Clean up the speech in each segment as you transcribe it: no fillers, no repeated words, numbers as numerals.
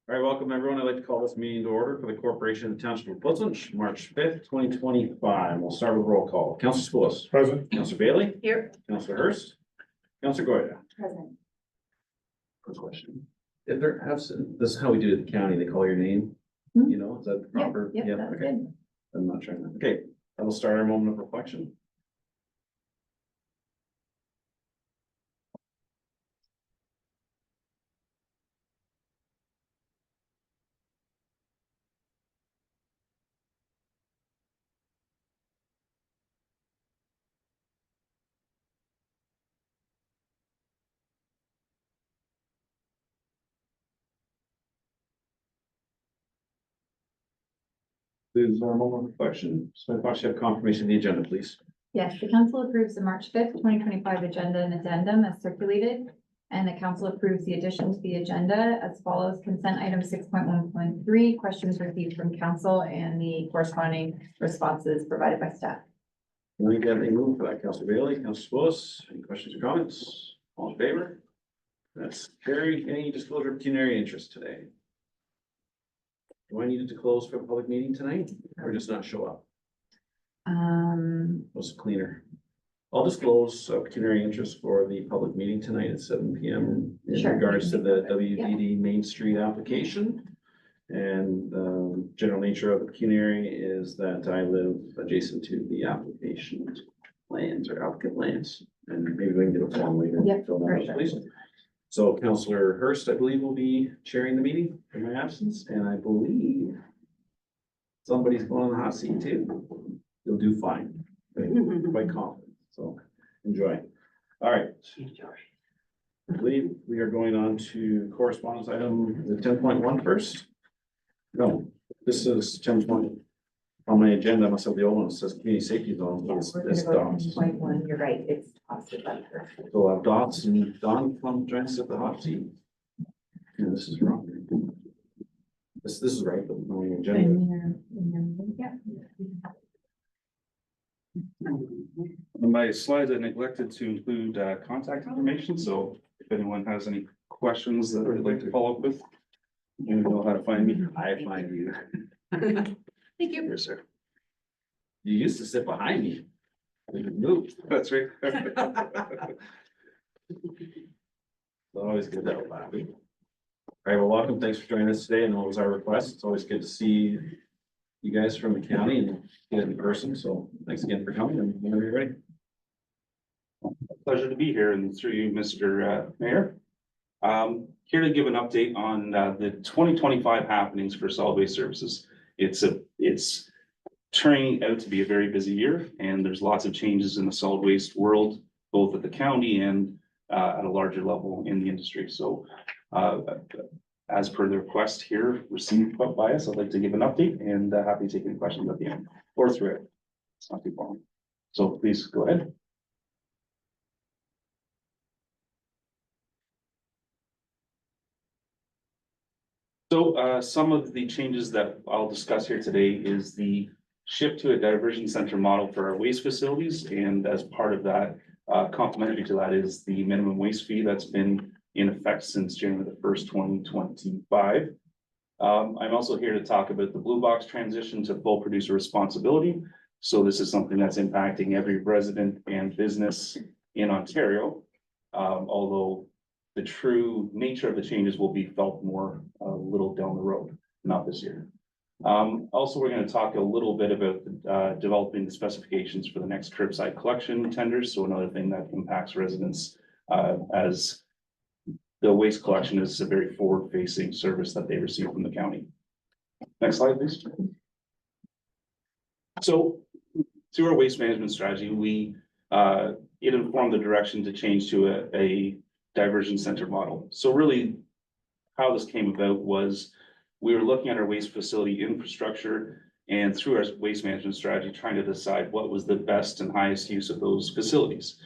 All right, welcome everyone. I'd like to call this meeting to order for the Corporation of the Township of Pleasant, March 5th, 2025. We'll start with roll call. Councilor Spoulos. Present. Councilor Bailey. Here. Councilor Hurst. Councilor Goya. Present. Quick question. If there have, this is how we do it at the county, they call your name, Hmm. you know, is that proper? Yeah, that's okay. good. I'm not trying to, okay, I will start our moment of reflection. This is our moment of reflection. So I actually have confirmation of the agenda, please. Yes, the council approves the March 5th, 2025 agenda and addendum as circulated. And the council approves the addition to the agenda as follows: consent item 6.1.3, questions received from council and the corresponding responses provided by staff. Can we get a move for that? Councilor Bailey, Councilor Spoulos, any questions or comments? All in favor? That's carried. Any disclosure of pecuniary interest today? Do I need it to close for a public meeting tonight or just not show up? What's cleaner? I'll disclose pecuniary interest for the public meeting tonight at 7 p.m. in Sure. regards to the WDD Main Street application. And general nature of the pecuniary is that I live adjacent to the application lands or applicant lands. And maybe we can get a form later. Yep, Fill that for out, sure. please. So Councilor Hurst, I believe, will be chairing the meeting in my absence, and I believe somebody's going on the hot seat too. You'll do fine. I'm quite confident, so enjoy. All right. I believe we are going on to correspondence item, the 10.1 first. No, this is 10.1. On my agenda, I must have the old one, it says community safety zone. Yes, we're gonna go to 10.1, you're right, it's positive up here. So I'll have Dots and Don come join us at the hot seat. Yeah, this is wrong. This is right, but my agenda. Yeah. On my slides, I neglected to include contact information, so if anyone has any questions that they'd like to follow up with, you know how to find me. I find you. Thank you. Yes, sir. You used to sit behind me. We could move. That's right. Always good to have Bobby. All right, well, welcome. Thanks for joining us today. And what was our request? It's always good to see you guys from the county and get in person. So thanks again for coming and whenever you're ready. Pleasure to be here and through you, Mr. Mayor. Here to give an update on the 2025 happenings for solid waste services. It's turning out to be a very busy year, and there's lots of changes in the solid waste world, both at the county and at a larger level in the industry. So as per the request here received by us, I'd like to give an update and happy to take any questions at the end or through it. It's not too long. So please go ahead. So some of the changes that I'll discuss here today is the shift to a diversion center model for our waste facilities. And as part of that, complementary to that is the minimum waste fee that's been in effect since January the 1st, 2025. I'm also here to talk about the Blue Box transition to full producer responsibility. So this is something that's impacting every resident and business in Ontario. Although the true nature of the changes will be felt more a little down the road, not this year. Also, we're going to talk a little bit about developing the specifications for the next curbside collection tenders. So another thing that impacts residents as the waste collection is a very forward-facing service that they receive from the county. Next slide, please. So through our waste management strategy, it informed the direction to change to a diversion center model. So really how this came about was we were looking at our waste facility infrastructure and through our waste management strategy, trying to decide what was the best and highest use of those facilities.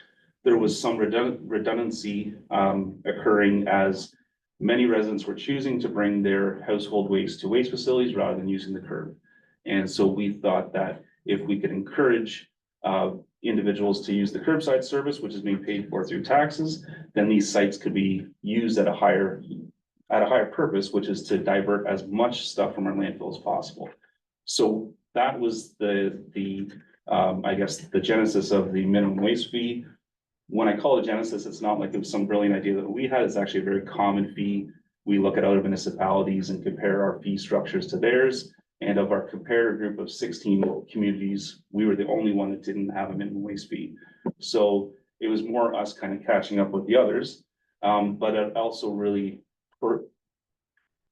There was some redundancy occurring as many residents were choosing to bring their household waste to waste facilities rather than using the curb. And so we thought that if we could encourage individuals to use the curbside service, which is being paid for through taxes, then these sites could be used at a higher at a higher purpose, which is to divert as much stuff from our landfill as possible. So that was I guess, the genesis of the minimum waste fee. When I call it genesis, it's not like it was some brilliant idea that we had. It's actually a very common fee. We look at other municipalities and compare our fee structures to theirs. And of our comparator group of 16 communities, we were the only one that didn't have a minimum waste fee. So it was more us kind of catching up with the others. But it also really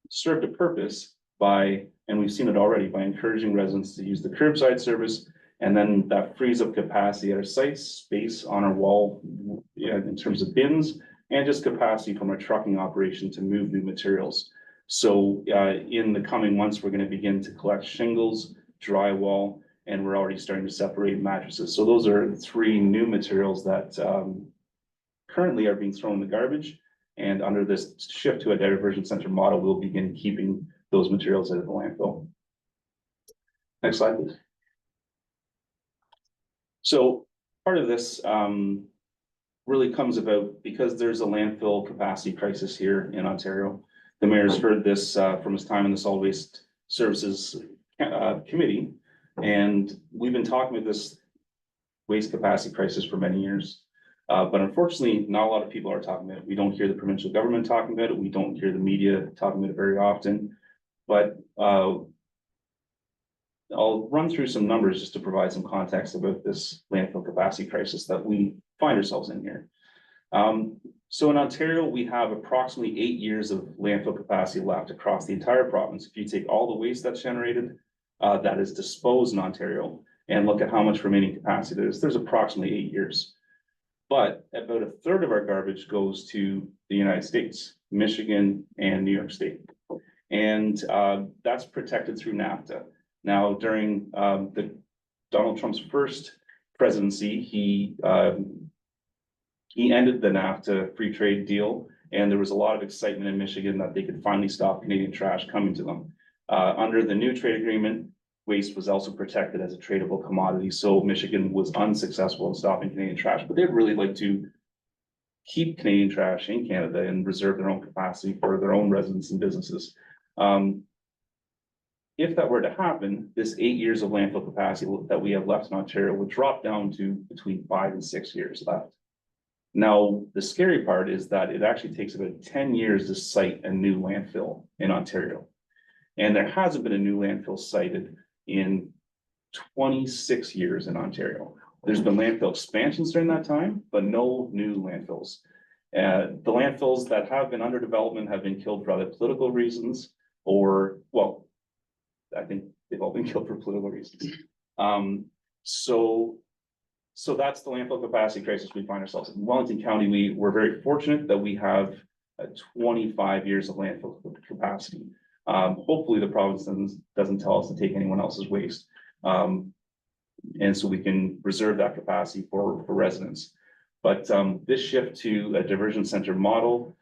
served a purpose by, and we've seen it already, by encouraging residents to use the curbside service. And then that frees up capacity at our sites, space on our wall, in terms of bins, and just capacity from our trucking operation to move new materials. So in the coming months, we're going to begin to collect shingles, drywall, and we're already starting to separate mattresses. So those are 3 new materials that currently are being thrown in the garbage. And under this shift to a diversion center model, we'll begin keeping those materials out of the landfill. Next slide, please. So part of this really comes about because there's a landfill capacity crisis here in Ontario. The mayor's heard this from his time in the Solid Waste Services Committee, and we've been talking about this waste capacity crisis for many years. But unfortunately, not a lot of people are talking about it. We don't hear the provincial government talking about it. We don't hear the media talking about it very often. But I'll run through some numbers just to provide some context about this landfill capacity crisis that we find ourselves in here. So in Ontario, we have approximately 8 years of landfill capacity left across the entire province. If you take all the waste that's generated, that is disposed in Ontario, and look at how much remaining capacity there's approximately 8 years. But about a third of our garbage goes to the United States, Michigan, and New York State. And that's protected through NAFTA. Now, during Donald Trump's first presidency, he ended the NAFTA free trade deal, and there was a lot of excitement in Michigan that they could finally stop Canadian trash coming to them. Under the new trade agreement, waste was also protected as a tradable commodity, so Michigan was unsuccessful in stopping Canadian trash, but they'd really like to keep Canadian trash in Canada and reserve their own capacity for their own residents and businesses. If that were to happen, this 8 years of landfill capacity that we have left in Ontario would drop down to between 5 and 6 years left. Now, the scary part is that it actually takes about 10 years to site a new landfill in Ontario. And there hasn't been a new landfill sited in 26 years in Ontario. There's been landfill expansions during that time, but no new landfills. The landfills that have been under development have been killed for other political reasons, or, well, I think they've all been killed for political reasons. So that's the landfill capacity crisis we find ourselves in. Wellington County, we're very fortunate that we have 25 years of landfill capacity. Hopefully the province doesn't tell us to take anyone else's waste. And so we can reserve that capacity for residents. But this shift to a diversion center model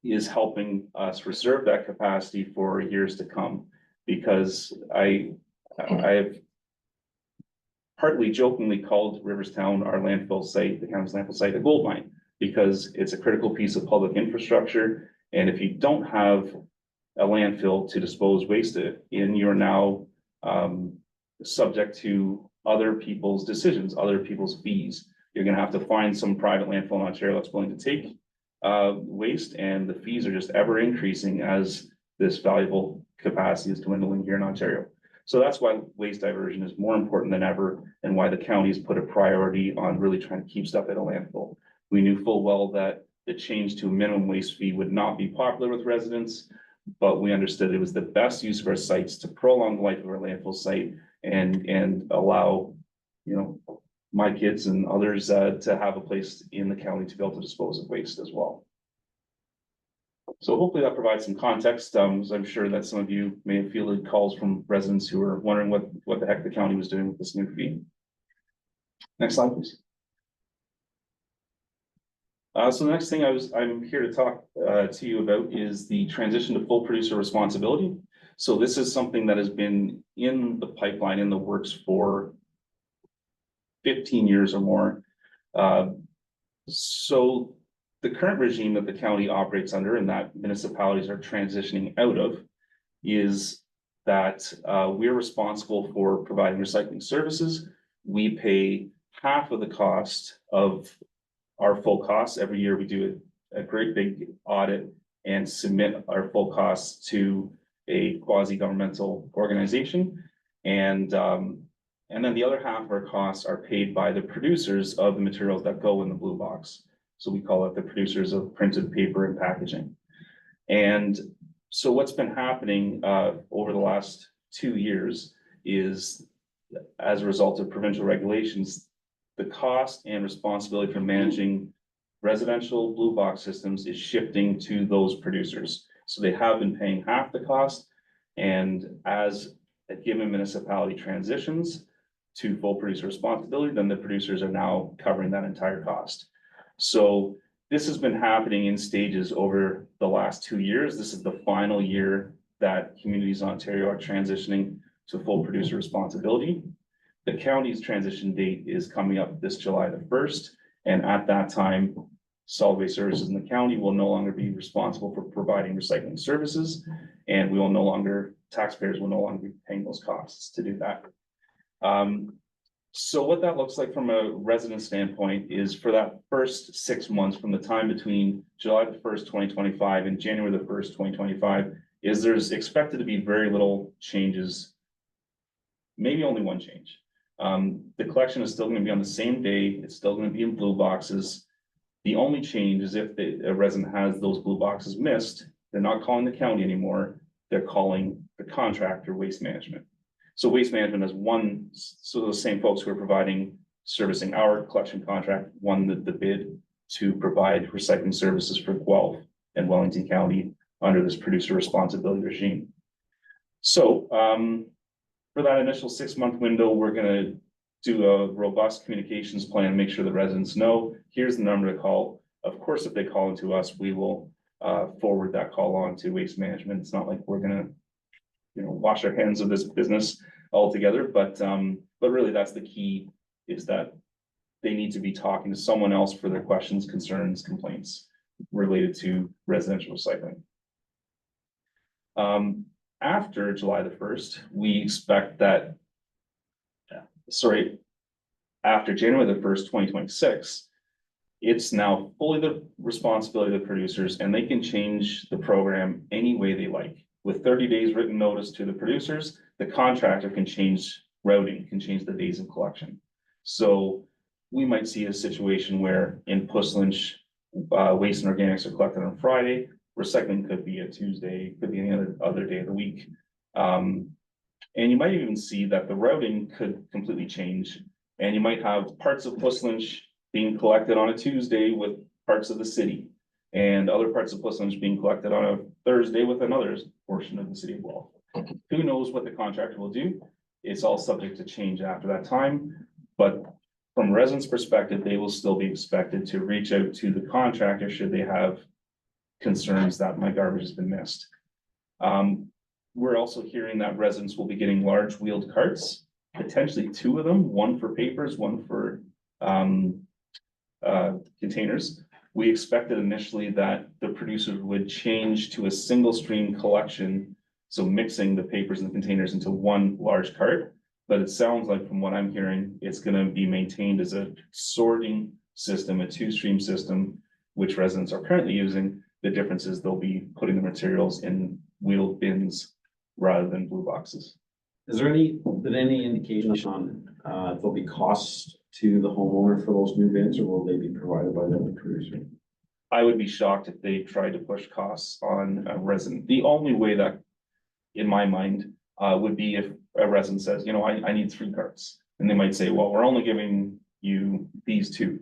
is helping us reserve that capacity for years to come. Because I have partly jokingly called Riverstown, our landfill site, the county's landfill site, a gold mine, because it's a critical piece of public infrastructure. And if you don't have a landfill to dispose waste in, you're now subject to other people's decisions, other people's fees. You're going to have to find some private landfill in Ontario that's willing to take waste, and the fees are just ever increasing as this valuable capacity is dwindling here in Ontario. So that's why waste diversion is more important than ever, and why the counties put a priority on really trying to keep stuff at a landfill. We knew full well that the change to a minimum waste fee would not be popular with residents, but we understood it was the best use of our sites to prolong the life of our landfill site and allow, you know, my kids and others to have a place in the county to be able to dispose of waste as well. So hopefully that provides some context. So I'm sure that some of you may have fielded calls from residents who are wondering what the heck the county was doing with this new fee. Next slide, please. So the next thing I'm here to talk to you about is the transition to full producer responsibility. So this is something that has been in the pipeline, in the works for 15 years or more. So the current regime that the county operates under and that municipalities are transitioning out of is that we're responsible for providing recycling services. We pay half of the cost of our full costs. Every year we do a great big audit and submit our full costs to a quasi-governmental organization. And then the other half of our costs are paid by the producers of the materials that go in the blue box. So we call it the producers of printed paper and packaging. And so what's been happening over the last 2 years is, as a result of provincial regulations, the cost and responsibility for managing residential blue box systems is shifting to those producers. So they have been paying half the cost, and as a given municipality transitions to full producer responsibility, then the producers are now covering that entire cost. So this has been happening in stages over the last 2 years. This is the final year that Communities Ontario are transitioning to full producer responsibility. The county's transition date is coming up this July the 1st. And at that time, solid waste services in the county will no longer be responsible for providing recycling services. And we will no longer, taxpayers will no longer be paying those costs to do that. So what that looks like from a resident standpoint is for that first 6 months from the time between July the 1st, 2025 and January the 1st, 2025, is there's expected to be very little changes, maybe only one change. The collection is still going to be on the same day. It's still going to be in blue boxes. The only change is if a resident has those blue boxes missed, they're not calling the county anymore. They're calling the contractor, Waste Management. So Waste Management has one, so those same folks who are providing, servicing our collection contract, won the bid to provide recycling services for Guelph and Wellington County under this producer responsibility regime. So for that initial 6-month window, we're gonna do a robust communications plan, make sure the residents know, here's the number to call. Of course, if they call into us, we will forward that call on to Waste Management. It's not like we're gonna, wash our hands of this business altogether, but really that's the key, is that they need to be talking to someone else for their questions, concerns, complaints related to residential recycling. After July the 1st, we expect that, after January the 1st, 2026, it's now fully the responsibility of the producers, and they can change the program any way they like. With 30 days written notice to the producers, the contractor can change routing, can change the days of collection. So we might see a situation where in Puslinch, waste and organics are collected on Friday, recycling could be a Tuesday, could be any other day of the week. And you might even see that the routing could completely change. And you might have parts of Puslinch being collected on a Tuesday with parts of the city, and other parts of Puslinch being collected on a Thursday with another portion of the city of Guelph. Who knows what the contractor will do? It's all subject to change after that time, but from residents' perspective, they will still be expected to reach out to the contractor should they have concerns that my garbage has been missed. We're also hearing that residents will be getting large wheeled carts, potentially 2 of them, one for papers, one for containers. We expected initially that the producers would change to a single stream collection, so mixing the papers and the containers into one large cart. But it sounds like, from what I'm hearing, it's going to be maintained as a sorting system, a 2-stream system, which residents are currently using. The difference is they'll be putting the materials in wheeled bins rather than blue boxes. Is there any indication on if there'll be costs to the homeowner for those new bins, or will they be provided by the producer? I would be shocked if they tried to push costs on a resident. The only way that, in my mind, would be if a resident says, I need 3 carts. And they might say, well, we're only giving you these 2.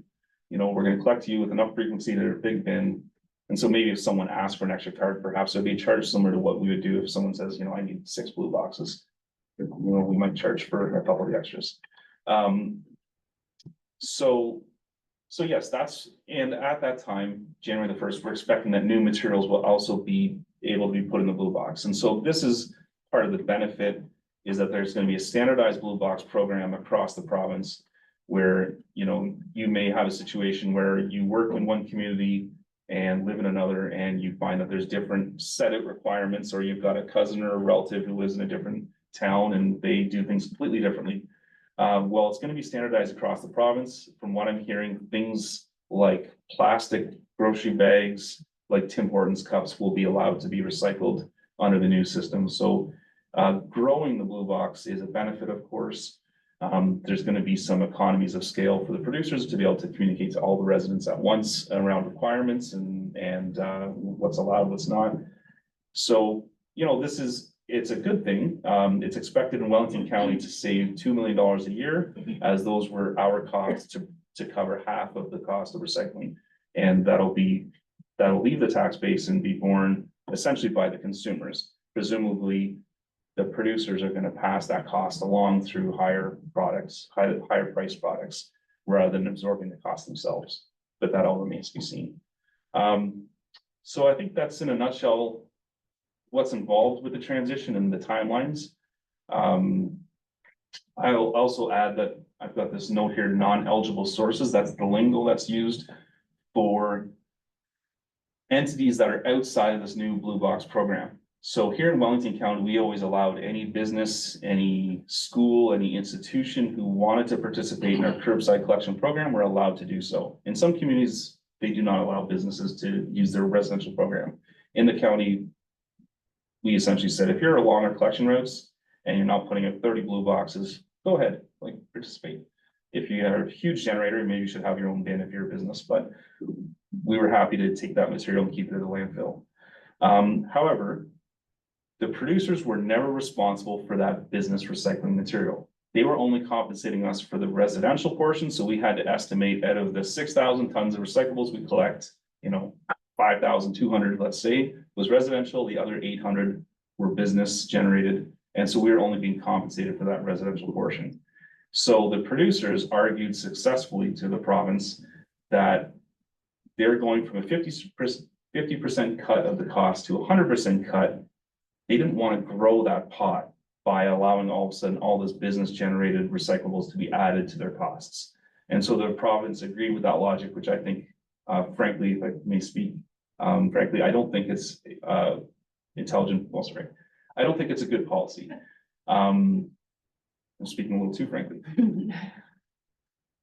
We're going to collect you with enough frequency that are a big bin. And so maybe if someone asked for an extra cart, perhaps it'd be a charge similar to what we would do if someone says, I need 6 blue boxes. We might charge for a couple of the extras. So yes, and at that time, January the 1st, we're expecting that new materials will also be able to be put in the blue box. And so this is part of the benefit, is that there's going to be a standardized blue box program across the province where, you may have a situation where you work in one community and live in another, and you find that there's different set of requirements, or you've got a cousin or a relative who lives in a different town and they do things completely differently. Well, it's gonna be standardized across the province. From what I'm hearing, things like plastic grocery bags, like Tim Hortons cups, will be allowed to be recycled under the new system. So growing the blue box is a benefit, of course. There's gonna be some economies of scale for the producers to be able to communicate to all the residents at once around requirements and what's allowed, what's not. So, you know, it's a good thing. It's expected in Wellington County to save $2 million a year, as those were our costs to cover half of the cost of recycling. And that'll leave the tax base and be borne essentially by the consumers. Presumably, the producers are gonna pass that cost along through higher priced products, rather than absorbing the cost themselves, but that all remains to be seen. So I think that's in a nutshell what's involved with the transition and the timelines. I'll also add that I've got this note here, non-eligible sources. That's the lingo that's used for entities that are outside of this new blue box program. So here in Wellington County, we always allowed any business, any school, any institution who wanted to participate in our curbside collection program were allowed to do so. In some communities, they do not allow businesses to use their residential program. In the county, we essentially said, if you're along our collection routes and you're not putting up 30 blue boxes, go ahead, like participate. If you have a huge generator, maybe you should have your own bin if you're a business, but we were happy to take that material and keep it at the landfill. However, the producers were never responsible for that business recycling material. They were only compensating us for the residential portion, so we had to estimate out of the 6,000 tons of recyclables we collect, 5,200, let's say, was residential, the other 800 were business generated, and so we were only being compensated for that residential portion. So the producers argued successfully to the province that they're going from a 50% cut of the cost to a 100% cut. They didn't want to grow that pot by allowing all of a sudden all this business generated recyclables to be added to their costs. And so the province agreed with that logic, which I think, frankly, if I may speak, frankly, I don't think it's intelligent. Well, sorry, I don't think it's a good policy. I'm speaking a little too frankly.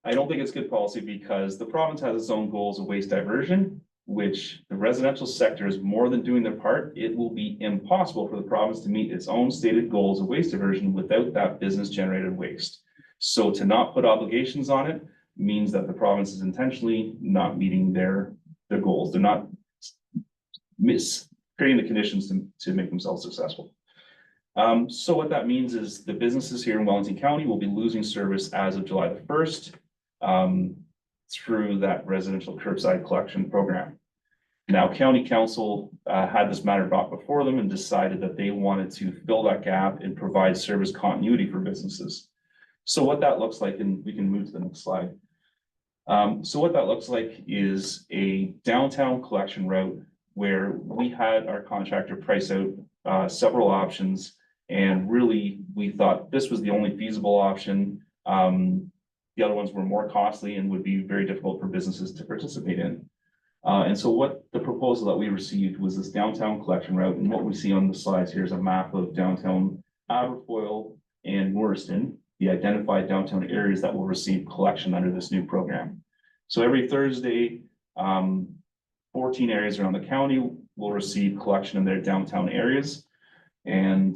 I don't think it's good policy because the province has its own goals of waste diversion, which the residential sector is more than doing their part. It will be impossible for the province to meet its own stated goals of waste diversion without that business generated waste. So to not put obligations on it means that the province is intentionally not meeting their goals. They're not creating the conditions to make themselves successful. So what that means is the businesses here in Wellington County will be losing service as of July the 1st through that residential curbside collection program. Now, County Council had this matter brought before them and decided that they wanted to fill that gap and provide service continuity for businesses. So what that looks like, and we can move to the next slide. So what that looks like is a downtown collection route where we had our contractor price out several options, and really we thought this was the only feasible option. The other ones were more costly and would be very difficult for businesses to participate in. And so what the proposal that we received was this downtown collection route, and what we see on the slides here is a map of downtown Aberfoyle and Morriston, the identified downtown areas that will receive collection under this new program. So every Thursday, 14 areas around the county will receive collection in their downtown areas. And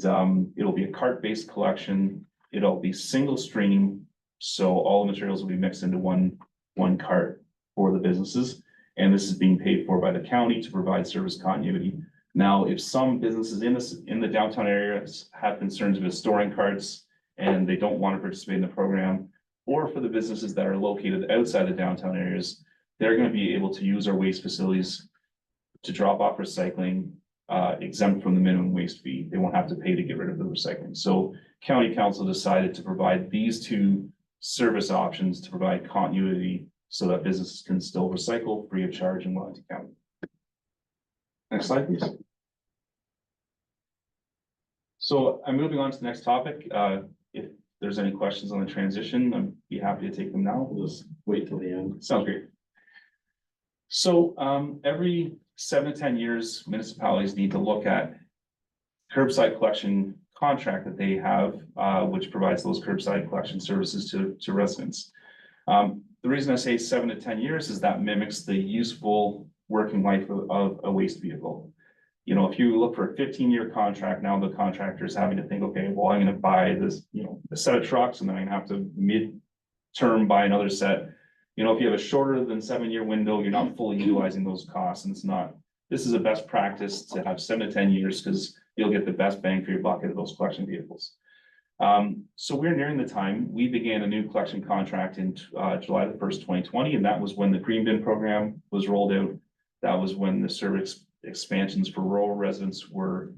it'll be a cart-based collection. It'll be single stream. So all the materials will be mixed into one cart for the businesses. And this is being paid for by the county to provide service continuity. Now, if some businesses in the downtown areas have concerns with storing carts and they don't want to participate in the program, or for the businesses that are located outside the downtown areas, they're going to be able to use our waste facilities to drop off recycling, exempt from the minimum waste fee. They won't have to pay to get rid of the recycling. So County Council decided to provide these two service options to provide continuity so that businesses can still recycle free of charge in Wellington County. Next slide, please. So I'm moving on to the next topic. If there's any questions on the transition, I'd be happy to take them now. We'll just wait till the end. Sounds great. So every 7 to 10 years, municipalities need to look at curbside collection contract that they have, which provides those curbside collection services to residents. The reason I say 7 to 10 years is that mimics the useful working life of a waste vehicle. You know, if you look for a 15-year contract, now the contractor is having to think, okay, well, I'm gonna buy this, you know, a set of trucks, and then I'm gonna have to mid-term buy another set. You know, if you have a shorter than 7-year window, you're not fully utilizing those costs, and it's not, this is a best practice to have 7 to 10 years, because you'll get the best bang for your buck out of those collection vehicles. So we're nearing the time. We began a new collection contract in July 1st, 2020, and that was when the green bin program was rolled out. That was when the service expansions for rural residents were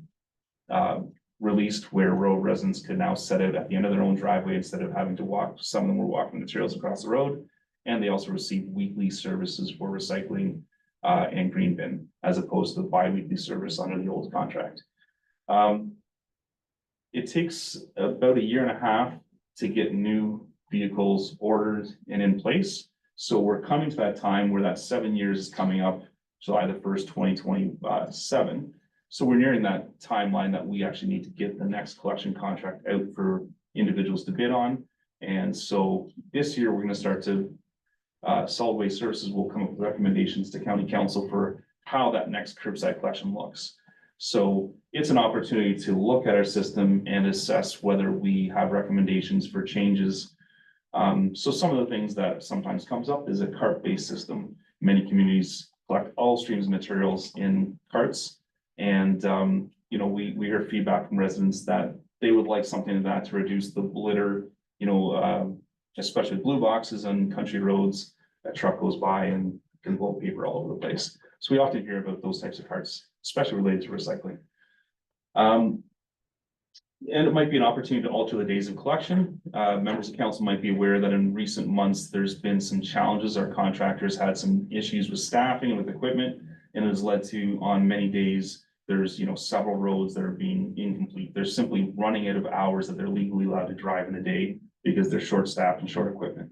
released, where rural residents could now set out at the end of their own driveway instead of having to walk. Some of them were walking materials across the road, and they also received weekly services for recycling and green bin, as opposed to the bi-weekly service under the old contract. It takes about 1.5 years to get new vehicles ordered and in place. So we're coming to that time where that 7 years is coming up, July 1st, 2027. So we're nearing that timeline that we actually need to get the next collection contract out for individuals to bid on. And so this year, we're gonna start to, Solid Waste Services will come up with recommendations to County Council for how that next curbside collection looks. So it's an opportunity to look at our system and assess whether we have recommendations for changes. So some of the things that sometimes comes up is a cart-based system. Many communities collect all streams of materials in carts. And, you know, we hear feedback from residents that they would like something like that to reduce the litter, you know, especially blue boxes on country roads. A truck goes by and can blow paper all over the place. So we often hear about those types of carts, especially related to recycling. And it might be an opportunity to alter the days of collection. Members of council might be aware that in recent months, there's been some challenges. Our contractors had some issues with staffing and with equipment, and it has led to, on many days, there's, you know, several roads that are being incomplete. They're simply running out of hours that they're legally allowed to drive in a day because they're short-staffed and short equipment.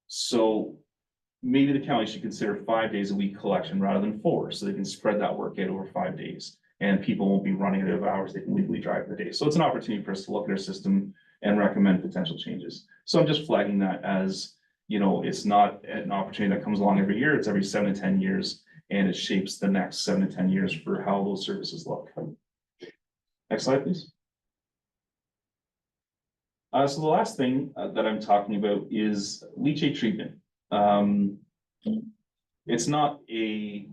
So maybe the county should consider 5 days a week collection rather than 4, so they can spread that work out over 5 days. And people won't be running out of hours they can legally drive in a day. So it's an opportunity for us to look at our system and recommend potential changes. So I'm just flagging that as, you know, it's not an opportunity that comes along every year. It's every 7 to 10 years, and it shapes the next 7 to 10 years for how those services look. Next slide, please. So the last thing that I'm talking about is leachate treatment. It's not a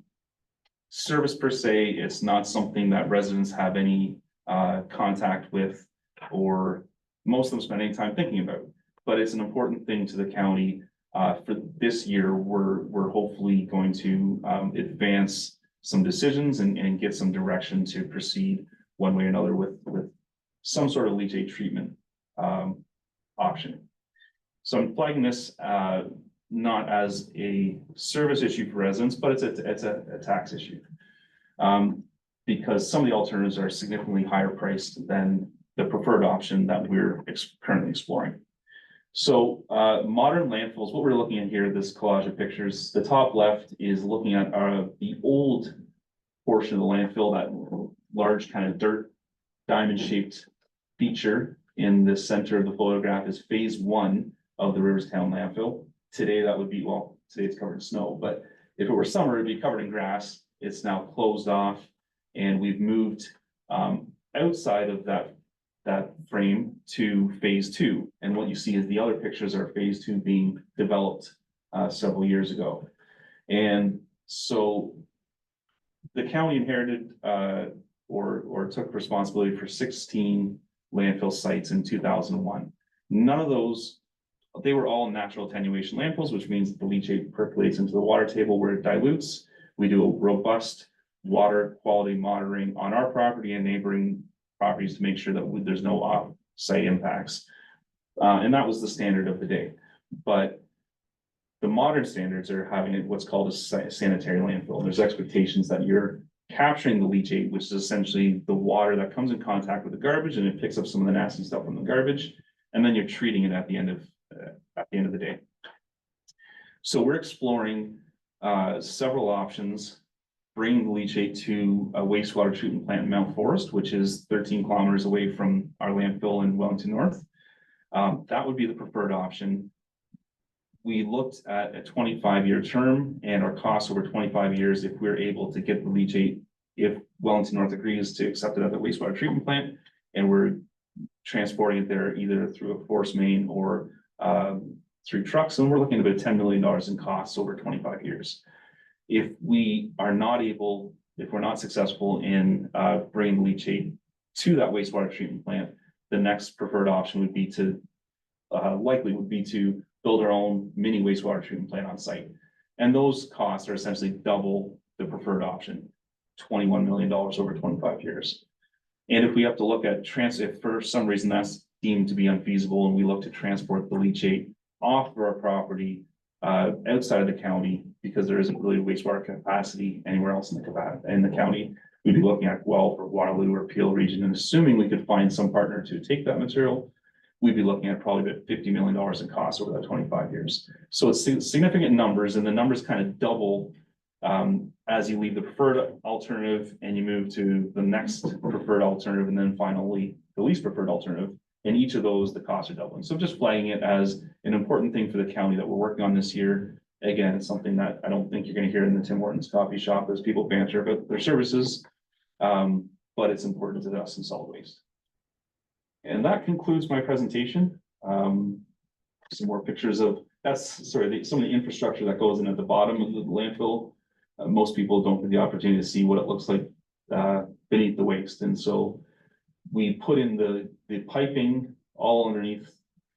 service per se. It's not something that residents have any contact with, or most of them spend any time thinking about. But it's an important thing to the county. For this year, we're hopefully going to advance some decisions and get some direction to proceed one way or another with some sort of leachate treatment option. So I'm flagging this not as a service issue for residents, but it's a tax issue. Because some of the alternatives are significantly higher priced than the preferred option that we're currently exploring. So modern landfills, what we're looking at here, this collage of pictures, the top left is looking at the old portion of the landfill, that large kind of dirt diamond shaped feature in the center of the photograph is phase 1 of the Riverstown landfill. Today that would be, well, today it's covered in snow, but if it were summer, it'd be covered in grass. It's now closed off, and we've moved outside of that frame to phase 2. And what you see is the other pictures are phase 2 being developed several years ago. And so the county inherited or took responsibility for 16 landfill sites in 2001. None of those, they were all natural attenuation landfills, which means the leachate percolates into the water table where it dilutes. We do a robust water quality monitoring on our property and neighboring properties to make sure that there's no off-site impacts. And that was the standard of the day. But the modern standards are having what's called a sanitary landfill. There's expectations that you're capturing the leachate, which is essentially the water that comes in contact with the garbage, and it picks up some of the nasty stuff from the garbage, and then you're treating it at the end of the day. So we're exploring several options. Bringing the leachate to a wastewater treatment plant in Mount Forest, which is 13 kilometers away from our landfill in Wellington North. That would be the preferred option. We looked at a 25-year term and our costs over 25 years if we're able to get the leachate, if Wellington North agrees to accept it at the wastewater treatment plant, and we're transporting it there either through a force main or through trucks, and we're looking at about $10 million in costs over 25 years. If we are not able, if we're not successful in bringing leachate to that wastewater treatment plant, the next preferred option would be to likely would be to build our own mini wastewater treatment plant on site. And those costs are essentially double the preferred option, $21 million over 25 years. And if we have to look at if for some reason that's deemed to be unfeasible and we look to transport the leachate off of our property outside of the county, because there isn't really wastewater capacity anywhere else in the county, we'd be looking at Guelph or Waterloo or Peel region, and assuming we could find some partner to take that material, we'd be looking at probably about $50 million in costs over that 25 years. So it's significant numbers, and the numbers kind of double as you leave the preferred alternative and you move to the next preferred alternative, and then finally the least preferred alternative. In each of those, the costs are doubling. So just flagging it as an important thing for the county that we're working on this year. Again, it's something that I don't think you're going to hear in the Tim Hortons coffee shop as people banter about their services, but it's important to us in solid waste. And that concludes my presentation. Some more pictures of some of the infrastructure that goes in at the bottom of the landfill. Most people don't get the opportunity to see what it looks like beneath the waste, and so we put in the piping all underneath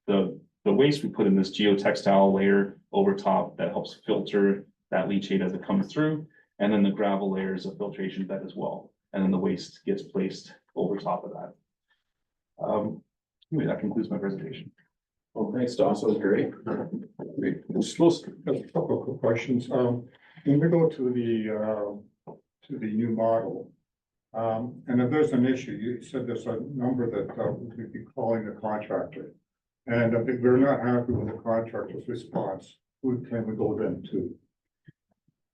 the waste. We put in this geotextile layer over top that helps filter that leachate as it comes through, and then the gravel layers of filtration bed as well, and then the waste gets placed over top of that. Anyway, that concludes my presentation. Well, thanks, Don. That was great. Just a couple of quick questions. When we go to the new model, and if there's an issue, you said there's a number that we'd be calling the contractor. And if we're not happy with the contractor's response, who can we go then to?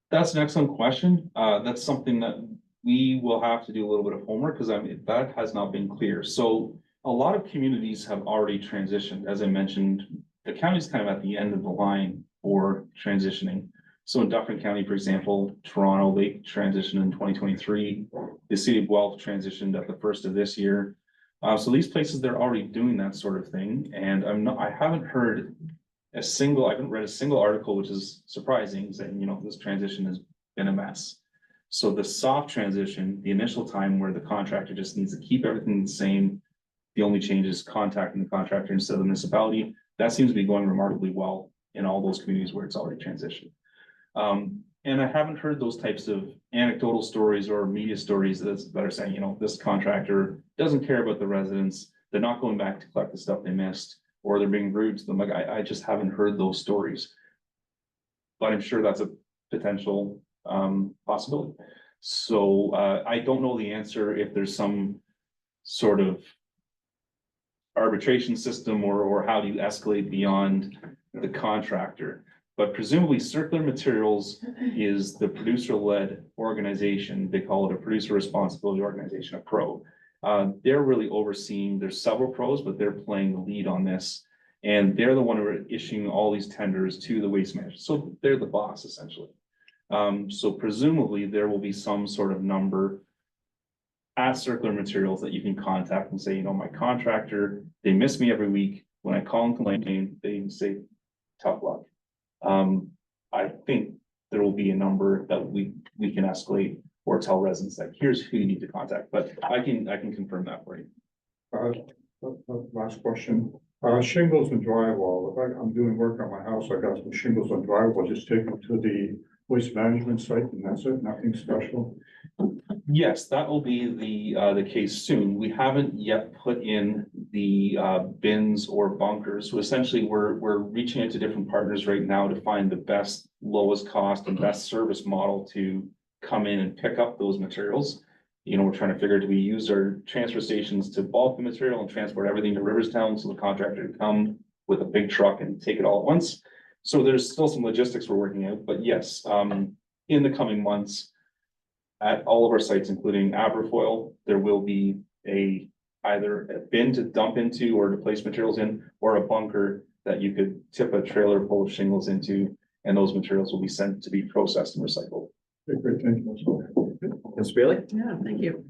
That's an excellent question. That's something that we will have to do a little bit of homework, because that has not been clear. So a lot of communities have already transitioned. As I mentioned, the county's kind of at the end of the line for transitioning. So in Dufferin County, for example, Toronto, they transitioned in 2023. The city of Guelph transitioned at the first of this year. So these places, they're already doing that sort of thing. And I haven't read a single article, which is surprising, saying, this transition has been a mess. So the soft transition, the initial time where the contractor just needs to keep everything the same, the only change is contacting the contractor instead of the municipality, that seems to be going remarkably well in all those communities where it's already transitioned. And I haven't heard those types of anecdotal stories or media stories that are saying, this contractor doesn't care about the residents, they're not going back to collect the stuff they missed, or they're being rude to them. Like, I just haven't heard those stories. But I'm sure that's a potential possibility. So I don't know the answer if there's some sort of arbitration system or how do you escalate beyond the contractor. But presumably Circular Materials is the producer-led organization. They call it a producer responsibility organization, a PRO. They're really overseeing, there's several pros, but they're playing the lead on this. And they're the one who are issuing all these tenders to the waste manager. So they're the boss, essentially. So presumably there will be some sort of number at Circular Materials that you can contact and say, my contractor, they miss me every week. When I call and complain, they say, tough luck. I think there will be a number that we can escalate or tell residents that here's who you need to contact, but I can confirm that for you. Last question. Shingles and drywall. If I'm doing work on my house, I got some shingles on drywall, just take them to the waste management site and that's it, nothing special. Yes, that will be the case soon. We haven't yet put in the bins or bunkers. So essentially we're reaching out to different partners right now to find the best, lowest cost and best service model to come in and pick up those materials. We're trying to figure, do we use our transfer stations to bulk the material and transport everything to Riverstown so the contractor can come with a big truck and take it all at once? So there's still some logistics we're working out, but yes, in the coming months. At all of our sites, including Aberfoyle, there will be either a bin to dump into or to place materials in, or a bunker that you could tip a trailer full of shingles into, and those materials will be sent to be processed and recycled. Great, thank you. Ms. Bailey? Yeah, thank you.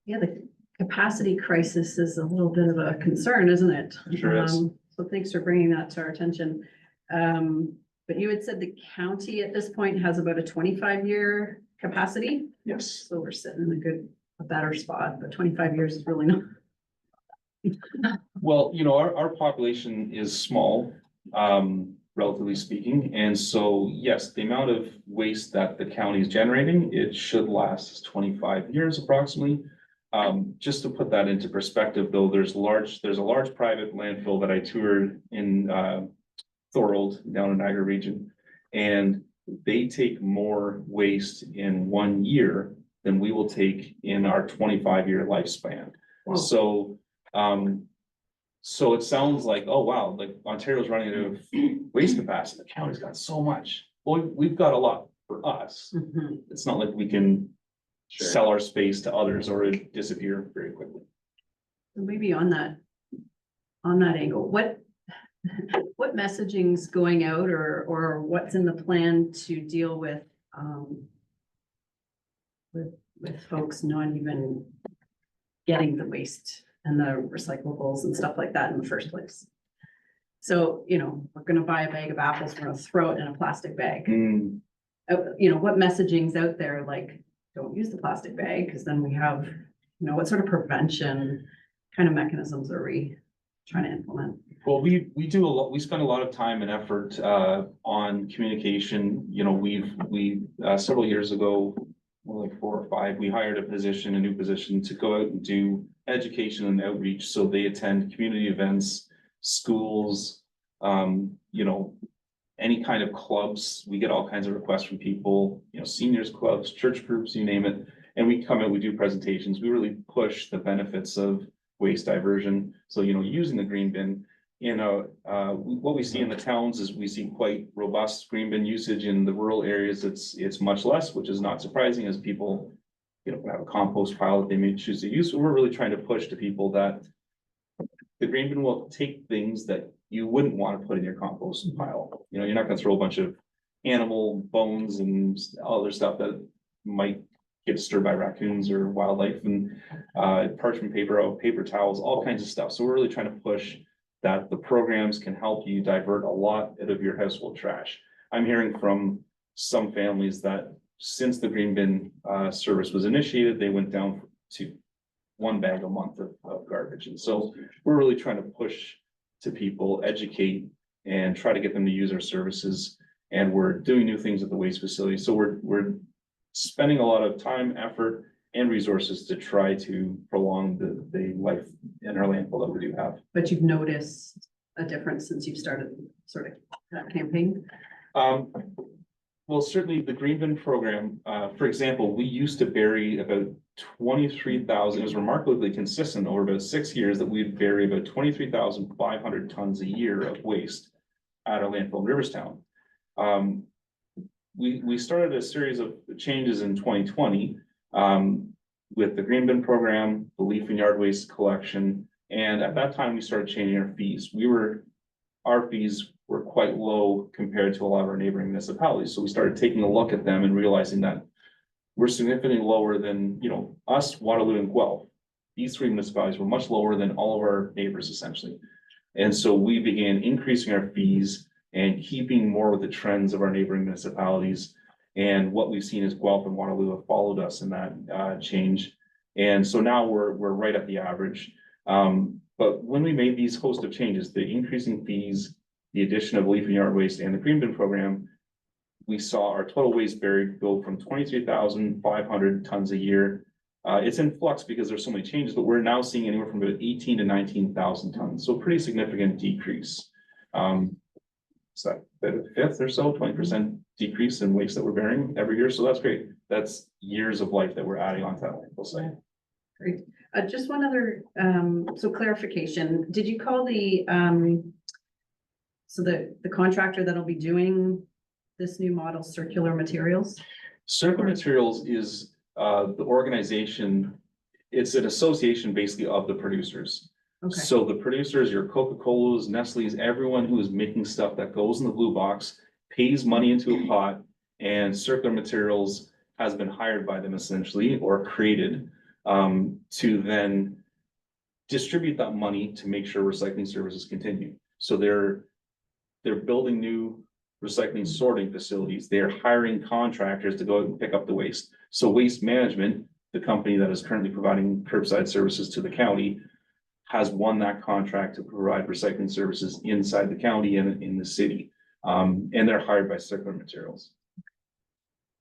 Yeah, the capacity crisis is a little bit of a concern, isn't it? Sure is. So thanks for bringing that to our attention. But you had said the county at this point has about a 25-year capacity, Yes. so we're sitting in a better spot, but 25 years is really not. Well, our population is small, relatively speaking, and so, yes, the amount of waste that the county is generating, it should last 25 years approximately. Just to put that into perspective, though, there's a large private landfill that I toured in, Thorold, down in Niagara region, and they take more waste in 1 year than we will take in our 25-year lifespan. Wow. So, so it sounds like, oh, wow, like Ontario's running out of waste capacity, the county's got so much. Well, we've got a lot for us. Mhm. It's not like we can Sure. sell our space to others or it disappear very quickly. Maybe on that angle, what messaging's going out or what's in the plan to deal with folks not even getting the waste and the recyclables and stuff like that in the first place? So, we're gonna buy a bag of apples, we're gonna throw it in a plastic bag. What messaging's out there, like, don't use the plastic bag, because then we have, what sort of prevention kind of mechanisms are we trying to implement? Well, we do a lot, we spend a lot of time and effort on communication. We several years ago, well, like 4 or 5, we hired a new position to go out and do education and outreach. So they attend community events, schools, any kind of clubs. We get all kinds of requests from people, seniors clubs, church groups, you name it. And we come in, we do presentations. We really push the benefits of waste diversion. So, using the green bin, what we see in the towns is we see quite robust green bin usage. In the rural areas, it's much less, which is not surprising, as people, have a compost pile that they may choose to use. So we're really trying to push to people that the green bin will take things that you wouldn't want to put in your compost pile. You're not gonna throw a bunch of animal bones and other stuff that might get disturbed by raccoons or wildlife, and parchment paper, paper towels, all kinds of stuff. So we're really trying to push that the programs can help you divert a lot out of your household trash. I'm hearing from some families that since the green bin service was initiated, they went down to 1 bag a month of garbage. And so we're really trying to push to people, educate, and try to get them to use our services. And we're doing new things at the waste facility. So we're spending a lot of time, effort, and resources to try to prolong the life in our landfill that we do have. But you've noticed a difference since you've started sort of that campaign? Well, certainly the green bin program, for example, we used to bury about 23,000, it was remarkably consistent over about 6 years that we'd bury about 23,500 tons a year of waste at our landfill in Riverstown. We started a series of changes in 2020 with the green bin program, the leaf and yard waste collection, and at that time we started changing our fees. Our fees were quite low compared to a lot of our neighboring municipalities, so we started taking a look at them and realizing that we're significantly lower than, us, Waterloo, and Guelph. These 3 municipalities were much lower than all of our neighbors, essentially. And so we began increasing our fees and keeping more with the trends of our neighboring municipalities. And what we've seen is Guelph and Waterloo have followed us in that change. And so now we're right at the average. But when we made these host of changes, the increasing fees, the addition of leaf and yard waste, and the green bin program, we saw our total waste buried go from 23,500 tons a year. It's in flux because there's so many changes, but we're now seeing anywhere from about 18 to 19,000 tons. So pretty significant decrease. So about a fifth or so, 20% decrease in waste that we're burying every year. So that's great. That's years of life that we're adding onto that landfill site. Great. Just one other, so clarification, did you call the So the contractor that'll be doing this new model, Circular Materials? Circular Materials is the organization, it's an association basically of the producers. Okay, So the producers, your Coca-Colas, Nestle's, everyone who is making stuff that goes in the blue box pays money into a pot, and Circular Materials has been hired by them essentially, or created, to then distribute that money to make sure recycling services continue. So they're building new recycling sorting facilities. They're hiring contractors to go out and pick up the waste. So Waste Management, the company that is currently providing curbside services to the county, has won that contract to provide recycling services inside the county and in the city. And they're hired by Circular Materials.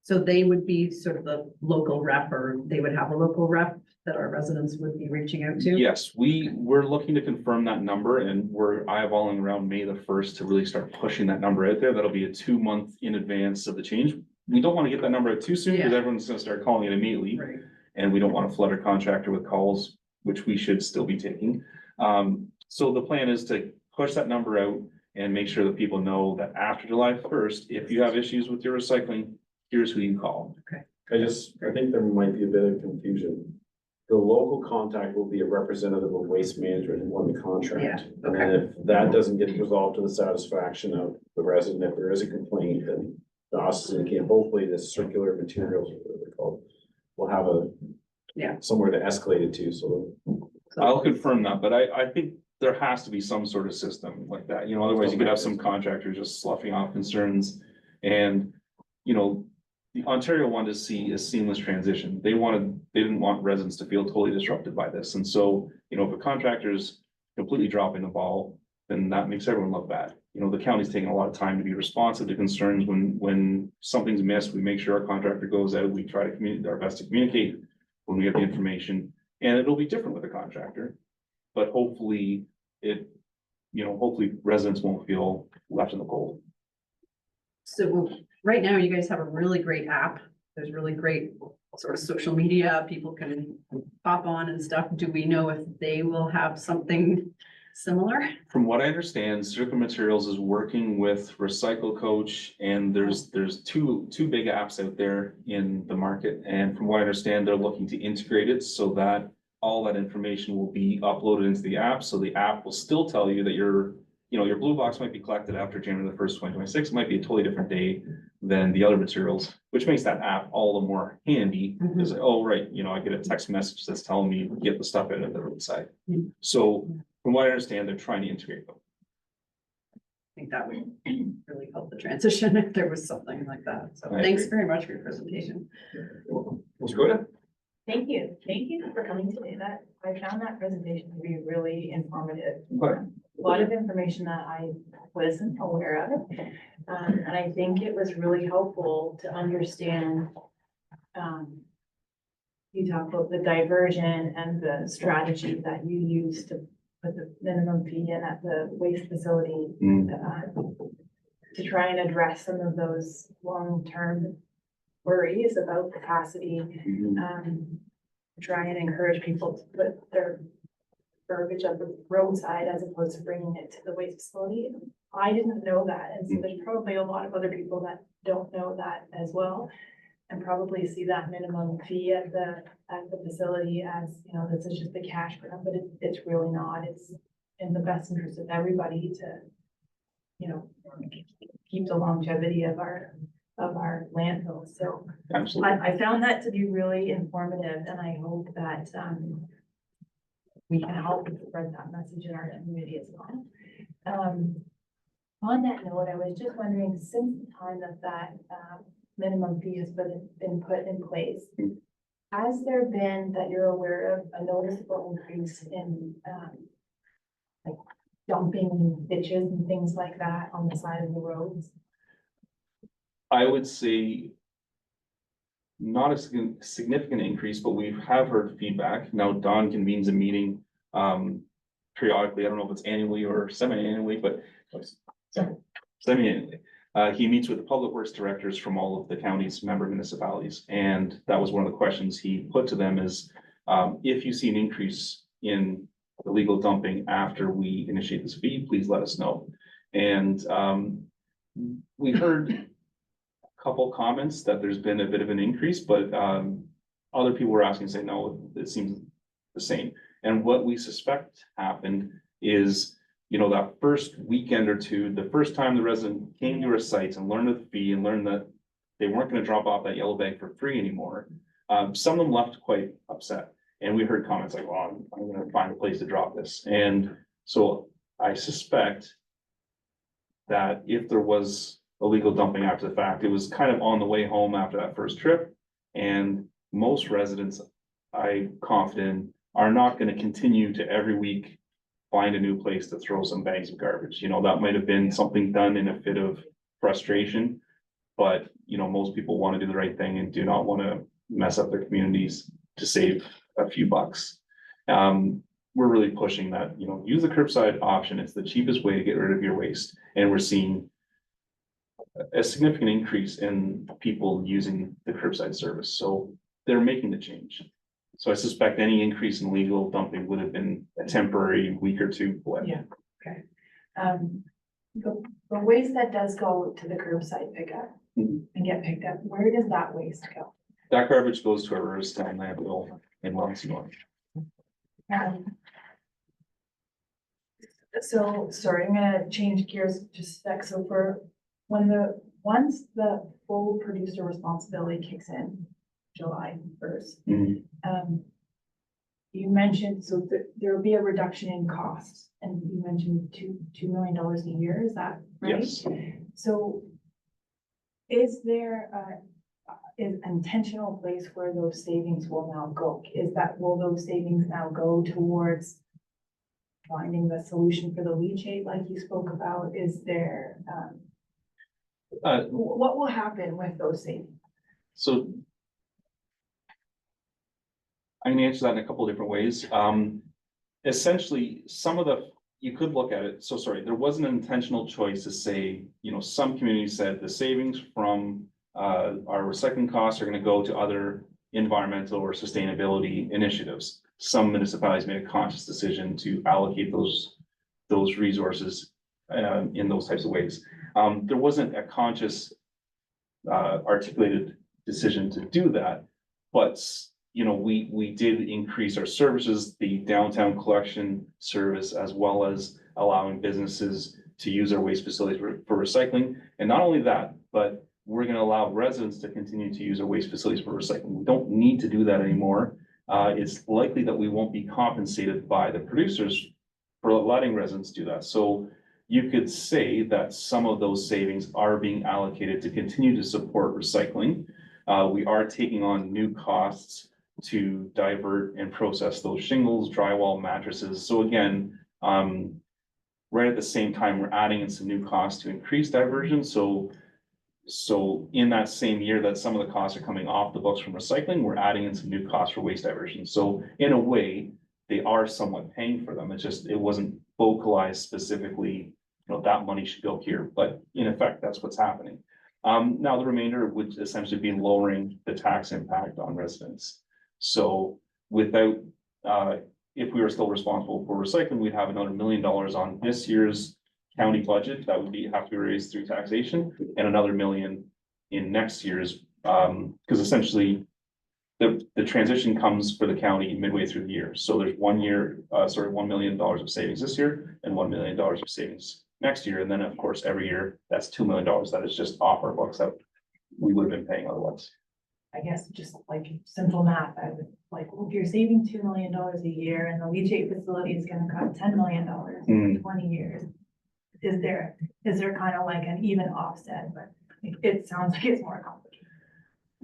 so they would be sort of the local rep, or they would have a local rep that our residents would be reaching out to? Yes, we're looking to confirm that number, and we're eyeballing around May the 1st to really start pushing that number out there. That'll be a 2-month in advance of the change. We don't want to get that number out too soon because Yeah. everyone's gonna start calling it immediately. Right. And we don't want to flood our contractor with calls, which we should still be taking. So the plan is to push that number out and make sure that people know that after July 1st, if you have issues with your recycling, here's who you call. I think there might be a bit of confusion. The local contact will be a representative of Waste Management who won the contract. Yeah, And then if that doesn't get resolved to the satisfaction of the resident, if there is a complaint, then the office indicate, hopefully this Circular Materials, whatever they're called, will have a Yeah. somewhere to escalate it to, so. I'll confirm that, but I think there has to be some sort of system like that, you know, otherwise you could have some contractors just sloughing off concerns. And, you know, the Ontario wanted to see a seamless transition. They didn't want residents to feel totally disrupted by this. And so, you know, if a contractor's completely dropping the ball, then that makes everyone look bad. You know, the county's taking a lot of time to be responsive to concerns. When something's missed, we make sure our contractor goes out, we try to communicate our best to communicate when we have the information, and it'll be different with the contractor. But hopefully hopefully residents won't feel left in the cold. So right now, you guys have a really great app. There's really great sort of social media. People can pop on and stuff. Do we know if they will have something similar? From what I understand, Circular Materials is working with Recycle Coach, and there's two big apps out there in the market. And from what I understand, they're looking to integrate it so that all that information will be uploaded into the app. So the app will still tell you that your blue box might be collected after January the 1st, 2026. It might be a totally different day than the other materials, which makes that app all the more handy. Mhm. Because, oh, right, I get a text message that's telling me get the stuff out of the roadside. Mhm. So from what I understand, they're trying to integrate them. I think that would really help the transition if there was something like that. So I thanks agree. very much for your presentation. Let's go to. Thank you. Thank you for coming today. I found that presentation to be really informative. Okay. A lot of information that I wasn't aware of. And I think it was really helpful to understand, you talk about the diversion and the strategy that you use to put the minimum fee in at the waste facility, to try and address some of those long-term worries about capacity. Try and encourage people to put their garbage at the roadside as opposed to bringing it to the waste facility. I didn't know that, and so there's probably a lot of other people that don't know that as well. And probably see that minimum fee at the facility as, this is just a cash grab, but it's really not. It's in the best interest of everybody to, keep the longevity of our landfills. So Absolutely. I found that to be really informative, and I hope that we can help spread that message in our community as well. On that note, I was just wondering, since the time that minimum fee has been put in place, has there been, that you're aware of, a noticeable increase in like dumping ditches and things like that on the side of the roads? I would say not a significant increase, but we have heard feedback. Now Don convenes a meeting periodically. I don't know if it's annually or semi-annually, but semi-annually. He meets with the public works directors from all of the county's member municipalities. And that was one of the questions he put to them is, if you see an increase in illegal dumping after we initiate this fee, please let us know. And, we heard a couple comments that there's been a bit of an increase, but, other people were asking, say, no, it seems the same. And what we suspect happened is, you know, that first weekend or two, the first time the resident came to our sites and learned of the fee and learned that they weren't gonna drop off that yellow bag for free anymore, some of them left quite upset. And we heard comments like, well, I'm gonna find a place to drop this. And so I suspect that if there was illegal dumping after the fact, it was kind of on the way home after that first trip. And most residents, I'm confident, are not gonna continue to every week find a new place to throw some bags of garbage. You know, that might have been something done in a fit of frustration. But, you know, most people want to do the right thing and do not want to mess up their communities to save a few bucks. We're really pushing that, you know, use the curbside option. It's the cheapest way to get rid of your waste. And we're seeing a significant increase in people using the curbside service. So they're making the change. So I suspect any increase in legal dumping would have been a temporary week or two blip. Yeah. The waste that does go to the curbside pickup Mhm. and get picked up, where does that waste go? That garbage goes to a Riverstone landfill in Monsignor. So, sorry, I'm gonna change gears just a sec. So for once the full producer responsibility kicks in, July 1st. Mhm. You mentioned, so there will be a reduction in costs, and you mentioned $2 million a year, is that right? Yes. So is there an intentional place where those savings will now go? Will those savings now go towards finding the solution for the leachate like you spoke about? Is there, what will happen with those savings? So I'm gonna answer that in a couple of different ways. Essentially, you could look at it, so sorry, there wasn't an intentional choice to say, you know, some communities said the savings from our recycling costs are gonna go to other environmental or sustainability initiatives. Some municipalities made a conscious decision to allocate those resources in those types of ways. There wasn't a conscious articulated decision to do that, but you know, we did increase our services, the downtown collection service, as well as allowing businesses to use our waste facilities for recycling. And not only that, but we're gonna allow residents to continue to use our waste facilities for recycling. We don't need to do that anymore. It's likely that we won't be compensated by the producers for letting residents do that. So you could say that some of those savings are being allocated to continue to support recycling. We are taking on new costs to divert and process those shingles, drywall, mattresses. So again, right at the same time, we're adding in some new costs to increase diversion. So in that same year that some of the costs are coming off the books from recycling, we're adding in some new costs for waste diversion. So in a way, they are somewhat paying for them. It's just, it wasn't vocalized specifically, you know, that money should go here, but in effect, that's what's happening. Now the remainder would essentially be lowering the tax impact on residents. So without, if we were still responsible for recycling, we'd have another $1 million on this year's county budget that would have to be raised through taxation, and another $1 million in next year's, because essentially the transition comes for the county midway through the year. So there's $1 million of savings this year and $1 million of savings next year. And then of course, every year, that's $2 million that is just off our books that we would have been paying otherwise. I guess just like simple math, I would like, if you're saving $2 million a year and the leachate facility is gonna cost $10 million in 20 years. Is there kind of like an even offset, but it sounds like it's more complicated.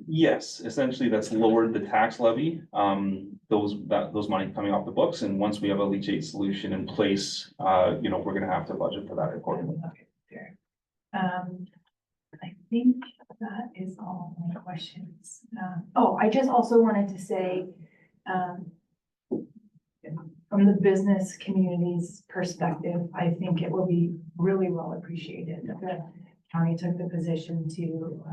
Yes, essentially that's lowered the tax levy, those money coming off the books. And once we have a leachate solution in place, you know, we're gonna have to budget for that accordingly. Okay, fair. I think that is all my questions. I just also wanted to say, from the business community's perspective, I think it will be really well appreciated that the county took the position to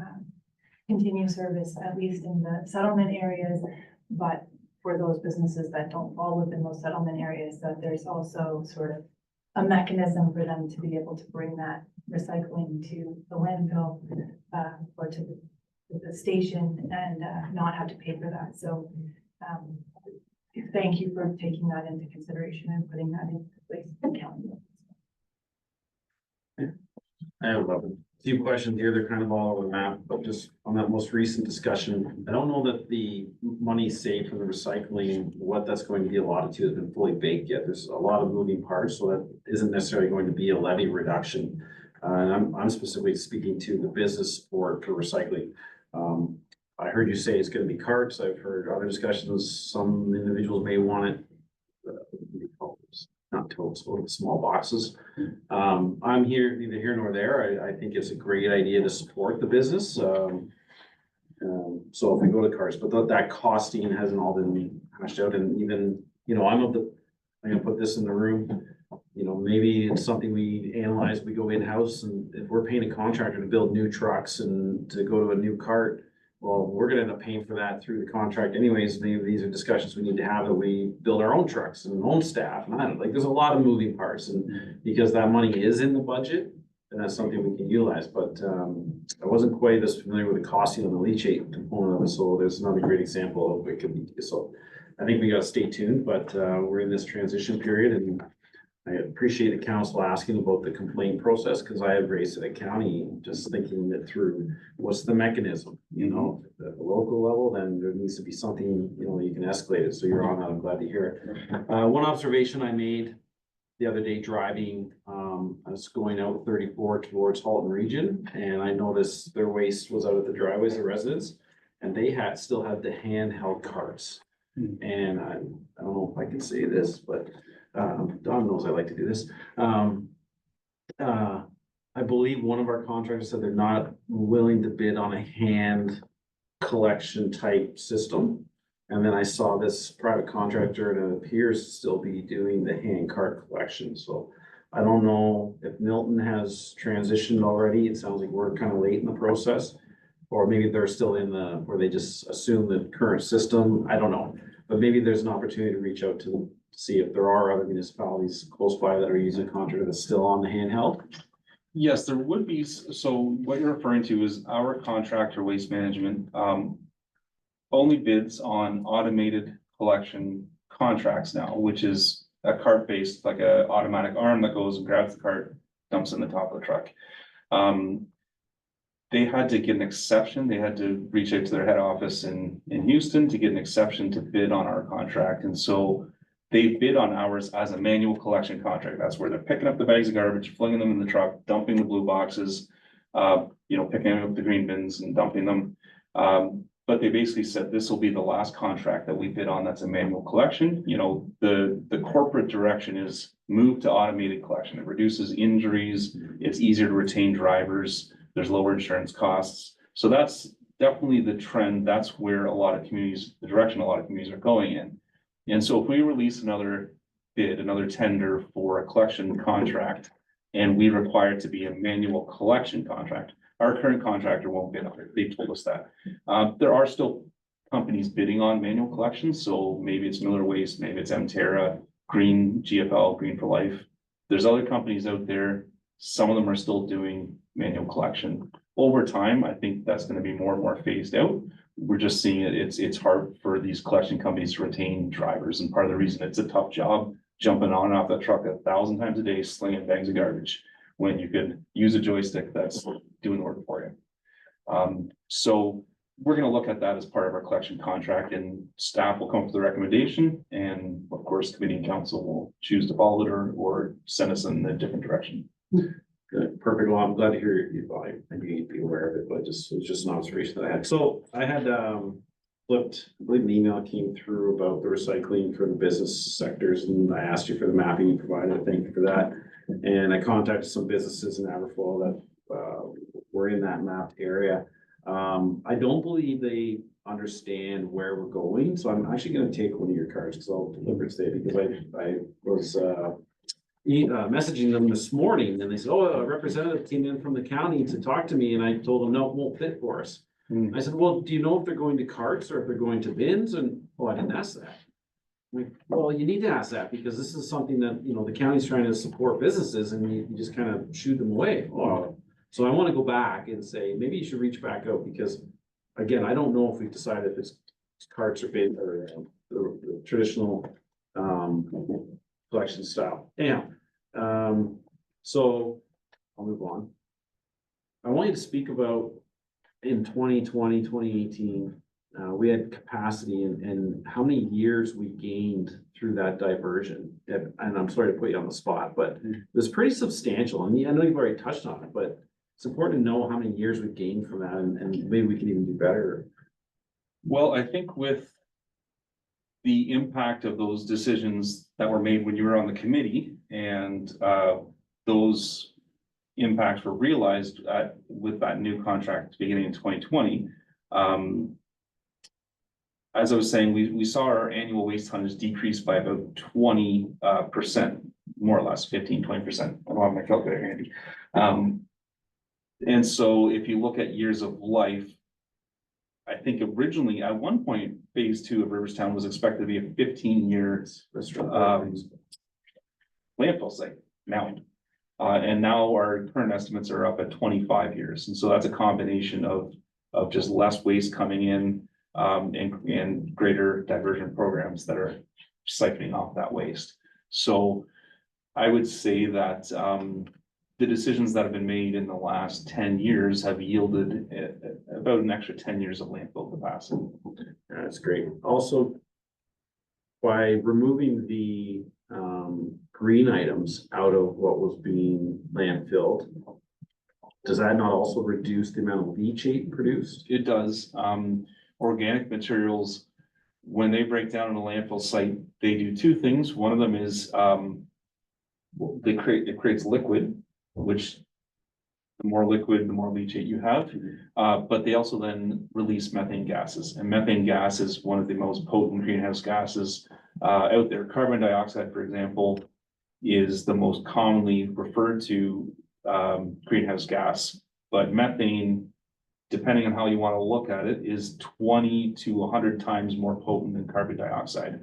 continue service, at least in the settlement areas, but for those businesses that don't fall within those settlement areas, that there's also sort of a mechanism for them to be able to bring that recycling to the landfill, or to the station and, not have to pay for that. So, thank you for taking that into consideration and putting that into place. I have a few questions here. They're kind of all over the map, but just on that most recent discussion, I don't know that the money saved from the recycling, what that's going to be allotted to has been fully baked yet. There's a lot of moving parts, so that isn't necessarily going to be a levy reduction. And I'm specifically speaking to the business support for recycling. I heard you say it's gonna be carts. I've heard other discussions. Some individuals may want it. Not totes, but small boxes. I'm here, neither here nor there. I think it's a great idea to support the business. So if we go to carts, but that costing hasn't all been hashed out, and even, I'm gonna put this in the room. Maybe it's something we analyze, we go in-house, and if we're paying a contractor to build new trucks and to go to a new cart, well, we're gonna end up paying for that through the contract anyways. Maybe these are discussions we need to have, that we build our own trucks and own staff, and I don't, like, there's a lot of moving parts, and because that money is in the budget, then that's something we can utilize, but, I wasn't quite as familiar with the costing on the leachate component of it, so there's another great example of what it could be, so I think we gotta stay tuned, but, we're in this transition period, and I appreciate the council asking about the complaint process, because I have raised it at county, just thinking it through, what's the mechanism, at the local level, then there needs to be something, you can escalate it, so you're on that, I'm glad to hear it. One observation I made the other day driving, I was going out 34 towards Halton Region, and I noticed their waste was out at the driveways of residents, and they still had the handheld carts. And I don't know if I can say this, but Don knows I like to do this. I believe one of our contractors said they're not willing to bid on a hand collection type system. And then I saw this private contractor, and it appears to still be doing the hand cart collection. So I don't know if Milton has transitioned already. It sounds like we're kind of late in the process. Or maybe they're still where they just assume the current system. I don't know. But maybe there's an opportunity to reach out to them, see if there are other municipalities close by that are using a contractor that's still on the handheld. Yes, there would be. So what you're referring to is our contractor Waste Management, only bids on automated collection contracts now, which is a cart-based, like a automatic arm that goes and grabs the cart, dumps in the top of the truck. They had to get an exception. They had to reach out to their head office in Houston to get an exception to bid on our contract. And so they bid on ours as a manual collection contract. That's where they're picking up the bags of garbage, flinging them in the truck, dumping the blue boxes, picking up the green bins and dumping them. But they basically said this will be the last contract that we bid on that's a manual collection. The corporate direction is move to automated collection. It reduces injuries. It's easier to retain drivers. There's lower insurance costs. So that's definitely the trend. That's where the direction a lot of communities are going in. And so if we release another bid, another tender for a collection contract, and we require it to be a manual collection contract, our current contractor won't bid on it. They told us that. There are still companies bidding on manual collections. So maybe it's Miller Waste, maybe it's Mterra, Green, GFL, Green for Life. There's other companies out there. Some of them are still doing manual collection. Over time, I think that's going to be more and more phased out. We're just seeing it. It's hard for these collection companies to retain drivers. And part of the reason it's a tough job jumping on and off that truck 1,000 times a day, slinging bags of garbage, when you could use a joystick that's doing the work for you. So we're going to look at that as part of our collection contract, and staff will come up with a recommendation. And of course, committee and council will choose to follow it or send us in a different direction. Good, perfect. Well, I'm glad to hear you. I knew you'd be aware of it, but it was just an observation that I had. So I had flipped, I believe an email came through about the recycling for the business sectors, and I asked you for the mapping you provided. Thank you for that. And I contacted some businesses in Aberfoyle that were in that mapped area. I don't believe they understand where we're going, so I'm actually going to take one of your cards because I'll deliver it today, because I was messaging them this morning, and they said, oh, a representative came in from the county to talk to me, and I told them, no, it won't fit for us. I said, well, do you know if they're going to carts or if they're going to bins? And, oh, I didn't ask that. Like, well, you need to ask that because this is something that, you know, the county's trying to support businesses and you just kind of shoot them away. So I want to go back and say, maybe you should reach back out because again, I don't know if we've decided if it's carts or bait or the traditional collection style. Anyhow, so I'll move on. I want you to speak about in 2020, 2018, we had capacity and how many years we gained through that diversion. And I'm sorry to put you on the spot, but it was pretty substantial. I mean, I know you've already touched on it, but it's important to know how many years we've gained from that and maybe we can even do better. Well, I think with the impact of those decisions that were made when you were on the committee and those impacts were realized with that new contract beginning in 2020. As I was saying, we saw our annual waste tonnage decrease by about 20%, more or less 15-20%. I don't have my calculator handy. And so if you look at years of life, I think originally at one point, phase 2 of Riverstown was expected to be a 15-year landfill site now. And now our current estimates are up at 25 years. And so that's a combination of just less waste coming in and greater diversion programs that are siphoning off that waste. So I would say that the decisions that have been made in the last 10 years have yielded about an extra 10 years of landfill capacity. That's great. Also, by removing the green items out of what was being landfilled, does that not also reduce the amount of leachate produced? It does. Organic materials, when they break down in a landfill site, they do two things. One of them is it creates liquid, which the more liquid, the more leachate you have. But they also then release methane gases, and methane gas is one of the most potent greenhouse gases out there. Carbon dioxide, for example, is the most commonly referred to greenhouse gas, but methane, depending on how you want to look at it, is 20 to 100 times more potent than carbon dioxide.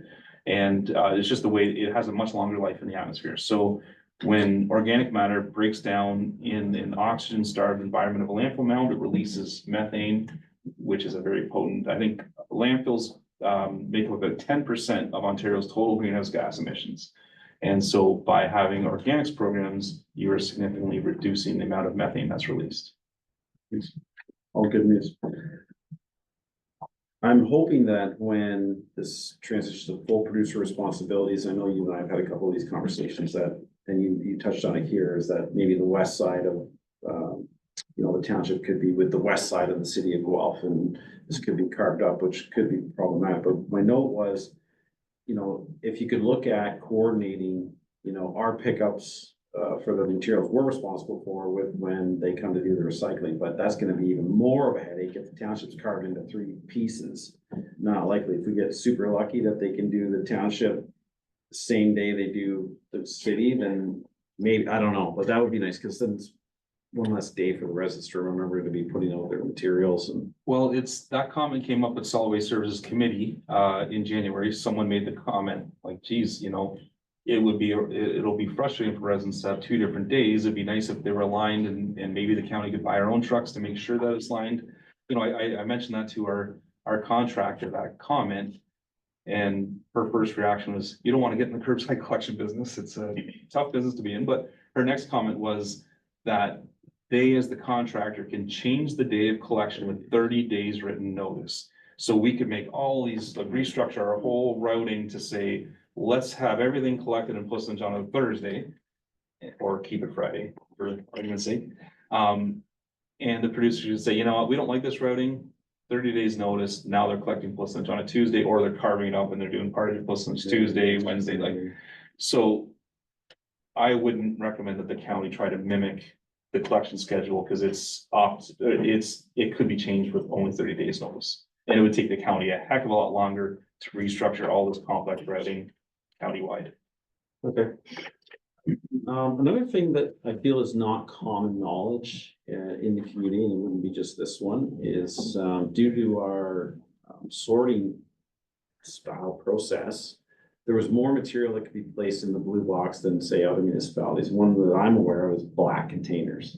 And it's just the way it has a much longer life in the atmosphere. So when organic matter breaks down in an oxygen-starved environment of a landfill mound, it releases methane, which is a very potent. I think landfills make up about 10% of Ontario's total greenhouse gas emissions. And so by having organics programs, you are significantly reducing the amount of methane that's released. All good news. I'm hoping that when this transitions to full producer responsibilities, I know you and I have had a couple of these conversations that, and you touched on it here, is that maybe the west side of, the township could be with the west side of the city of Guelph, and this could be carved up, which could be problematic. But my note was, if you could look at coordinating, our pickups for the materials we're responsible for with when they come to do the recycling, but that's gonna be even more of a headache if the township's carved into 3 pieces. Not likely. If we get super lucky that they can do the township the same day they do the city, then maybe, I don't know, but that would be nice, because then it's one less day for the residents to remember to be putting out their materials and. Well, that comment came up with Solid Waste Services Committee in January. Someone made the comment like, geez, it'll be frustrating for residents to have 2 different days. It'd be nice if they were aligned and maybe the county could buy our own trucks to make sure that it's lined. I mentioned that to our contractor, that comment. And her first reaction was, you don't want to get in the curbside collection business. It's a tough business to be in. But her next comment was that they, as the contractor, can change the day of collection with 30 days written notice. So we could make all these, restructure our whole routing to say, let's have everything collected in Plymouth on a Thursday, or keep it Friday, for argument's sake. And the producers would say, you know what, we don't like this routing, 30 days notice, now they're collecting Plymouth on a Tuesday, or they're carving it up and they're doing part of Plymouth Tuesday, Wednesday, so I wouldn't recommend that the county try to mimic the collection schedule, because it could be changed with only 30 days notice. And it would take the county a heck of a lot longer to restructure all this complex routing countywide. Okay. Another thing that I feel is not common knowledge in the community, and it wouldn't be just this one, is due to our sorting style process, there was more material that could be placed in the blue box than say other municipalities. One that I'm aware of is black containers.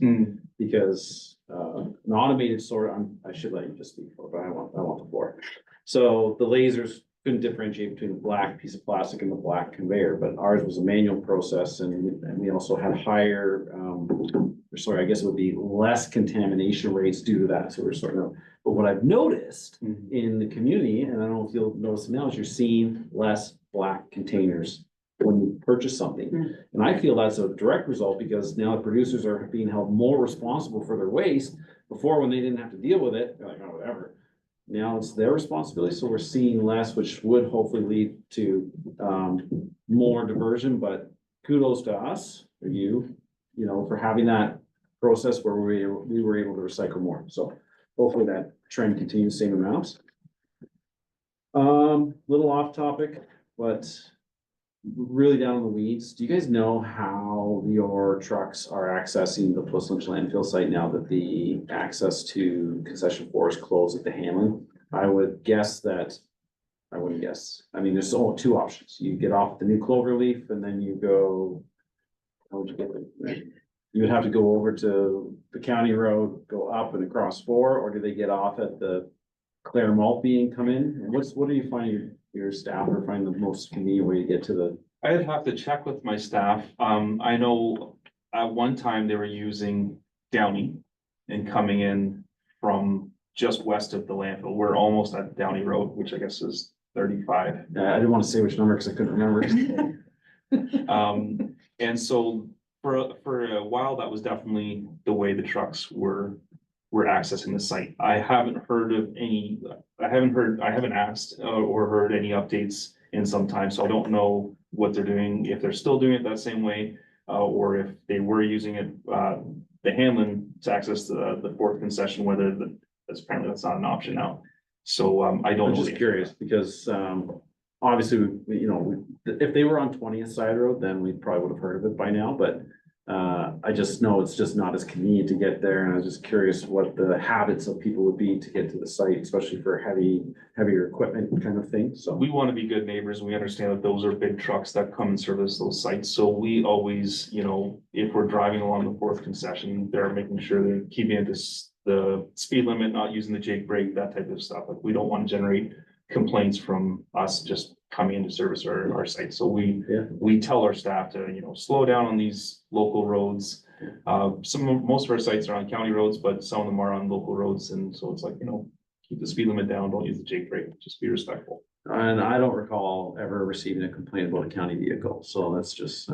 Because an automated sort, I should let you just speak for, but I want the floor. So the lasers couldn't differentiate between the black piece of plastic and the black conveyor, but ours was a manual process and we also had higher, I guess it would be less contamination rates due to that, so we're sorting out. But what I've noticed in the community, and I don't know if you'll notice now, is you're seeing less black containers when you purchase something. And I feel that's a direct result because now the producers are being held more responsible for their waste. Before, when they didn't have to deal with it, they're like, oh, whatever. Now it's their responsibility, so we're seeing less, which would hopefully lead to more diversion, but kudos to us, or you know, for having that process where we were able to recycle more. So hopefully that trend continues, same amounts. Little off topic, but really down in the weeds. Do you guys know how your trucks are accessing the Plus Lynch landfill site now that the access to concession 4 is closed at the Hamlin? I would guess that, I wouldn't guess. I mean, there's only two options. You get off the new Cloverleaf and then you go, how would you get there? You would have to go over to the county road, go up and across 4, or do they get off at the Claire Maltby and come in? And what do you find your staff are finding the most convenient way to get to the? I'd have to check with my staff. I know at one time they were using Downey and coming in from just west of the landfill. We're almost at Downey Road, which I guess is 35. I didn't want to say which number because I couldn't remember. And so for a while, that was definitely the way the trucks were accessing the site. I haven't asked or heard any updates in some time, so I don't know what they're doing, if they're still doing it that same way, or if they were using it, the Hamlin to access the 4th concession, whether that's apparently that's not an option now. So, I don't I'm know. just curious because, obviously, if they were on 20th Side Road, then we probably would have heard of it by now, but I just know it's just not as convenient to get there, and I was just curious what the habits of people would be to get to the site, especially for heavier equipment kind of thing, so. We want to be good neighbors, and we understand that those are big trucks that come and service those sites, so we always, if we're driving along the 4th concession, they're making sure they're keeping it the speed limit, not using the Jake brake, that type of stuff. Like, we don't want to generate complaints from us just coming into service our site. So we tell our staff to, slow down on these local roads. Most of our sites are on county roads, but some of them are on local roads. And so it's like, keep the speed limit down, don't use the Jake brake, just be respectful. And I don't recall ever receiving a complaint about a county vehicle, so that's just,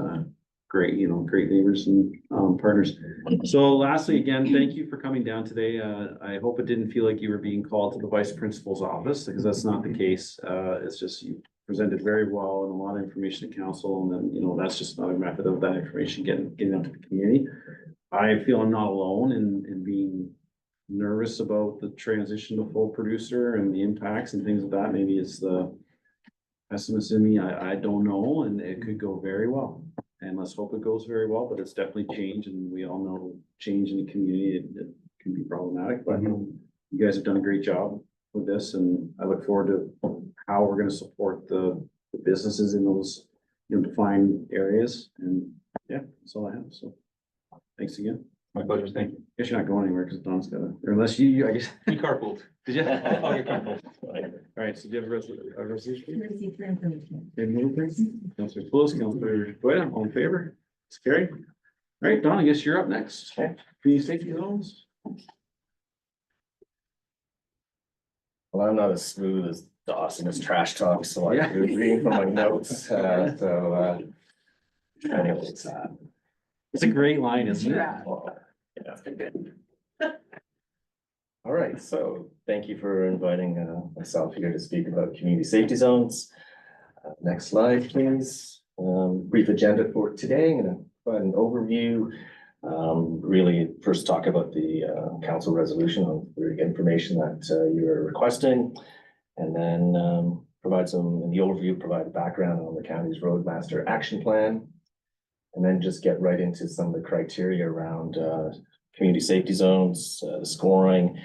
great, great neighbors and, partners. So lastly, again, thank you for coming down today. I hope it didn't feel like you were being called to the vice principal's office, because that's not the case. It's just you presented very well and a lot of information to council, and then, that's just another method of that information getting out to the community. I feel I'm not alone in being nervous about the transition to full producer and the impacts and things like that. Maybe it's the pessimist in me. I don't know, and it could go very well. And let's hope it goes very well, but it's definitely change, and we all know change in the community, it can be problematic, but you guys have done a great job with this, and I look forward to how we're gonna support the businesses in those, defined areas, and yeah, that's all I have, so. Thanks again. My pleasure, thank you. Guess you're not going anywhere, because Don's gotta, or unless you, I guess. He carpooled. Did you? I'll get carpooled. All right, so do you have a resolution? Receive for information. Councilor Close, Councilor Toya, all in favor? It's carried. All right, Don, I guess you're up next. Community safety zones. Well, I'm not as smooth as Dawson as trash talk, so Yeah. I'm reading from my notes, anyways, It's a great line, isn't it? well, yeah. All right, so thank you for inviting myself here to speak about community safety zones. Next slide, please. Brief agenda for today. I'm gonna provide an overview. Really first talk about the council resolution on the information that you are requesting. And then provide in the overview, provide a background on the county's roadmaster action plan. And then just get right into some of the criteria around community safety zones, the scoring.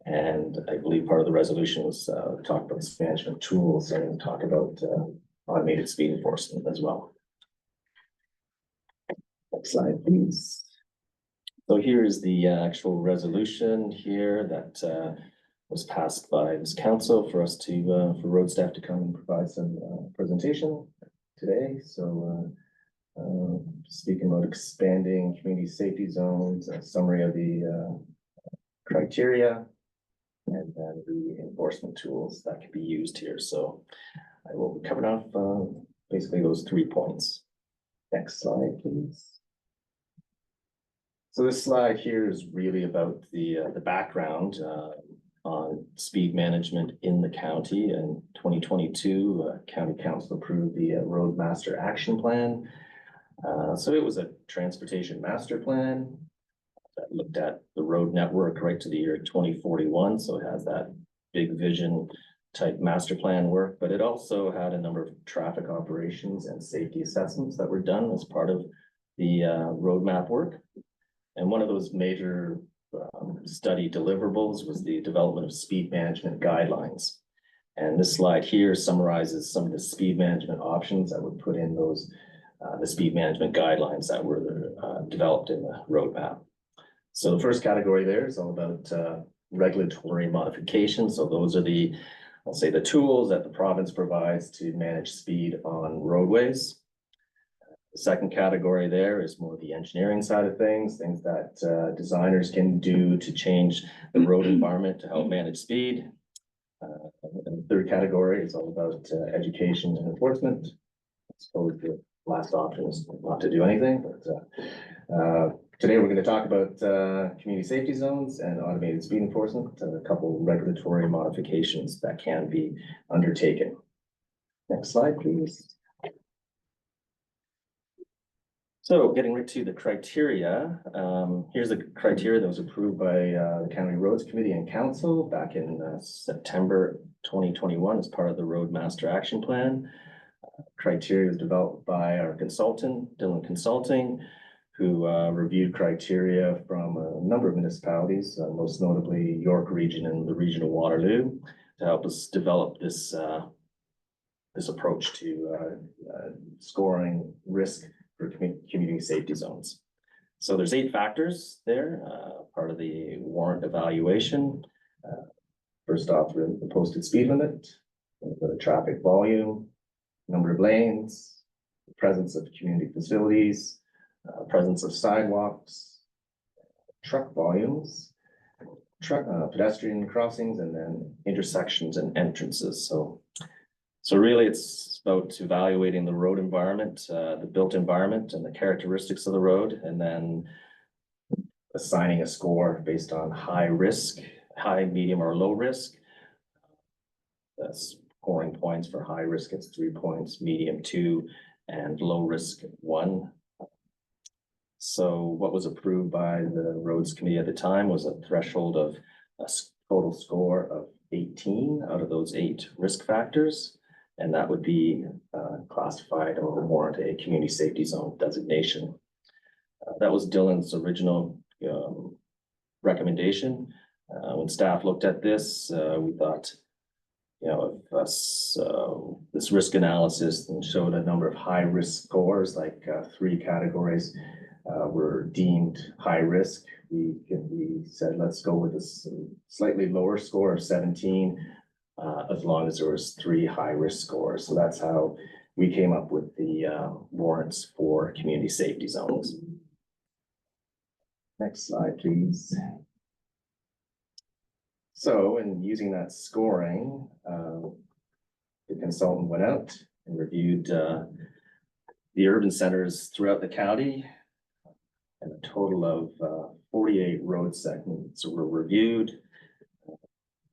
And I believe part of the resolution was talk about management tools and talk about automated speed enforcement as well. Next slide, please. So here is the actual resolution here that was passed by this council for us to, for road staff to come and provide some presentation today. So speaking about expanding community safety zones, a summary of the criteria, and then the enforcement tools that can be used here. So I will be covering off basically those 3 points. Next slide, please. So this slide here is really about the background on speed management in the county. In 2022, County Council approved the Road Master Action Plan. So it was a transportation master plan that looked at the road network right to the year 2041. So it has that big vision type master plan work, but it also had a number of traffic operations and safety assessments that were done as part of the roadmap work. And one of those major study deliverables was the development of speed management guidelines. And this slide here summarizes some of the speed management options that were put in those the speed management guidelines that were developed in the roadmap. So the first category there is all about regulatory modifications. So those are the, I'll say, the tools that the province provides to manage speed on roadways. The second category there is more the engineering side of things that designers can do to change the road environment to help manage speed. And the third category is all about education and enforcement. I suppose the last option is not to do anything, but today we're going to talk about community safety zones and automated speed enforcement, and a couple regulatory modifications that can be undertaken. Next slide, please. So getting right to the criteria, here's the criteria that was approved by the County Roads Committee and Council back in September 2021 as part of the Road Master Action Plan. Criteria was developed by our consultant, Dillon Consulting, who reviewed criteria from a number of municipalities, most notably York Region and the Region of Waterloo, to help us develop this this approach to scoring risk for community safety zones. So there's 8 factors there, part of the warrant evaluation. First off, the posted speed limit, the traffic volume, number of lanes, the presence of community facilities, presence of sidewalks, truck volumes, pedestrian crossings, and then intersections and entrances. So really it's about evaluating the road environment, the built environment and the characteristics of the road, and then assigning a score based on high risk, high, medium, or low risk. That's scoring points for high risk, it's 3 points, medium 2, and low risk 1. So what was approved by the Roads Committee at the time was a threshold of a total score of 18 out of those 8 risk factors. And that would be classified or warrant a community safety zone designation. That was Dillon's original recommendation. When staff looked at this, we thought, you know, if this risk analysis showed a number of high risk scores, like 3 categories were deemed high risk. We said, let's go with a slightly lower score of 17. As long as there was 3 high risk scores. So that's how we came up with the warrants for community safety zones. Next slide, please. So in using that scoring, the consultant went out and reviewed the urban centers throughout the county, and a total of 48 road segments were reviewed,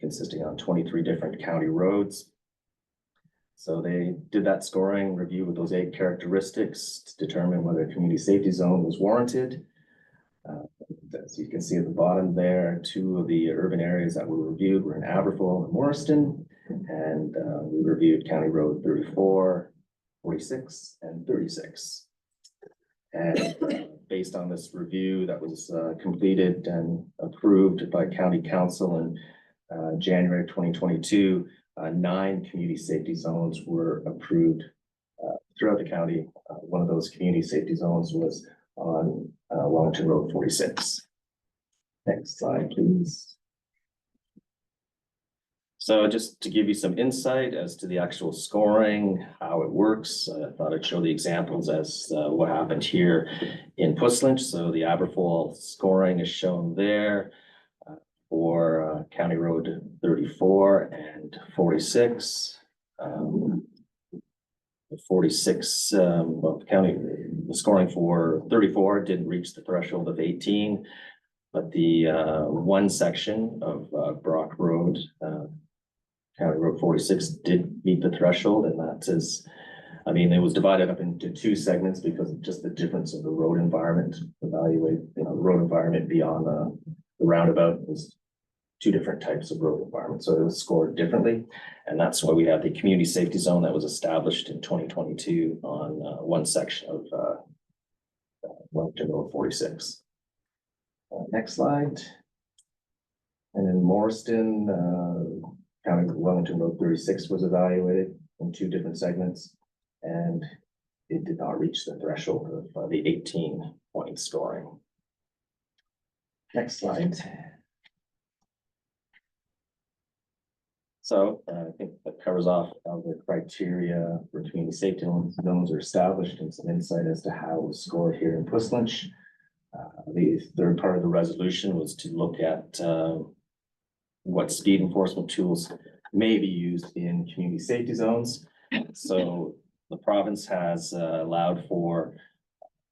consisting on 23 different county roads. So they did that scoring review with those 8 characteristics to determine whether a community safety zone was warranted. As you can see at the bottom there, 2 of the urban areas that were reviewed were in Aberfoyle and Morriston, and we reviewed County Road 34, 46, and 36. And based on this review that was completed and approved by County Council in January 2022, 9 community safety zones were approved throughout the county. One of those community safety zones was on Wellington Road 46. Next slide, please. So just to give you some insight as to the actual scoring, how it works, I thought I'd show the examples as what happened here in Puslinch. So the Aberfoyle scoring is shown there for County Road 34 and 46. The 46, well, the scoring for 34 didn't reach the threshold of 18, but the one section of Brock Road, County Road 46 did meet the threshold, and that is, I mean, it was divided up into two segments because of just the difference of the road environment. Evaluate, the road environment beyond the roundabout was two different types of road environment, so it was scored differently. And that's why we have the community safety zone that was established in 2022 on one section of Wellington Road 46. Next slide. And in Morriston, County Wellington Road 36 was evaluated in two different segments, and it did not reach the threshold of the 18-point scoring. Next slide. So I think that covers off the criteria for community safety zones are established and some insight as to how it was scored here in Puslinch. The third part of the resolution was to look at what speed enforcement tools may be used in community safety zones. So the province has allowed for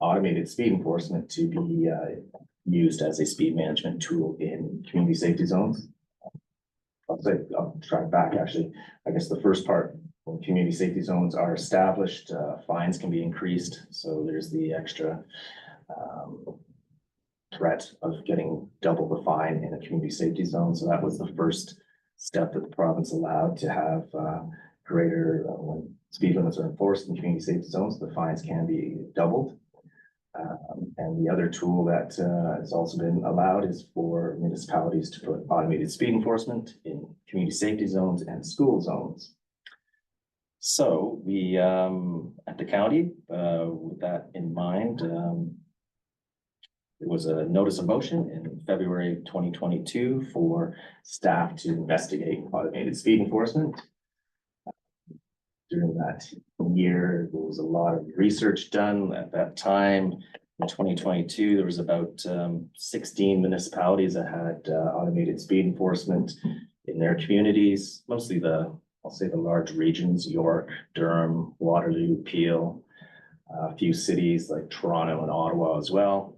automated speed enforcement to be used as a speed management tool in community safety zones. I'll track back actually. I guess the first part, when community safety zones are established, fines can be increased. So there's the extra threat of getting double the fine in a community safety zone. So that was the first step that the province allowed to have greater, when speed limits are enforced in community safety zones, the fines can be doubled. And the other tool that has also been allowed is for municipalities to put automated speed enforcement in community safety zones and school zones. So we, at the county, with that in mind, there was a notice of motion in February 2022 for staff to investigate automated speed enforcement. During that year, there was a lot of research done at that time. In 2022, there was about 16 municipalities that had automated speed enforcement in their communities, mostly I'll say the large regions, York, Durham, Waterloo, Peel, a few cities like Toronto and Ottawa as well.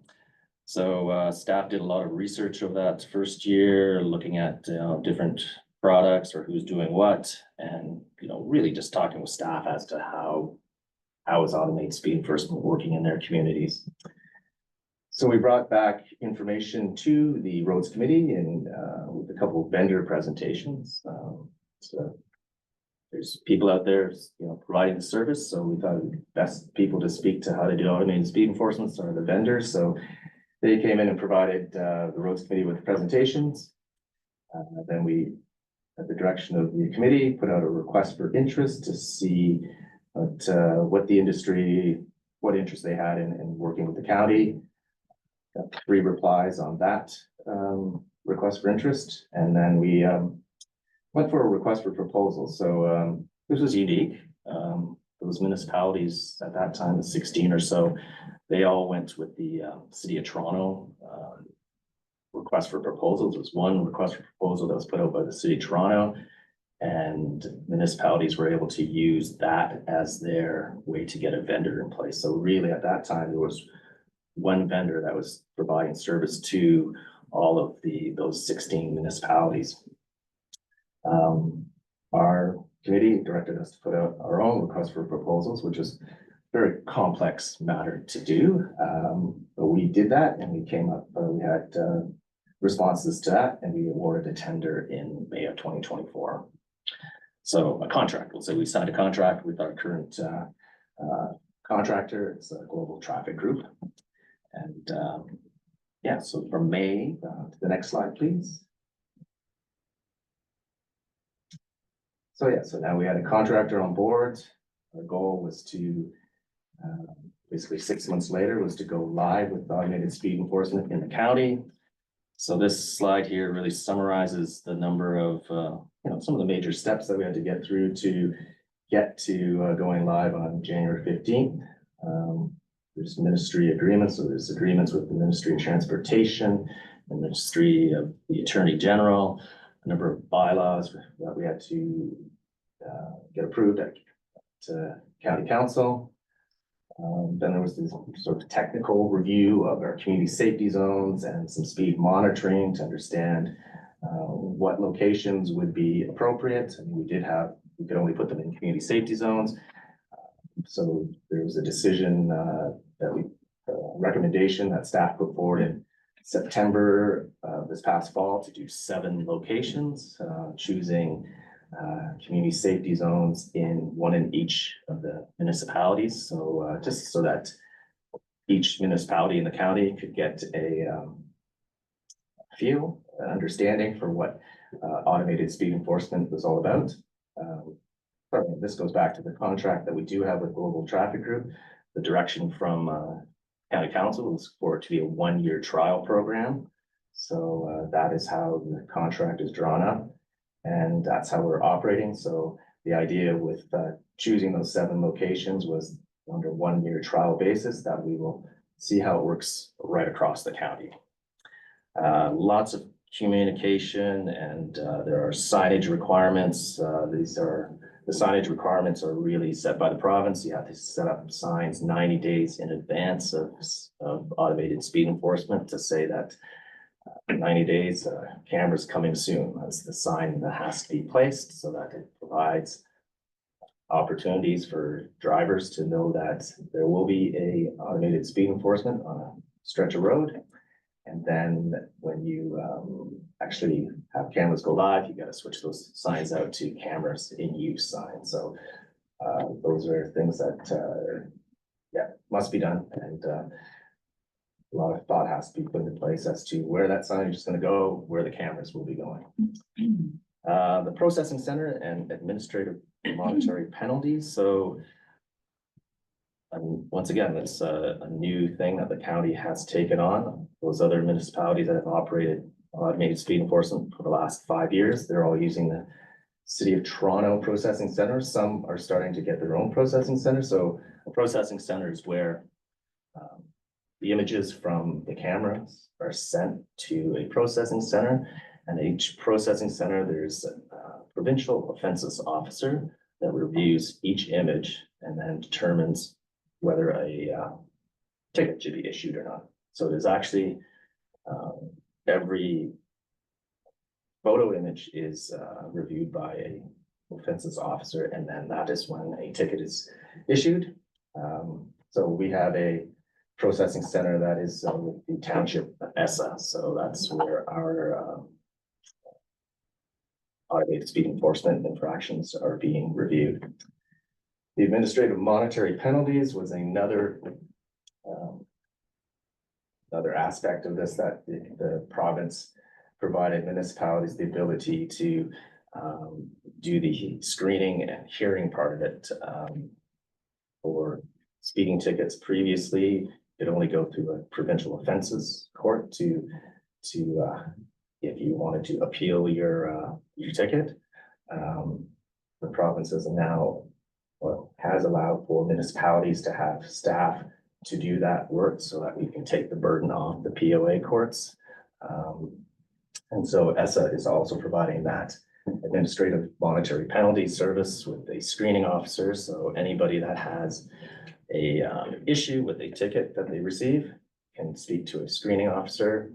So staff did a lot of research over that first year, looking at different products or who's doing what, and really just talking with staff as to how is automated speed enforcement working in their communities. So we brought back information to the roads committee and with a couple of vendor presentations. So there's people out there, providing the service. So we thought the best people to speak to how they do automated speed enforcement are the vendors. So they came in and provided the roads committee with presentations. Then we, at the direction of the committee, put out a request for interest to see what the industry, what interest they had in working with the county. Got 3 replies on that request for interest. And then we went for a request for proposals. So this was unique. Those municipalities at that time, the 16 or so, they all went with the City of Toronto request for proposals. There was one request for proposal that was put out by the City of Toronto, and municipalities were able to use that as their way to get a vendor in place. So really at that time, there was one vendor that was providing service to all of those 16 municipalities. Our committee directed us to put out our own request for proposals, which is a very complex matter to do. But we did that, and we came up, we had responses to that, and we awarded a tender in May of 2024. So a contract, we'll say we signed a contract with our current contractor. It's a Global Traffic Group. And yeah, so from May to the next slide, please. So yeah, so now we had a contractor on board. Our goal was to Basically 6 months later was to go live with automated speed enforcement in the county. So this slide here really summarizes the number of, some of the major steps that we had to get through to get to going live on January 15th. There's ministry agreements, so there's agreements with the Ministry of Transportation, the Ministry of the Attorney General, a number of bylaws that we had to get approved at County Council. Then there was this sort of technical review of our community safety zones and some speed monitoring to understand what locations would be appropriate. I mean, we could only put them in community safety zones. So there was a decision recommendation that staff put forward in September this past fall to do 7 locations, choosing community safety zones one in each of the municipalities. So just so that each municipality in the county could get a feel, an understanding for what automated speed enforcement was all about. This goes back to the contract that we do have with Global Traffic Group. The direction from County Council was for it to be a 1-year trial program. So that is how the contract is drawn up. And that's how we're operating. So the idea with choosing those 7 locations was under 1-year trial basis that we will see how it works right across the county. Lots of communication and there are signage requirements. The signage requirements are really set by the province. You have to set up signs 90 days in advance of automated speed enforcement to say that 90 days, cameras coming soon. That's the sign that has to be placed so that it provides opportunities for drivers to know that there will be a automated speed enforcement on a stretch of road. And then when you actually have cameras go live, you got to switch those signs out to cameras in use signs. So those are things that must be done. And a lot of thought has to be put into place as to where that signage is going to go, where the cameras will be going. The processing center and administrative monetary penalties. So once again, it's a new thing that the county has taken on. Those other municipalities that have operated automated speed enforcement for the last 5 years, they're all using the City of Toronto processing center. Some are starting to get their own processing center. So a processing center is where the images from the cameras are sent to a processing center, and each processing center, there's a provincial offenses officer that reviews each image and then determines whether a ticket should be issued or not. So there's actually every photo image is reviewed by a offenses officer, and then that is when a ticket is issued. So we have a processing center that is with the township ESSA. So that's where our automated speed enforcement infractions are being reviewed. The administrative monetary penalties was another aspect of this that the province provided municipalities the ability to do the screening and hearing part of it. For speeding tickets previously, it only go through a provincial offenses court to if you wanted to appeal your ticket. The province has now has allowed for municipalities to have staff to do that work so that we can take the burden off the POA courts. And so ESSA is also providing that administrative monetary penalty service with a screening officer. So anybody that has a issue with a ticket that they receive can speak to a screening officer,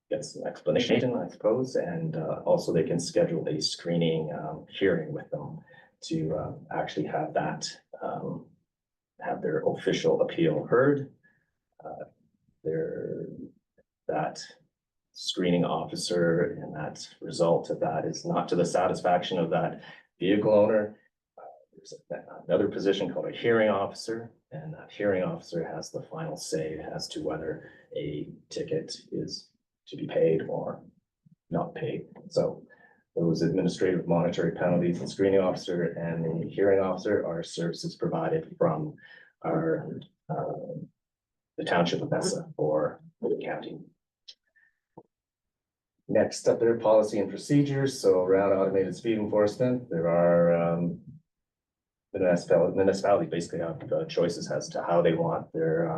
get some explanation, I suppose, and also they can schedule a screening hearing with them to actually have that have their official appeal heard. That screening officer and that result of that is not to the satisfaction of that vehicle owner. There's another position called a hearing officer, and that hearing officer has the final say as to whether a ticket is to be paid or not paid. So those administrative monetary penalties, the screening officer and the hearing officer are services provided from our, the township of Mesa for the county. Next up, there are policy and procedures. So around automated speed enforcement, there are, municipalities basically have choices as to how they want their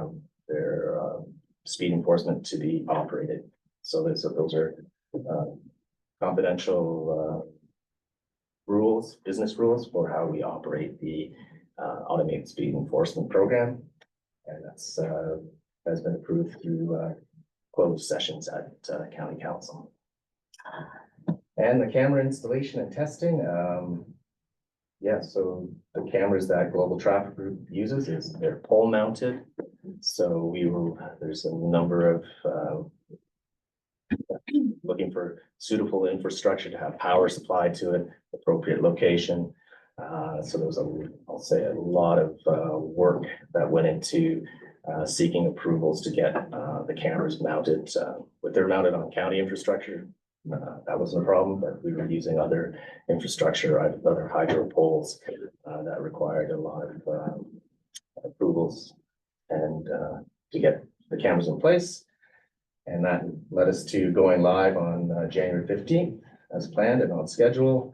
speed enforcement to be operated. So those are confidential rules, business rules for how we operate the automated speed enforcement program. And that's has been approved through closed sessions at county council. And the camera installation and testing, yeah, so the cameras that Global Traffic Group uses is they're pole mounted. So there's a number of looking for suitable infrastructure to have power supplied to it, appropriate location. So there was I'll say a lot of work that went into seeking approvals to get the cameras mounted. But they're mounted on county infrastructure. That wasn't a problem, but we were using other infrastructure, other hydro poles that required a lot of approvals and to get the cameras in place. And that led us to going live on January 15th as planned and on schedule.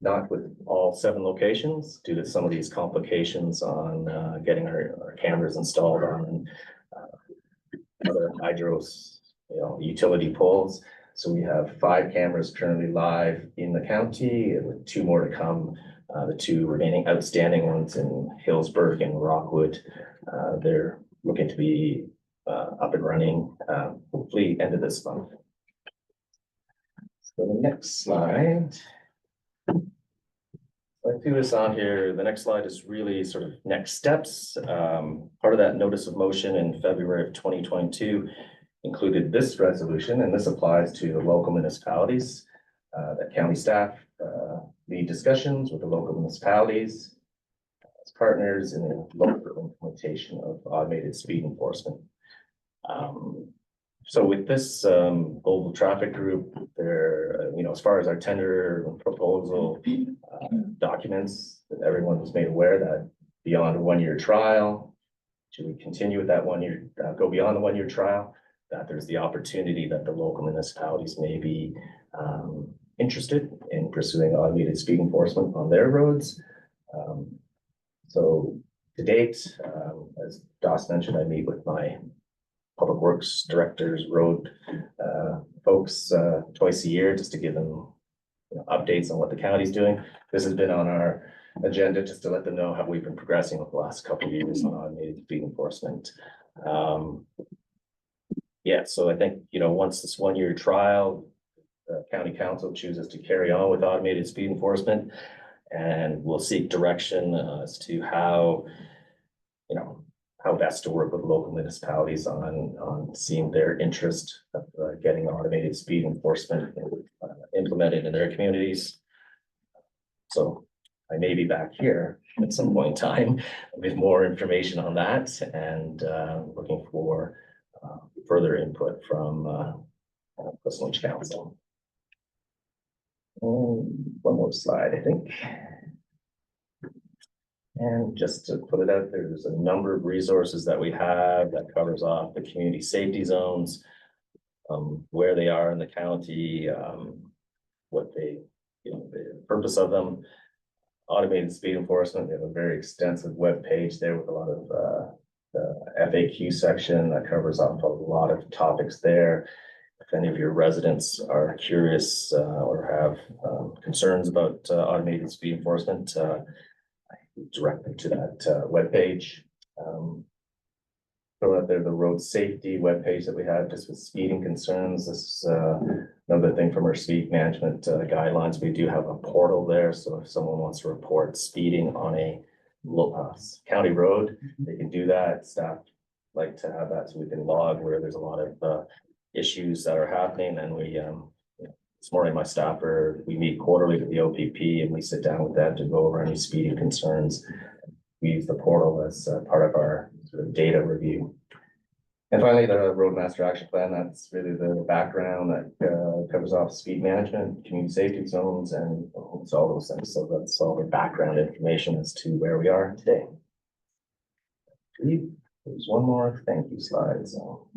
Not with all 7 locations due to some of these complications on getting our cameras installed on other hydros, utility poles. So we have 5 cameras currently live in the county with 2 more to come. The 2 remaining outstanding ones in Hillsburg and Rockwood. They're looking to be up and running, hopefully end of this month. So the next slide. I threw this on here. The next slide is really sort of next steps. Part of that notice of motion in February of 2022 included this resolution, and this applies to the local municipalities. That county staff lead discussions with the local municipalities as partners in the local implementation of automated speed enforcement. So with this Global Traffic Group, there, as far as our tender proposal documents, that everyone was made aware that beyond a 1-year trial, should we continue with that 1 year, go beyond the 1-year trial, that there's the opportunity that the local municipalities may be interested in pursuing automated speed enforcement on their roads. So to date, as Doss mentioned, I meet with my public works directors, road folks twice a year just to give them updates on what the county's doing. This has been on our agenda just to let them know how we've been progressing over the last couple of years on automated speed enforcement. Yeah, so I think, once this 1-year trial, the county council chooses to carry on with automated speed enforcement, and we'll seek direction as to how best to work with local municipalities on seeing their interest of getting automated speed enforcement implemented in their communities. So I may be back here at some point in time with more information on that and looking for further input from Coastal Range Council. One more slide, I think. And just to put it out there, there's a number of resources that we have that covers off the community safety zones, where they are in the county, what they, the purpose of them. Automated speed enforcement, they have a very extensive web page there with a lot of the FAQ section that covers off a lot of topics there. If any of your residents are curious or have concerns about automated speed enforcement, direct them to that webpage. Throw out there the road safety webpage that we have just with speeding concerns. This is another thing from our speed management guidelines. We do have a portal there, so if someone wants to report speeding on a county road, they can do that. Staff like to have that so we can log where there's a lot of issues that are happening, and we this morning, my staffer, we meet quarterly with the OPP and we sit down with them to go over any speeding concerns. We use the portal as part of our sort of data review. And finally, the Roadmaster Action Plan, that's really the background that covers off speed management, community safety zones, and it's all those things. So that's all the background information as to where we are today. There's one more thank you slide, so.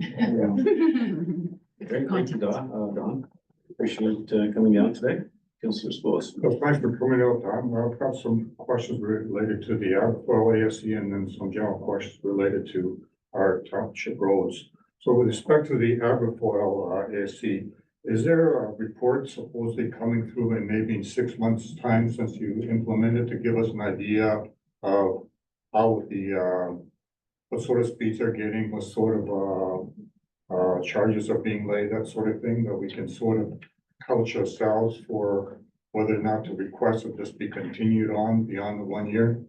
Great, thank you, Don. Appreciate coming down today. Councilor Spillis. Well, thanks for coming out. I've got some questions related to the Agrifoil ASC and then some general questions related to our township roads. So with respect to the Agrifoil ASC, is there a report supposedly coming through in maybe in 6 months' time since you implemented to give us an idea of how what sort of speeds they're getting, what sort of charges are being laid, that sort of thing, that we can sort of couch ourselves for whether or not to request that this be continued on beyond the 1 year?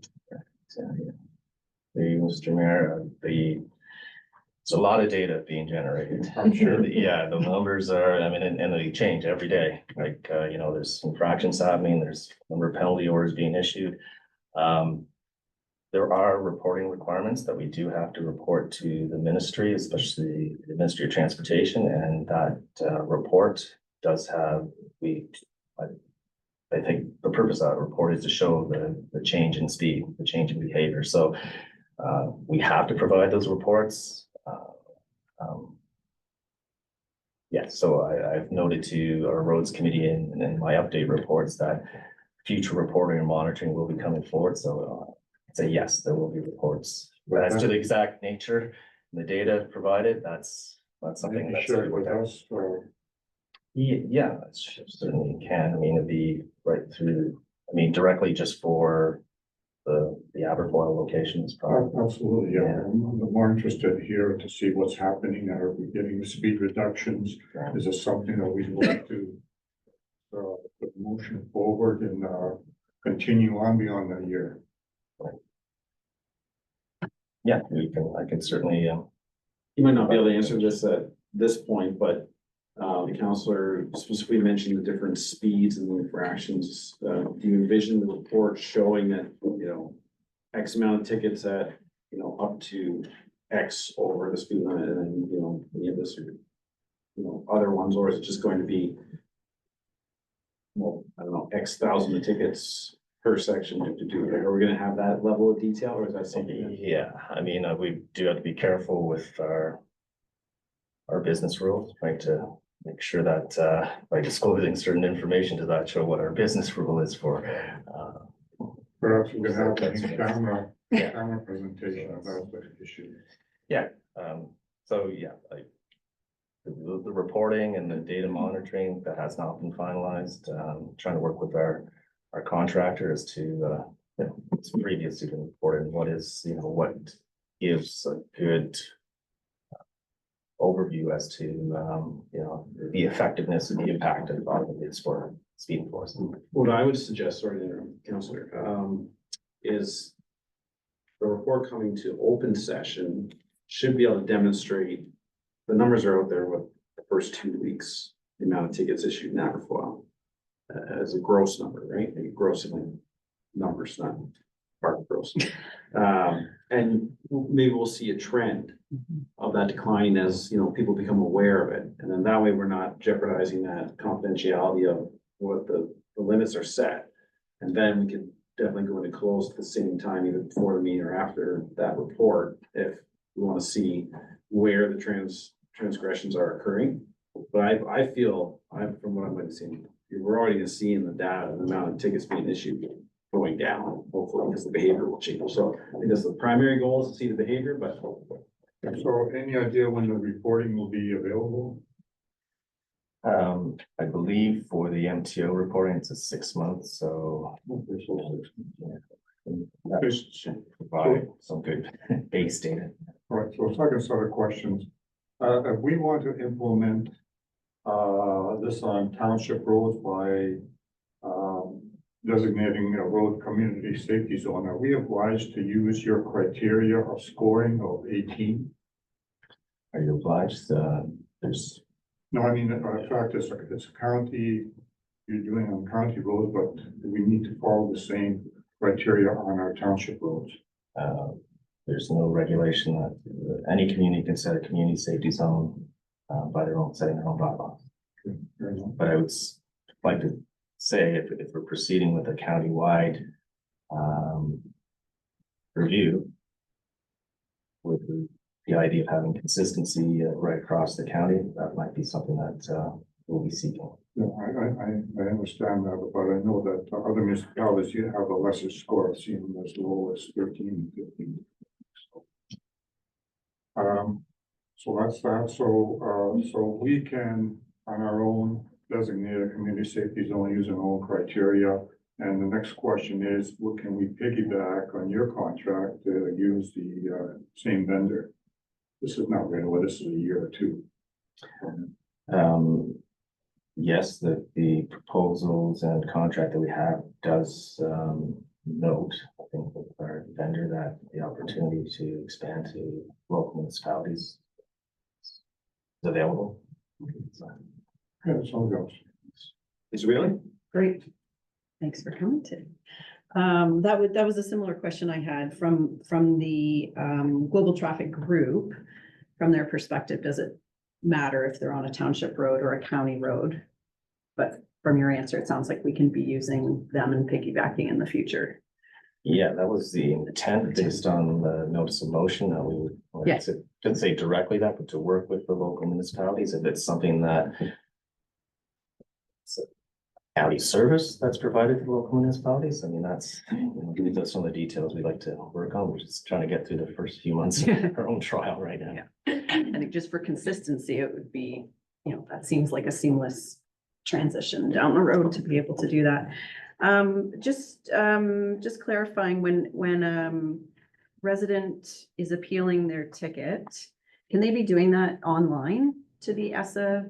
Mr. Mayor, it's a lot of data being generated. I'm sure. Yeah, the numbers are, I mean, and they change every day. Like, there's infractions happening, there's a number of penalty orders being issued. There are reporting requirements that we do have to report to the ministry, especially the Ministry of Transportation, and that report does have, I think the purpose of that report is to show the change in speed, the change in behavior. So we have to provide those reports. Yeah, so I've noted to our roads committee and my update reports that future reporting and monitoring will be coming forward. So I'd say yes, there will be reports. But as to the exact nature and the data provided, that's something Maybe that's. share it with us, or Yeah, it certainly can. I mean, it'd be right through, I mean, directly just for the Aberfoyle locations. Probably. absolutely, yeah. I'm more interested here to see what's happening. Are we getting the speed reductions? Is this something that we want to put motion forward and continue on beyond that year? Yeah, I can certainly, You might not be able to answer this at this point, but the counselor specifically mentioned the different speeds and the infractions. Do you envision the report showing that, X amount of tickets at, up to X over the speed limit and then, any of this, other ones, or is it just going to be, well, I don't know, X thousand of tickets per section to do? Are we gonna have that level of detail, or is that something? yeah, I mean, we do have to be careful with our business rules, right, to make sure that by disclosing certain information to that show what our business rule is for. Perhaps we can have a camera Yeah. presentation about the issue. So yeah, like the reporting and the data monitoring that has not been finalized, trying to work with our contractors to, it's previously been reported, what is, what gives a good overview as to, the effectiveness and the impact of automobiles for speed enforcement. What I would suggest, sorry to interrupt, Counselor, is the report coming to open session should be able to demonstrate, the numbers are out there with the first 2 weeks, the amount of tickets issued in Aberfoyle as a gross number, right? A gross numbers, not part gross. And maybe we'll see a trend of that decline as, people become aware of it. And then that way we're not jeopardizing that confidentiality of what the limits are set. And then we can definitely go into close at the same time, either before the meeting or after that report, if we want to see where the transgressions are occurring. But I feel, from what I'm witnessing, we're already gonna see in the data, the amount of tickets being issued going down, hopefully, because the behavior will change. So I think that's the primary goal, is to see the behavior, but So any idea when the reporting will be available? I believe for the MTO reporting, it's a 6 months, so. That should provide some good base data. All right, so second set of questions. If we want to implement this on township roads by designating a road community safety zone, are we obliged to use your criteria of scoring of 18? Are you obliged? There's, No, I mean, in fact, it's a county, you're doing on county roads, but we need to follow the same criteria on our township roads. there's no regulation that any community can set a community safety zone by their own, setting their own bylaws. Fair enough. But I would like to say if we're proceeding with a countywide review, with the idea of having consistency right across the county, that might be something that we'll be seeking. Yeah, I understand that, but I know that other municipalities, you have a lesser score, I've seen them as low as 13 and 15. So that's that, so we can, on our own, designate a community safety zone using our own criteria. And the next question is, what can we piggyback on your contract to use the same vendor? This is not right away, this is a year or two. Yes, the proposals and contract that we have does note, I think, with our vendor, that the opportunity to expand to local municipalities is available. So, Yeah, it's all goes. Is it really? Great. Thanks for coming today. That was a similar question I had from the Global Traffic Group. From their perspective, does it matter if they're on a township road or a county road? But from your answer, it sounds like we can be using them and piggybacking in the future. yeah, that was the intent based on the notice of motion that we would. Yes. Didn't say directly that, but to work with the local municipalities, if it's something that it's a county service that's provided to local municipalities, I mean, that's, that's some of the details we'd like to work on. We're just trying to get through the first few months of our own trial right now. Yeah. I think just for consistency, it would be, that seems like a seamless transition down the road to be able to do that. Just clarifying, when resident is appealing their ticket, can they be doing that online to the ESSA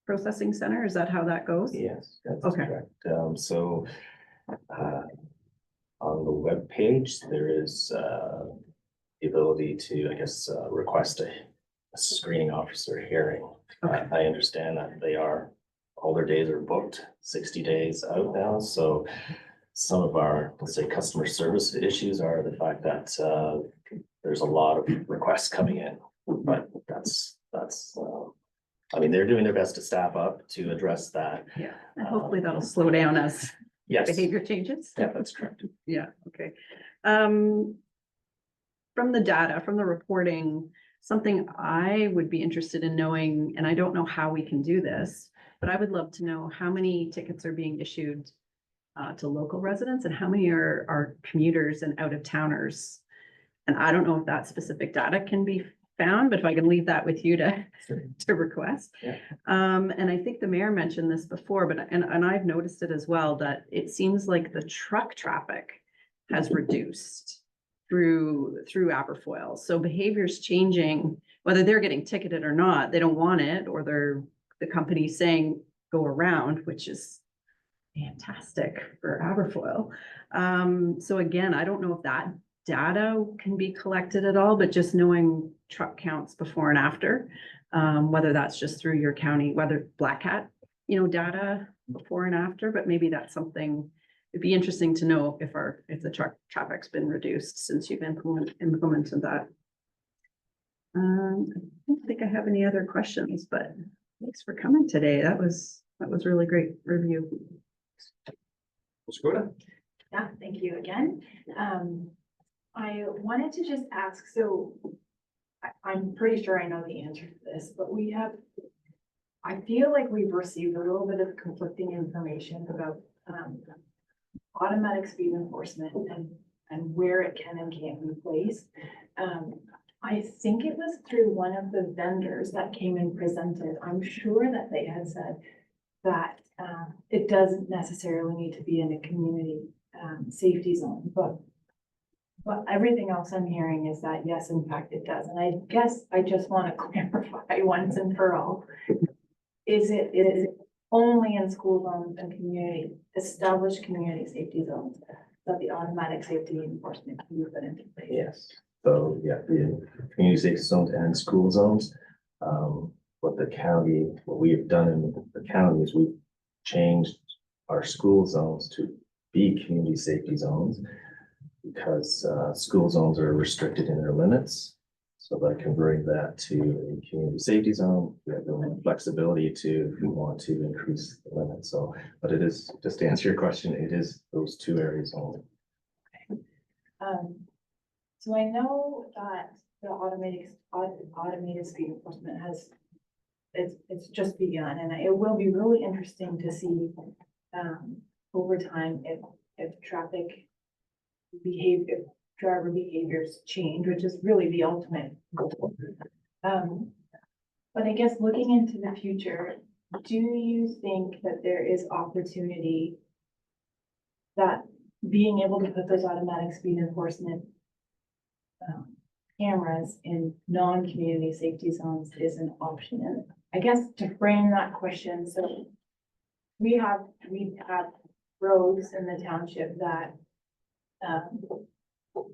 processing center? Is that how that goes? Yes, that's Okay. correct. So on the web page, there is the ability to, I guess, request a screening officer hearing. Okay. I understand that all their days are booked 60 days out now, so some of our, let's say, customer service issues are the fact that there's a lot of requests coming in, but that's I mean, they're doing their best to staff up to address that. Yeah, and hopefully that'll slow down as Yes. behavior changes. Yeah, that's correct. Yeah, okay. From the data, from the reporting, something I would be interested in knowing, and I don't know how we can do this, but I would love to know how many tickets are being issued to local residents and how many are commuters and out of towners. And I don't know if that specific data can be found, but if I can leave that with you to request. Yeah. And I think the mayor mentioned this before, but, and I've noticed it as well, that it seems like the truck traffic has reduced through Aberfoyle. So behavior's changing, whether they're getting ticketed or not, they don't want it, or the company's saying go around, which is fantastic for Aberfoyle. So again, I don't know if that data can be collected at all, but just knowing truck counts before and after, whether that's just through your county, whether Black Hat, data before and after, but maybe that's something, it'd be interesting to know if the truck traffic's been reduced since you've implemented that. I don't think I have any other questions, but thanks for coming today. That was really great review. Skoda? Yeah, thank you again. I wanted to just ask, so I'm pretty sure I know the answer to this, but I feel like we've received a little bit of conflicting information about automatic speed enforcement and where it can and can't be placed. I think it was through one of the vendors that came and presented. I'm sure that they had said that it doesn't necessarily need to be in a community safety zone, but everything else I'm hearing is that, yes, in fact, it does. And I guess I just want to clarify once and for all. Is it only in school zones and established community safety zones that the automatic safety enforcement can be put into place? Yes, so yeah, the community safety zones and school zones. What we have done in the county is we've changed our school zones to be community safety zones, because school zones are restricted in their limits. So by converting that to a community safety zone, we have the flexibility to, if we want to, increase the limit. So, but it is, just to answer your question, it is those two areas only. So I know that the automated speed enforcement it's just begun, and it will be really interesting to see, over time if traffic behavior, driver behaviors change, which is really the ultimate goal. But I guess looking into the future, do you think that there is opportunity that being able to put those automatic speed enforcement cameras in non-community safety zones is an option? And I guess to frame that question, so we have roads in the township that,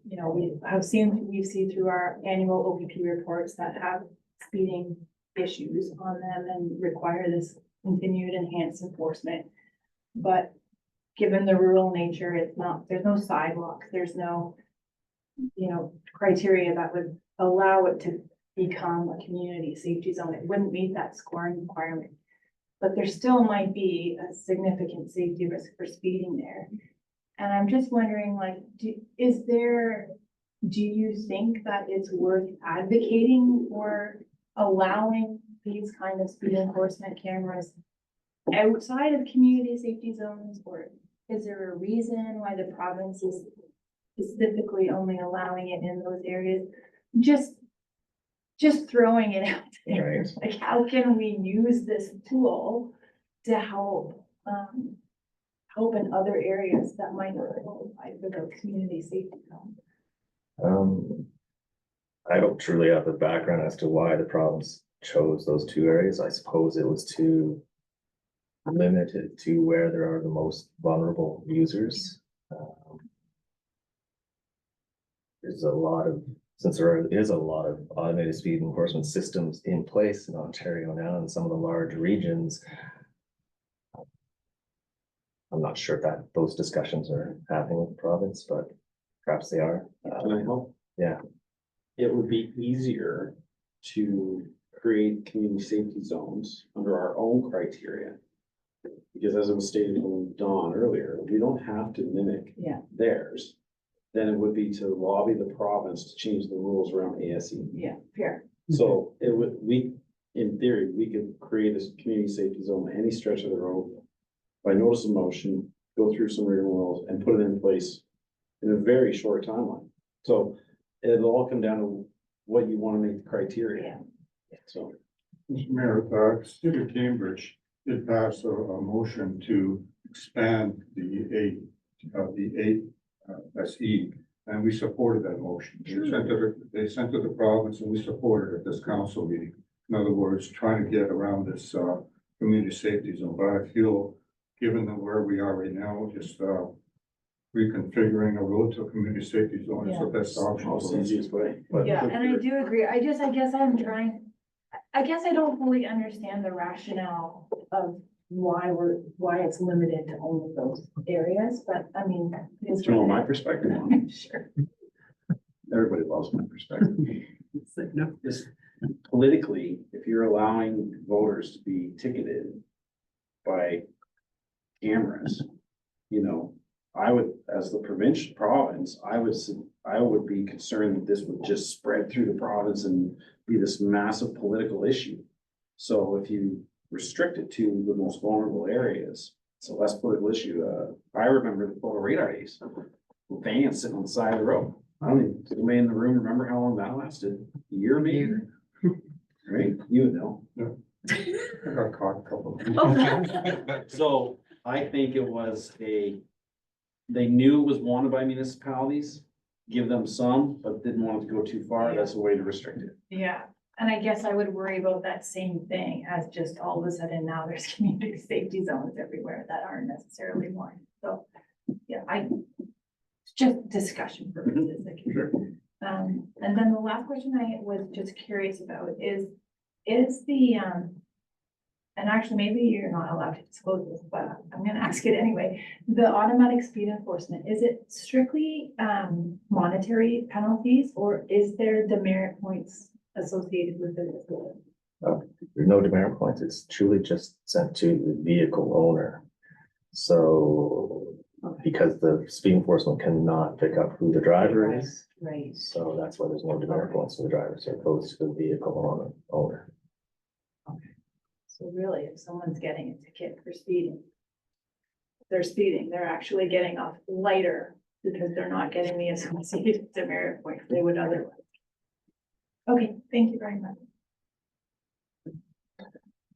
you know, we've seen through our annual OPP reports that have speeding issues on them and require this continued enhanced enforcement. But given the rural nature, there's no sidewalks, there's no, you know, criteria that would allow it to become a community safety zone. It wouldn't meet that scoring requirement. But there still might be a significant safety risk for speeding there. And I'm just wondering, like, do you think that it's worth advocating for allowing these kind of speed enforcement cameras outside of community safety zones? Or is there a reason why the province is specifically only allowing it in those areas? Just throwing it out there. Right. Like, how can we use this tool to help in other areas that might not qualify for the community safety zone? I don't truly have the background as to why the province chose those two areas. I suppose it was to limit it to where there are the most vulnerable users. Since there is a lot of automated speed enforcement systems in place in Ontario now in some of the large regions, I'm not sure that those discussions are happening with the province, but perhaps they are. Can I help? Yeah. It would be easier to create community safety zones under our own criteria. Because as it was stated from Dawn earlier, we don't have to mimic Yeah. theirs. Then it would be to lobby the province to change the rules around ASE. Yeah, fair. So in theory, we could create a community safety zone on any stretch of the road by notice of motion, go through some rigmarole and put it in place in a very short timeline. So it'll all come down to what you want to make the criteria. So. Mr. Mayor, City of Cambridge did pass a motion to expand the SE, and we supported that motion. They sent to the province and we supported it at this council meeting. In other words, trying to get around this community safety zone, but I feel, given that where we are right now, just reconfiguring a road to a community safety zone is the best option. Most easiest way. But Yeah, and I do agree. I guess I don't fully understand the rationale of why it's limited to only those areas, but I mean. it's Do you know my perspective? Sure. Everybody loves my perspective. It's like, no. Just politically, if you're allowing voters to be ticketed by cameras, you know, I would, as the province, I would be concerned that this would just spread through the province and be this massive political issue. So if you restrict it to the most vulnerable areas, it's a less political issue. I remember the photo radar days, vans sitting on the side of the road. I don't even, does anybody in the room remember how long that lasted? A year maybe? Right? You would know. I got caught a couple of. So I think it was they knew it was wanted by municipalities, give them some, but didn't want it to go too far. That's a way to restrict it. Yeah, and I guess I would worry about that same thing as just all of a sudden now there's community safety zones everywhere that aren't necessarily one. So, yeah, it's just discussion purposes. Sure. And then the last question I was just curious about is the, and actually maybe you're not allowed to disclose this, but I'm gonna ask it anyway. The automatic speed enforcement, is it strictly monetary penalties, or is there demerit points associated with it as well? there's no demerit points. It's truly just sent to the vehicle owner. So because the speed enforcement cannot pick up who the driver is. Right. So that's why there's no demerit points to the driver, so it goes to the vehicle owner. So really, if someone's getting a ticket for speeding, they're speeding, they're actually getting off lighter because they're not getting the associated demerit point they would otherwise. Okay, thank you very much.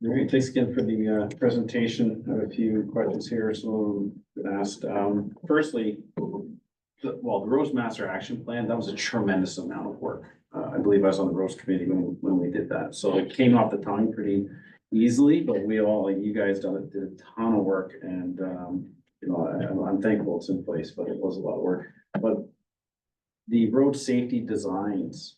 All right, thanks again for the presentation. I have a few questions here, so been asked. Firstly, the Roads Master Action Plan, that was a tremendous amount of work. I believe I was on the roads committee when we did that, so it came off the tongue pretty easily, but you guys did a ton of work, and you know, I'm thankful it's in place, but it was a lot of work. But the road safety designs,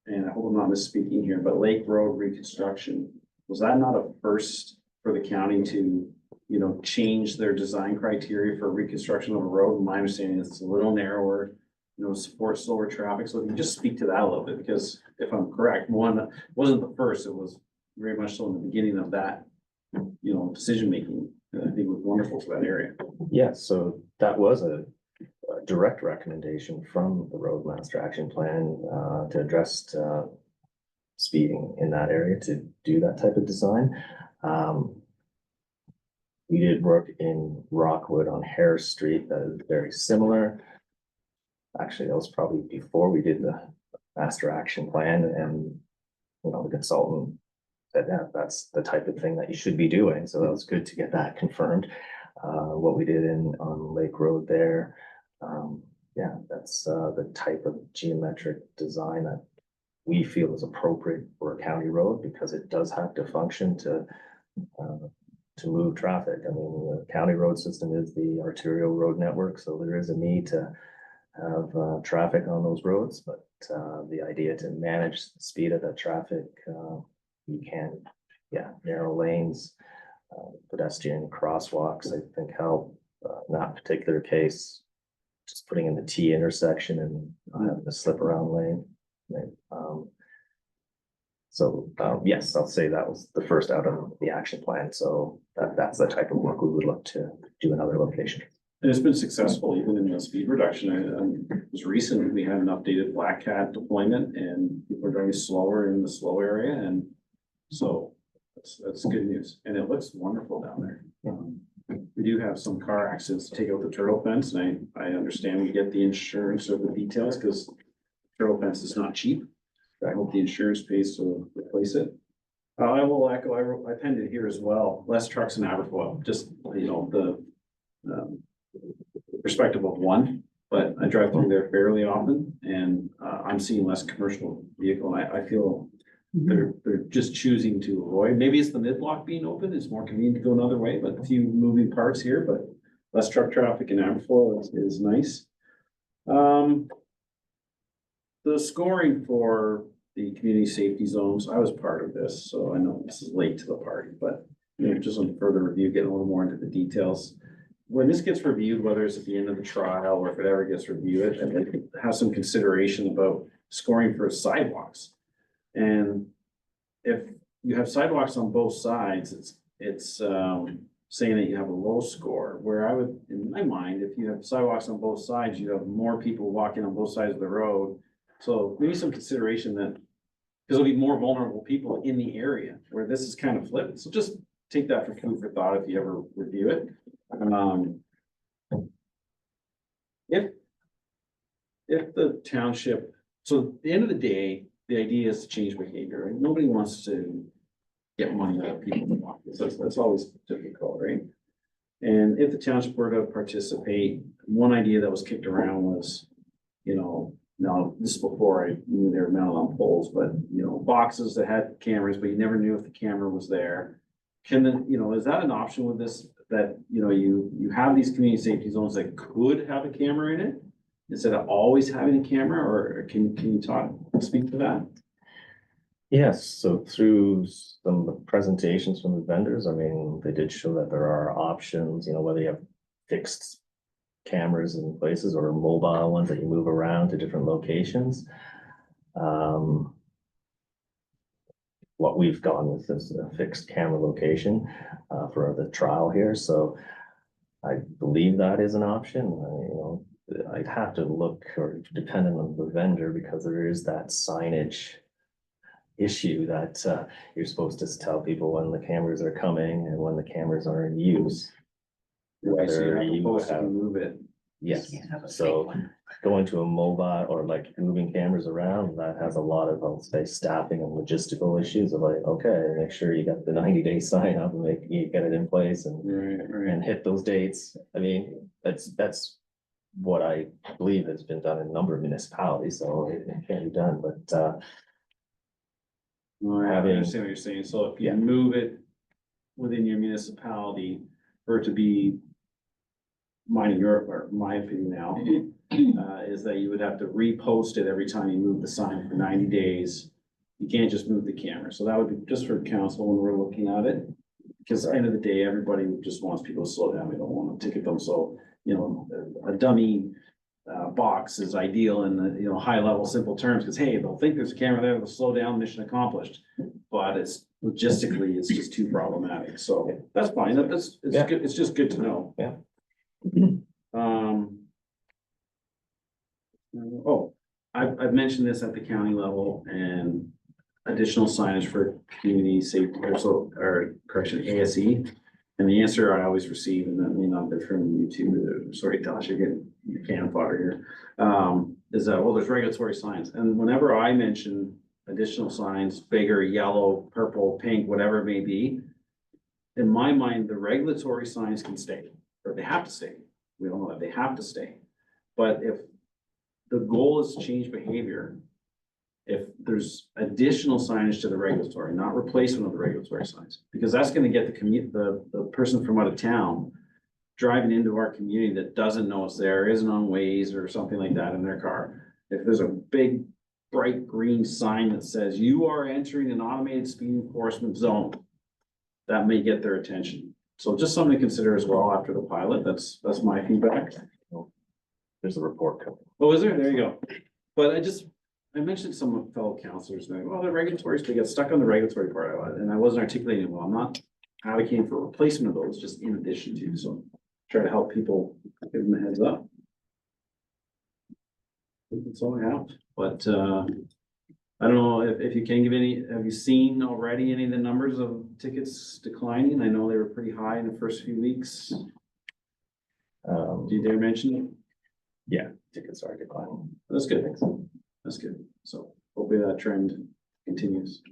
and I hope I'm not misspeaking here, but Lake Road reconstruction, was that not a first for the county to, you know, change their design criteria for reconstruction of a road? My understanding is it's a little narrower, you know, support slower traffic. So if you just speak to that a little bit, because if I'm correct, one wasn't the first, it was very much so in the beginning of that, you know, decision-making. And I think it was wonderful for that area. Yeah, so that was a direct recommendation from the Roadmaster Action Plan to address speeding in that area, to do that type of design. We did work in Rockwood on Harris Street that is very similar. Actually, that was probably before we did the Master Action Plan, and you know, the consultant said that that's the type of thing that you should be doing. So that was good to get that confirmed. What we did on Lake Road there, yeah, that's the type of geometric design that we feel is appropriate for a county road, because it does have to function to move traffic. I mean, the county road system is the arterial road network, so there is a need to have traffic on those roads, but the idea to manage the speed of that traffic, you can, yeah, narrow lanes, pedestrian crosswalks, I think help. In that particular case, just putting in the T intersection and having a slip around lane. Yes, I'll say that was the first out of the action plan. So that's the type of work we would look to do in other locations. And it's been successful even in the speed reduction. It was recent, we had an updated Black Cat deployment, and people are driving slower in the slow area, and so that's good news. And it looks wonderful down there. We do have some car accidents to take out the turtle fence, and I understand we get the insurance or the details, because turtle fence is not cheap. I hope the insurance pays to replace it. I will echo, I penned it here as well, less trucks in Aberfoyle, just, you know, the perspective of one, but I drive through there fairly often, and I'm seeing less commercial vehicle, and I feel they're just choosing to avoid. Maybe it's the mid-block being open, it's more convenient to go another way, but a few moving parts here, but less truck traffic in Aberfoyle is nice. The scoring for the community safety zones, I was part of this, so I know this is late to the party, but you know, just on further review, getting a little more into the details. When this gets reviewed, whether it's at the end of the trial or if it ever gets reviewed, I think it has some consideration about scoring for sidewalks. And if you have sidewalks on both sides, it's saying that you have a low score, where I would, in my mind, if you have sidewalks on both sides, you have more people walking on both sides of the road. So maybe some consideration that, because there'll be more vulnerable people in the area where this is kind of flipped. So just take that for food for thought if you ever review it. If the township, so at the end of the day, the idea is to change behavior, right? Nobody wants to get money out of people who walk. That's always difficult, right? And if the township were to participate, one idea that was kicked around was, you know, now this is before I knew they were mounted on poles, but you know, boxes that had cameras, but you never knew if the camera was there. Can the, you know, is that an option with this, that, you know, you have these community safety zones that could have a camera in it instead of always having a camera, or can you speak to that? Yes, so through some of the presentations from the vendors, I mean, they did show that there are options, you know, whether you have fixed cameras in places or mobile ones that you move around to different locations. What we've gone with is a fixed camera location for the trial here. So I believe that is an option, I'd have to look or depending on the vendor, because there is that signage issue that, you're supposed to tell people when the cameras are coming and when the cameras are in use. Right, so you're Whether not you supposed to have, move it. yes, Can't have a fake so one. going to a mobile or like moving cameras around, that has a lot of, I'll say, staffing and logistical issues of like, okay, make sure you got the 90-day sign up and you get it in place and Right, hit those dates. I mean, that's what I believe has been done in a number of municipalities, so it can be done, but, No, I Having- understand what you're saying. So if you Yeah. move it within your municipality for it to be my opinion now, is that you would have to repost it every time you move the sign for 90 days. You can't just move the camera. So that would be just for council when we're looking at it. Because at the end of the day, everybody just wants people to slow down. They don't want to ticket them. So, a dummy box is ideal in the, high level, simple terms, because hey, they'll think there's a camera there, they'll slow down, mission accomplished. But it's logistically, it's just too problematic. So that's fine. It's Yeah. good. It's just good to know. Yeah. Oh, I've mentioned this at the county level and additional signage for community safety, or correction, ASE. And the answer I always receive, and that may not be from you too, sorry, Tosh, you're getting your can fodder here. Is that, well, there's regulatory signs. And whenever I mention additional signs, bigger, yellow, purple, pink, whatever it may be, in my mind, the regulatory signs can stay, or they have to stay. We don't know that they have to stay. But if the goal is to change behavior, if there's additional signage to the regulatory, not replacement of the regulatory signs, because that's gonna get the person from out of town driving into our community that doesn't know it's there, isn't on Waze or something like that in their car. If there's a big bright green sign that says you are entering an automated speed enforcement zone, that may get their attention. So just something to consider as well after the pilot. That's my feedback. there's a report coming. Oh, is there? There you go. But I mentioned some fellow counselors, and well, the regulatory, they get stuck on the regulatory part of it, and I wasn't articulating, well, I'm not advocating for replacement of those, just in addition to, so try to help people, give them a heads up. That's all I have, but, I don't know if you can give have you seen already any of the numbers of tickets declining? I know they were pretty high in the first few weeks. Do you dare mention it? Yeah, tickets are declining. That's good. That's good. So hopefully that trend continues.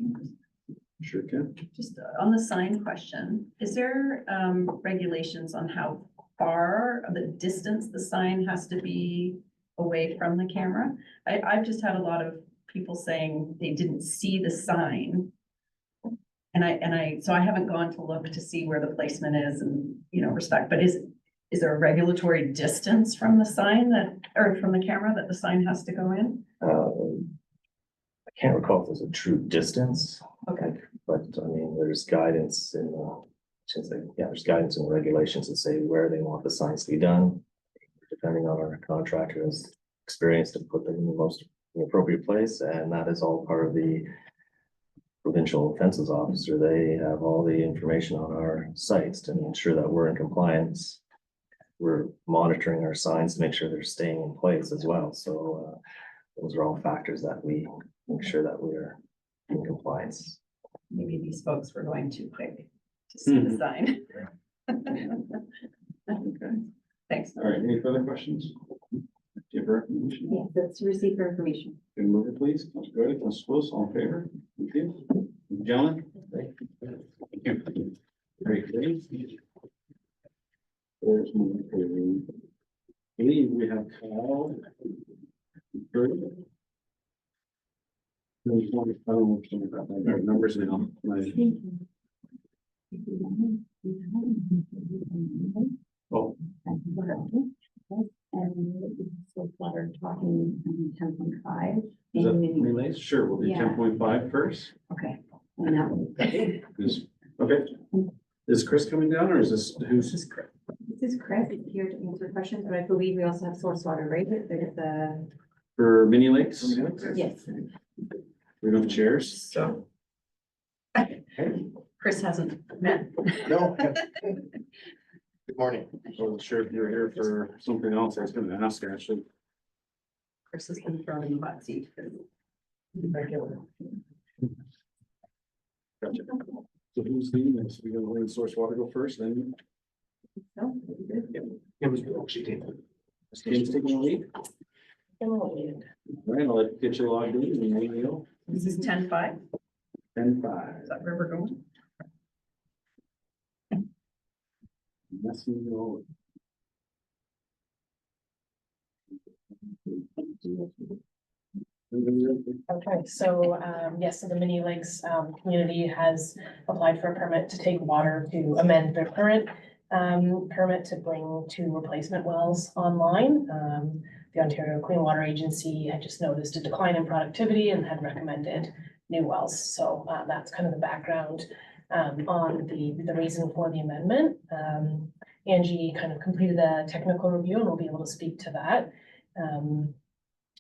Sure can. Just on the sign question, is there regulations on how far of the distance the sign has to be away from the camera? I've just had a lot of people saying they didn't see the sign. So I haven't gone to look to see where the placement is and, respect, but is there a regulatory distance from the sign or from the camera that the sign has to go in? I can't recall if there's a true distance. Okay. But I mean, there's guidance there's guidance and regulations that say where they want the signs to be done. Depending on our contractor's experience to put them in the appropriate place, and that is all part of the provincial offenses officer. They have all the information on our sites to ensure that we're in compliance. We're monitoring our signs to make sure they're staying in place as well. So those are all factors that we make sure that we are in compliance. Maybe these folks were going too quick to see the sign. Okay. Thanks. All right, any further questions? Do you have a recommendation? Yes, that's receipt for information. Can you move it, please? Councilor Godu, Councilor Lewis, all in favor? Thank you. Gentlemen? Thank you. Great. There's one for you. I believe we have called. There's one, I don't know if something about my numbers now. Oh, And so far talking 10.5. is that relays? Sure, we'll do Yeah. 10.5 first. Okay. And that one. Okay. Is Chris coming down or is who's this? This is Chris here to answer questions, but I believe we also have source water, right? They're the, For Mini Lakes? yes. We don't have chairs, so. Chris hasn't met. No. Good morning. I wasn't sure if you were here for something else. I was gonna ask actually. Chris has been thrown in the hot seat. Gotcha. So who's leading this? We gonna let Source Water go first, then? No, It was she did. James taking the lead. All right, I'll let get you logged in and then we'll This is 10-5. 10-5. Is that where we're going? Messing it all. Okay, so, yes, so the Mini Lakes, community has applied for a permit to take water to amend their current, permit to bring two replacement wells online. The Ontario Clean Water Agency had just noticed a decline in productivity and had recommended new wells. So, that's kind of the background, on the reason for the amendment. Angie kind of completed a technical review and we'll be able to speak to that.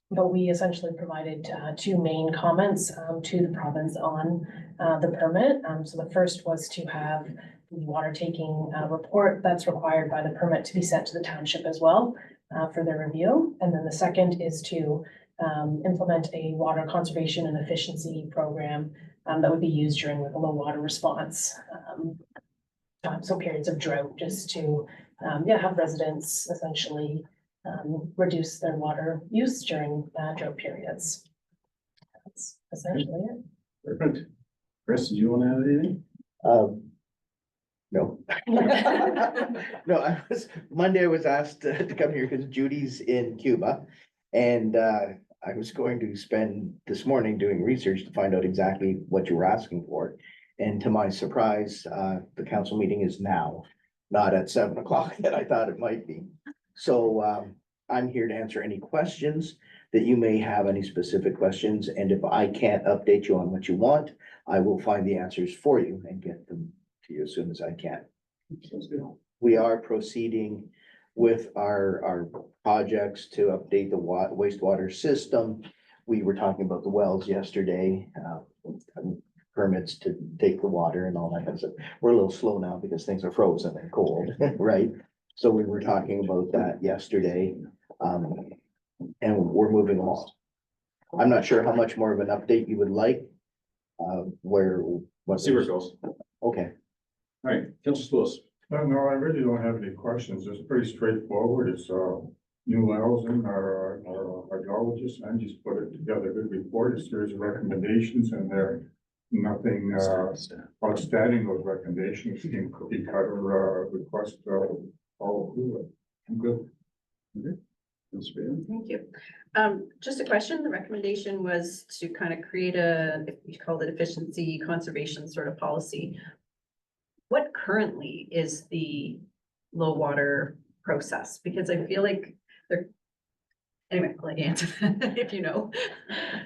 But we essentially provided two main comments to the province on the permit. So the first was to have the water taking report that's required by the permit to be sent to the township as well for their review. And then the second is to implement a water conservation and efficiency program that would be used during like a low water response. So periods of drought, just to have residents essentially reduce their water use during drought periods. That's essentially it. Perfect. Chris, did you want to add anything? No. No, Monday I was asked to come here because Judy's in Cuba. And I was going to spend this morning doing research to find out exactly what you were asking for. And to my surprise, the council meeting is now, not at 7 o'clock that I thought it might be. So I'm here to answer any questions that you may have, any specific questions. And if I can't update you on what you want, I will find the answers for you and get them to you as soon as I can. Sounds good. We are proceeding with our projects to update the wastewater system. We were talking about the wells yesterday, permits to take the water and all that kind of stuff. We're a little slow now because things are frozen and cold, right? So we were talking about that yesterday, and we're moving along. I'm not sure how much more of an update you would like, Let's see where it goes. Okay. All right, Councilor Lewis. No, I really don't have any questions. It's pretty straightforward. It's, New Lelson, our hydrologist, and just put it together, a good report, a series of recommendations, and there nothing, outstanding. Those recommendations seem cookie cutter, request, all approve it. I'm good. Thank you. Just a question. The recommendation was to kind of create we called it efficiency conservation sort of policy. What currently is the low water process? Because I feel like anyway, I'll let you answer that if you know.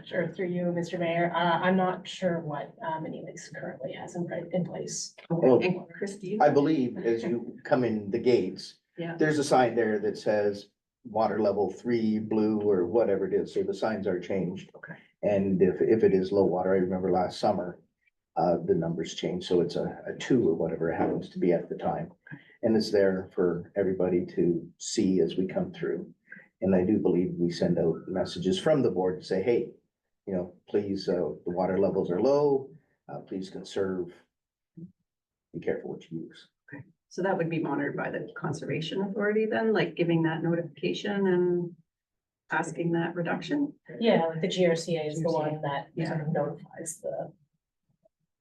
Sure, through you, Mr. Mayor. I'm not sure what Mini Lakes currently has in place. And Christine? I believe as you come in the gates, Yeah. there's a sign there that says water level 3 blue or whatever it is. So the signs are changed. Okay. And if it is low water, I remember last summer, the numbers changed. So it's a 2 or whatever it happens to be at the time. And it's there for everybody to see as we come through. And I do believe we send out messages from the board to say, hey, you know, please, the water levels are low, please conserve. Be careful what you use. So that would be monitored by the conservation authority then, like giving that notification and asking that reduction? Yeah, like the GRCA is the GRCA. one that sort of notifies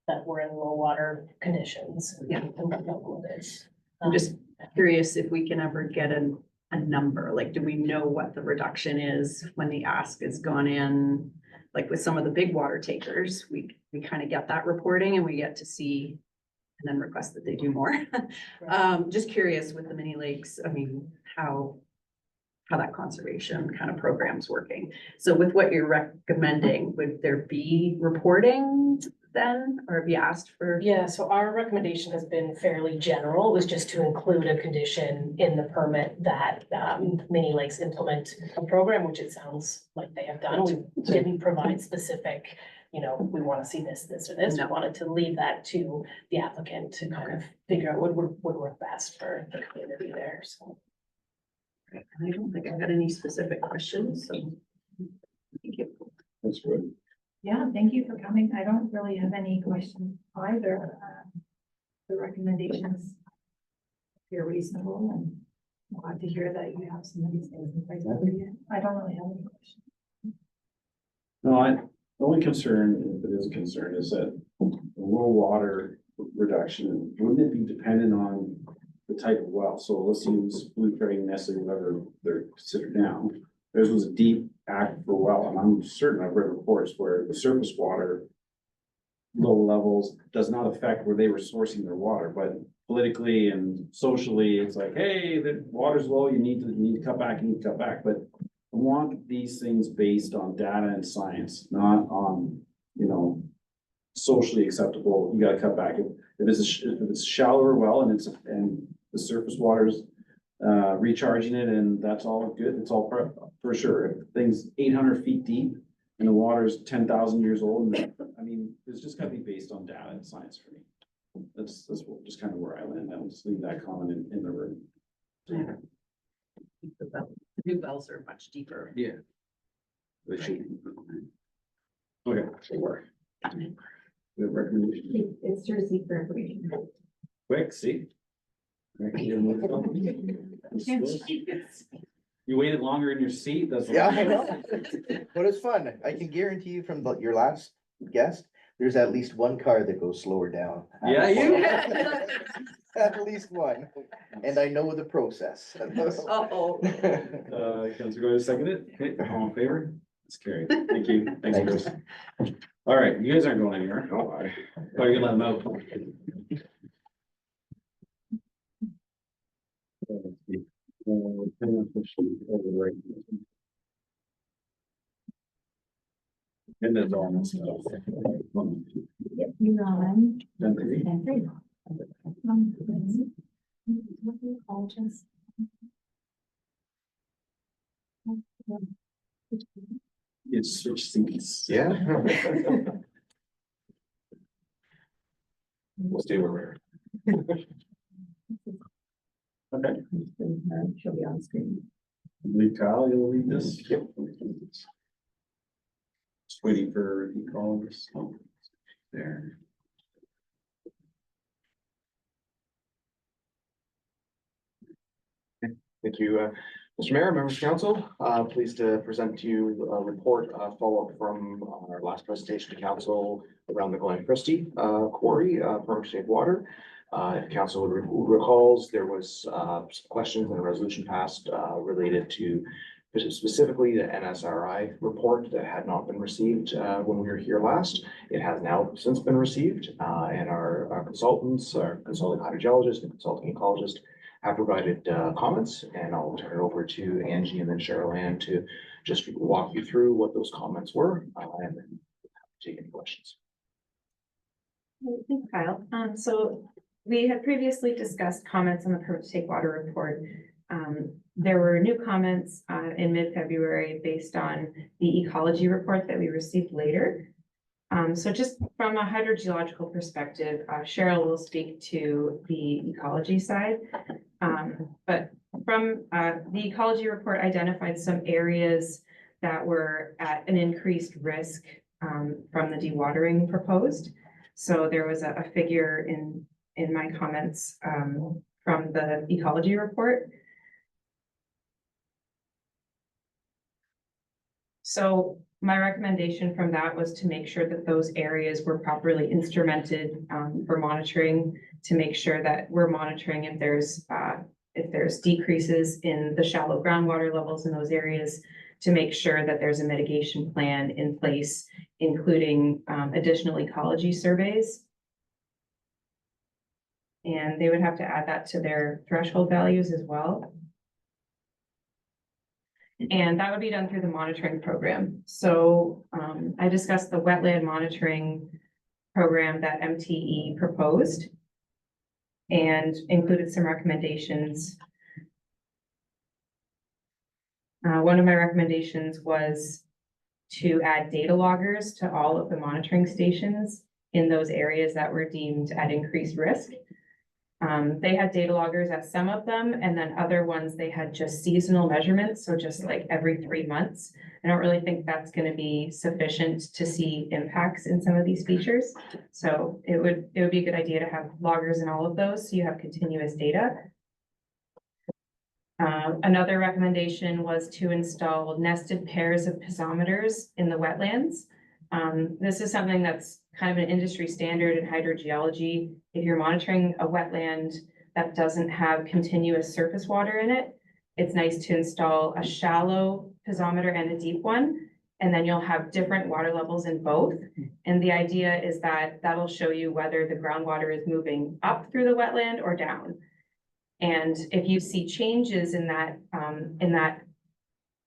that we're in low water conditions. Yeah. And what level it is. I'm just curious if we can ever get a number, like, do we know what the reduction is when the ask has gone in? Like with some of the big water takers, we kind of get that reporting and we get to see and then request that they do more. Just curious with the Mini Lakes, I mean, how that conservation kind of program's working. So with what you're recommending, would there be reporting then, or be asked for? Yeah, so our recommendation has been fairly general. It was just to include a condition in the permit that Mini Lakes implement a program, which it sounds like they have done. We didn't provide specific you know, we want to see this, this, or this. We No. wanted to leave that to the applicant to kind of figure out what would work best for the community there, so. I don't think I had any specific questions, so. Thank you. That's good. Yeah, thank you for coming. I don't really have any questions either. The recommendations appear reasonable, and I'm glad to hear that you have some of these things in place already. I don't really have any questions. No, the only concern, if it is a concern, is that the low water reduction, wouldn't it be dependent on the type of well? So let's use Blue Prairie, Nestle, whatever they're considered now. Theirs was a deep aquifer well, and I'm certain I've read reports where the surface water low levels does not affect where they were sourcing their water, but politically and socially, it's like, hey, the water's low, you need to cut back, but I want these things based on data and science, not on, you know, socially acceptable, you gotta cut back. If it's a shallower well and and the surface water's recharging it and that's all good, it's all for sure. If things 800 feet deep and the water's 10,000 years old, I mean, it's just gotta be based on data and science for me. That's just kind of where I land. I'll just leave that comment in the room. Yeah. The new wells are much deeper. Yeah. They should. Okay, they work. Good recommendation. It's to receive for information. Quick, see? You waited longer in your seat, that's. what- Yeah, I know. But it's fun. I can guarantee you from your last guest, there's at least one car that goes slower down. Yeah, you. At least one. And I know the process. Uh-oh. Councilor Goyer, second it. Okay, all in favor? It's carried. Thank you. Thanks, Thanks. Chris. All right, you guys aren't going anywhere. Oh, you're gonna let them out. And there's almost. Yep, you're on. Done three. And three. Apologies. It's switch seats. Yeah. We'll stay where we're. Okay. She'll be on screen. Leave Kyle, you'll lead this? Yep. Just waiting for the call this. There. Thank you, Mr. Mayor, members of council. Pleased to present to you a report, follow-up from our last presentation to council around the Glen Christie quarry, permit to take water. If council recalls, there was some questions and a resolution passed related to specifically the NSRI report that had not been received when we were here last. It has now since been received, and our consultants, our consulting hydrogeologist and consulting ecologist have provided comments, and I'll turn it over to Angie and then Cheryl Ann to just walk you through what those comments were and then take any questions. Thanks, Kyle. So we had previously discussed comments on the permit to take water report. There were new comments in mid-February based on the ecology report that we received later. So just from a hydrogeological perspective, Cheryl will speak to the ecology side. But from the ecology report identified some areas that were at an increased risk from the dewatering proposed. So there was a figure in my comments from the ecology report. So my recommendation from that was to make sure that those areas were properly instrumented for monitoring, to make sure that we're monitoring if there's decreases in the shallow groundwater levels in those areas, to make sure that there's a mitigation plan in place, including additional ecology surveys. And they would have to add that to their threshold values as well. And that would be done through the monitoring program. So I discussed the wetland monitoring program that MTE proposed and included some recommendations. One of my recommendations was to add data loggers to all of the monitoring stations in those areas that were deemed at increased risk. They had data loggers at some of them, and then other ones, they had just seasonal measurements, so just like every 3 months. I don't really think that's gonna be sufficient to see impacts in some of these features. So it would be a good idea to have loggers in all of those, so you have continuous data. Another recommendation was to install nested pairs of piezometers in the wetlands. This is something that's kind of an industry standard in hydrogeology. If you're monitoring a wetland that doesn't have continuous surface water in it, it's nice to install a shallow piezometer and a deep one, and then you'll have different water levels in both. And the idea is that that'll show you whether the groundwater is moving up through the wetland or down. And if you see changes in that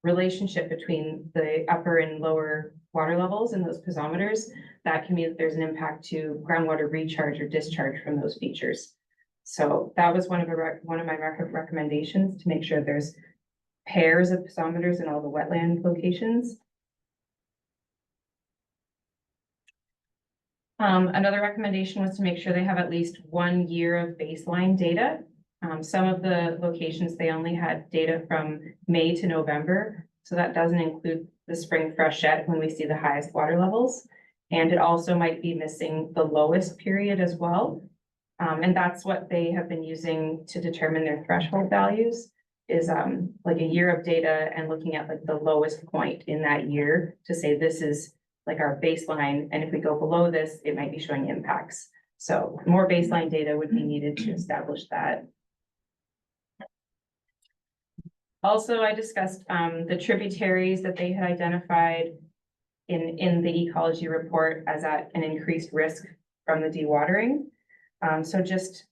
relationship between the upper and lower water levels in those piezometers, that can mean that there's an impact to groundwater recharge or discharge from those features. So that was one of my recommendations, to make sure there's pairs of piezometers in all the wetland locations. Another recommendation was to make sure they have at least 1 year of baseline data. Some of the locations, they only had data from May to November, so that doesn't include the spring freshet when we see the highest water levels. And it also might be missing the lowest period as well. And that's what they have been using to determine their threshold values, is like a year of data and looking at like the lowest point in that year to say this is like our baseline, and if we go below this, it might be showing impacts. So more baseline data would be needed to establish that. Also, I discussed the tributaries that they had identified in the ecology report as at an increased risk from the dewatering. So just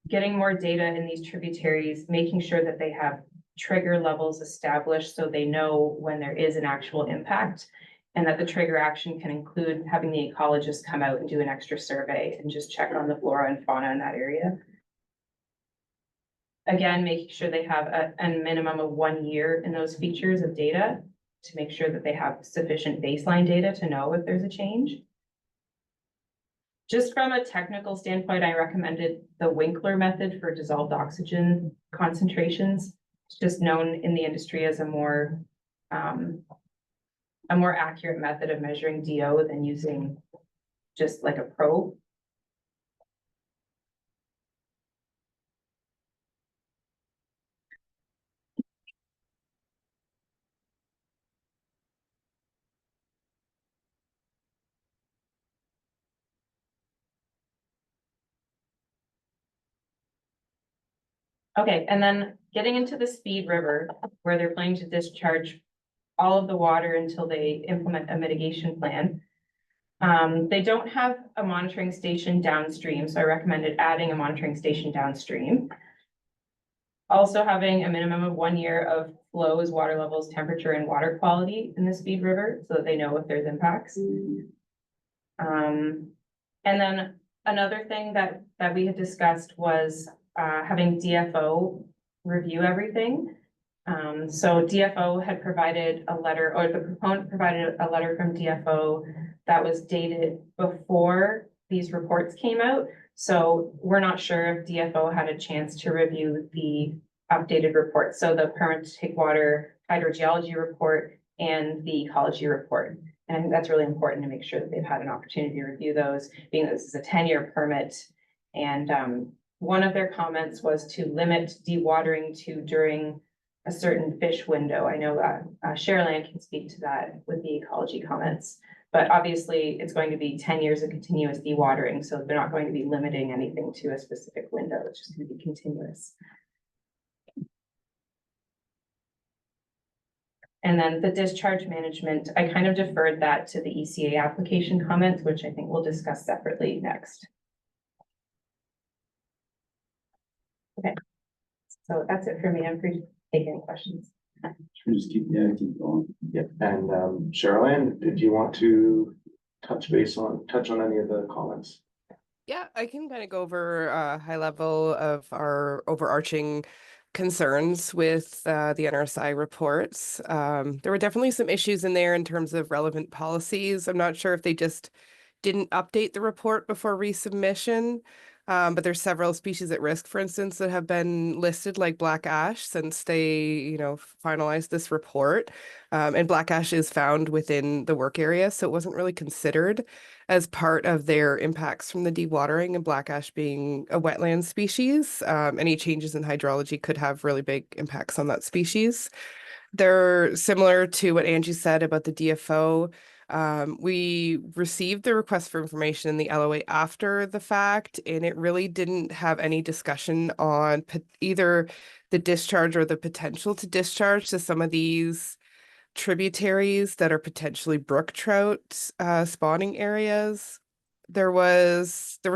getting more data in these tributaries, making sure that they have trigger levels established so they know when there is an actual impact, and that the trigger action can include having the ecologist come out and do an extra survey and just check on the flora and fauna in that area. Again, making sure they have a minimum of 1 year in those features of data to make sure that they have sufficient baseline data to know if there's a change. Just from a technical standpoint, I recommended the Winkler method for dissolved oxygen concentrations. It's just known in the industry as a more accurate method of measuring DO than using just like a probe. Okay, and then getting into the Speed River, where they're planning to discharge all of the water until they implement a mitigation plan. They don't have a monitoring station downstream, so I recommended adding a monitoring station downstream. Also having a minimum of 1 year of flows, water levels, temperature, and water quality in the Speed River, so that they know if there's impacts. And then another thing that we had discussed was having DFO review everything. So DFO had provided a letter, or the proponent provided a letter from DFO that was dated before these reports came out. So we're not sure if DFO had a chance to review the updated report. So the permit to take water hydrogeology report and the ecology report. And I think that's really important to make sure that they've had an opportunity to review those, being that this is a 10-year permit. And one of their comments was to limit dewatering to during a certain fish window. I know Sherilyn can speak to that with the ecology comments, but obviously it's going to be 10 years of continuous dewatering. So they're not going to be limiting anything to a specific window. It's just going to be continuous. And then the discharge management, I kind of deferred that to the ECA application comments, which I think we'll discuss separately next. Okay, so that's it for me. I'm free to take any questions. Should we just keep going? Yep, and Sherilyn, did you want to touch on any of the comments? Yeah, I can kind of go over a high level of our overarching concerns with the NRSI reports. There were definitely some issues in there in terms of relevant policies. I'm not sure if they just didn't update the report before resubmission. But there's several species at risk, for instance, that have been listed like black ash since they, finalized this report. And black ash is found within the work area, so it wasn't really considered as part of their impacts from the dewatering, and black ash being a wetland species. Any changes in hydrology could have really big impacts on that species. They're similar to what Angie said about the DFO. We received the request for information in the LOA after the fact, and it really didn't have any discussion on either the discharge or the potential to discharge to some of these tributaries that are potentially brook trout spawning areas. There were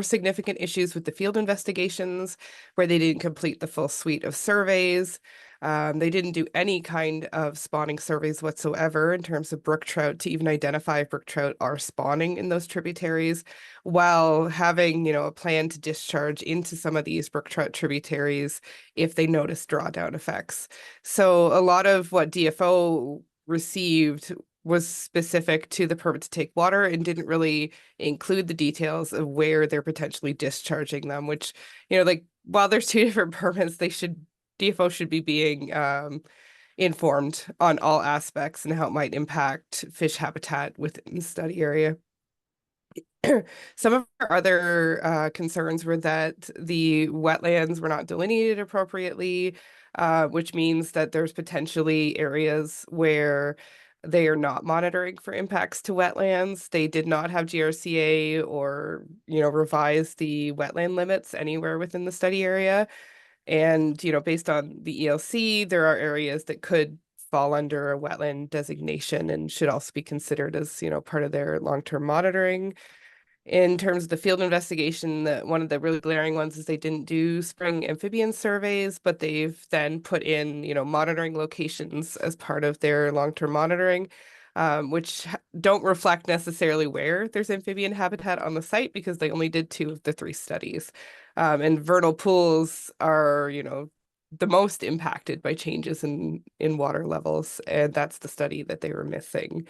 significant issues with the field investigations where they didn't complete the full suite of surveys. They didn't do any kind of spawning surveys whatsoever in terms of brook trout to even identify if brook trout are spawning in those tributaries, while having, a plan to discharge into some of these brook trout tributaries if they notice drawdown effects. So a lot of what DFO received was specific to the permit to take water and didn't really include the details of where they're potentially discharging them, which, while there's two different permits, DFO should be being informed on all aspects and how it might impact fish habitat within the study area. Some of our other concerns were that the wetlands were not delineated appropriately, which means that there's potentially areas where they are not monitoring for impacts to wetlands. They did not have GRCA or, revise the wetland limits anywhere within the study area. And, based on the ELC, there are areas that could fall under a wetland designation and should also be considered as, part of their long-term monitoring. In terms of the field investigation, one of the really glaring ones is they didn't do spring amphibian surveys, but they've then put in, monitoring locations as part of their long-term monitoring, which don't reflect necessarily where there's amphibian habitat on the site because they only did 2 of the 3 studies. And vernal pools are, the most impacted by changes in water levels, and that's the study that they were missing.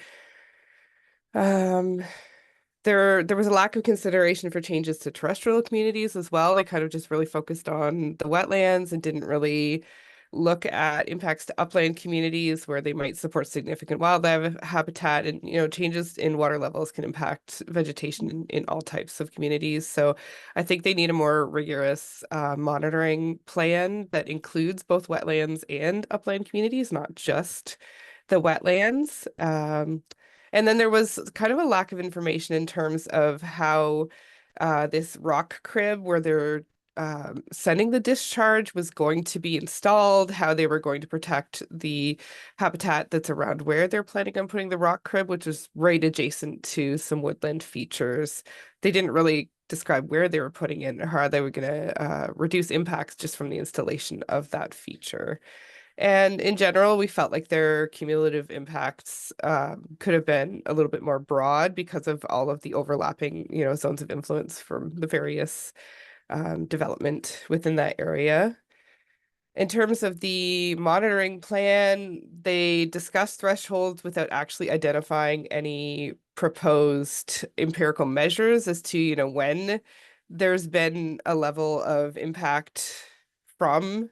There was a lack of consideration for changes to terrestrial communities as well. They kind of just really focused on the wetlands and didn't really look at impacts to upland communities where they might support significant wildlife habitat, and changes in water levels can impact vegetation in all types of communities. So I think they need a more rigorous monitoring plan that includes both wetlands and upland communities, not just the wetlands. And then there was kind of a lack of information in terms of how this rock crib where they're sending the discharge was going to be installed, how they were going to protect the habitat that's around where they're planning on putting the rock crib, which is right adjacent to some woodland features. They didn't really describe where they were putting it or how they were going to reduce impacts just from the installation of that feature. And in general, we felt like their cumulative impacts could have been a little bit more broad because of all of the overlapping, zones of influence from the various development within that area. In terms of the monitoring plan, they discussed thresholds without actually identifying any proposed empirical measures as to, when there's been a level of impact from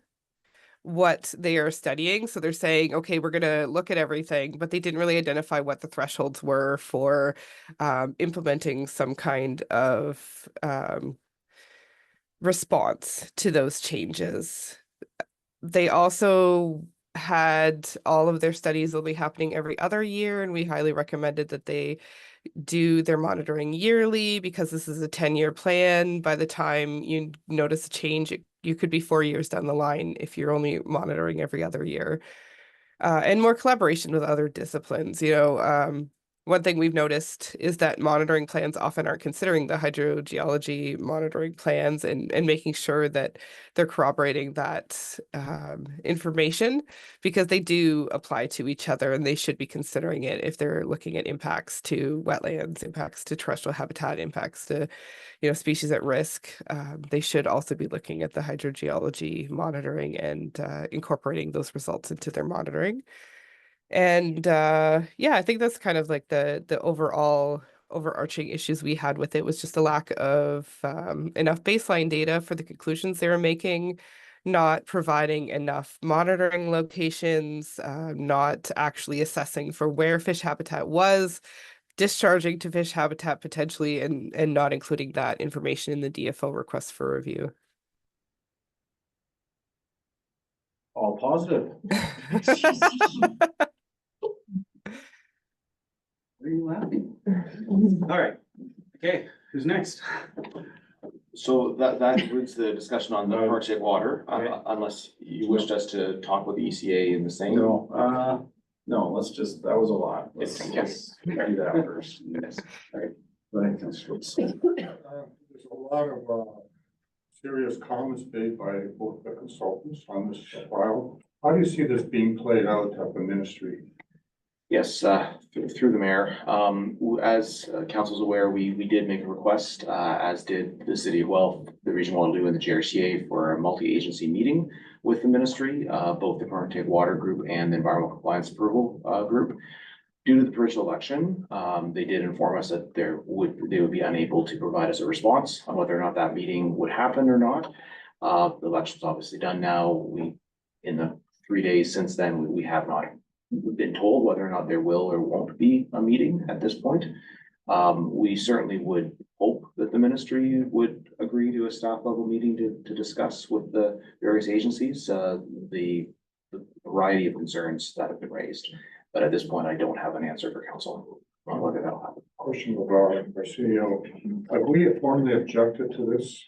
what they are studying. So they're saying, okay, we're going to look at everything, but they didn't really identify what the thresholds were for implementing some kind of response to those changes. They also had all of their studies will be happening every other year, and we highly recommended that they do their monitoring yearly because this is a 10-year plan. By the time you notice a change, you could be 4 years down the line if you're only monitoring every other year. And more collaboration with other disciplines. one thing we've noticed is that monitoring plans often aren't considering the hydrogeology monitoring plans and making sure that they're corroborating that information, because they do apply to each other and they should be considering it if they're looking at impacts to wetlands, impacts to terrestrial habitat, impacts to, species at risk. They should also be looking at the hydrogeology monitoring and incorporating those results into their monitoring. And yeah, I think that's kind of like the overall overarching issues we had with it was just a lack of enough baseline data for the conclusions they were making, not providing enough monitoring locations, not actually assessing for where fish habitat was, discharging to fish habitat potentially, and not including that information in the DFO request for review. All positive. What are you laughing? All right, okay, who's next? So that concludes the discussion on the Park State Water, unless you wished us to talk with the ECA in the same. No, that was a lot. Let's do that first. All right, go ahead, Councilor Schultz. There's a lot of serious comments made by both the consultants on this file. How do you see this being played out at the ministry? Yes, through the mayor. As council's aware, we did make a request, as did the city of Guelph, the Region Waterloo and the GRCA for a multi-agency meeting with the ministry, both the Current Take Water Group and the Environmental Compliance Approval Group. Due to the provincial election, they did inform us that they would be unable to provide us a response on whether or not that meeting would happen or not. The election's obviously done now. In the 3 days since then, we have not been told whether or not there will or won't be a meeting at this point. We certainly would hope that the ministry would agree to a staff level meeting to discuss with the various agencies, the variety of concerns that have been raised. But at this point, I don't have an answer for council on whether that'll happen. Question about Arceo. Have we formally objected to this?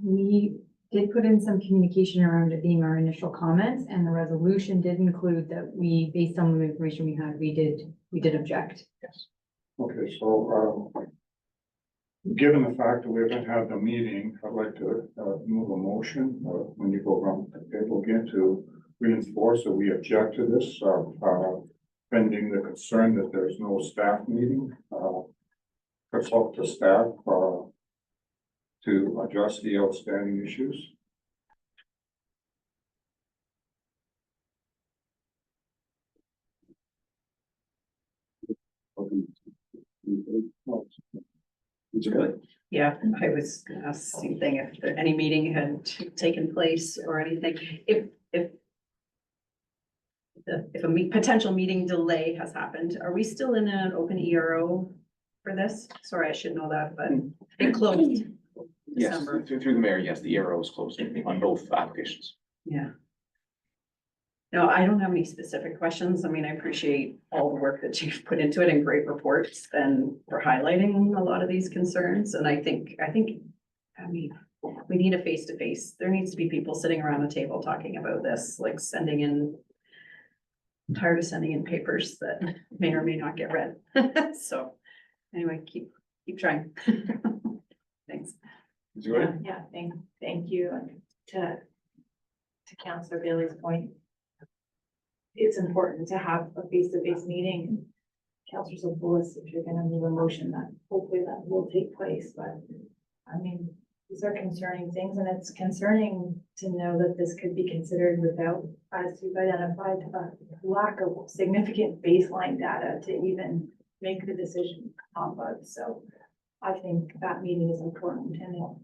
We did put in some communication around it being our initial comments, and the resolution did include that we, based on the information we had, we did object. Yes. Okay, so, given the fact that we haven't had the meeting, I'd like to, move a motion, when you go around the table again, to reinforce that we object to this, pending the concern that there's no staff meeting, consult the staff, to address the outstanding issues. It's good. Yeah, I was gonna ask the same thing, if any meeting had taken place or anything, if a potential meeting delay has happened, are we still in an open ERO for this? Sorry, I should know that, but it closed. Yes, December. through the mayor, yes, the arrow is closed on both applications. Yeah. No, I don't have any specific questions. I mean, I appreciate all the work that you've put into it and great reports and for highlighting a lot of these concerns. And I mean, we need a face-to-face. There needs to be people sitting around a table talking about this, like I'm tired of sending in papers that may or may not get read. So anyway, keep trying. Thanks. Yeah, thank you. And to Councillor Bailey's point, it's important to have a face-to-face meeting. Councillor Sopolis, if you're gonna move a motion, that hopefully that will take place, but I mean, these are concerning things, and it's concerning to know that this could be considered without, as you've identified, a lack of significant baseline data to even make the decision off of. So I think that meeting is important, and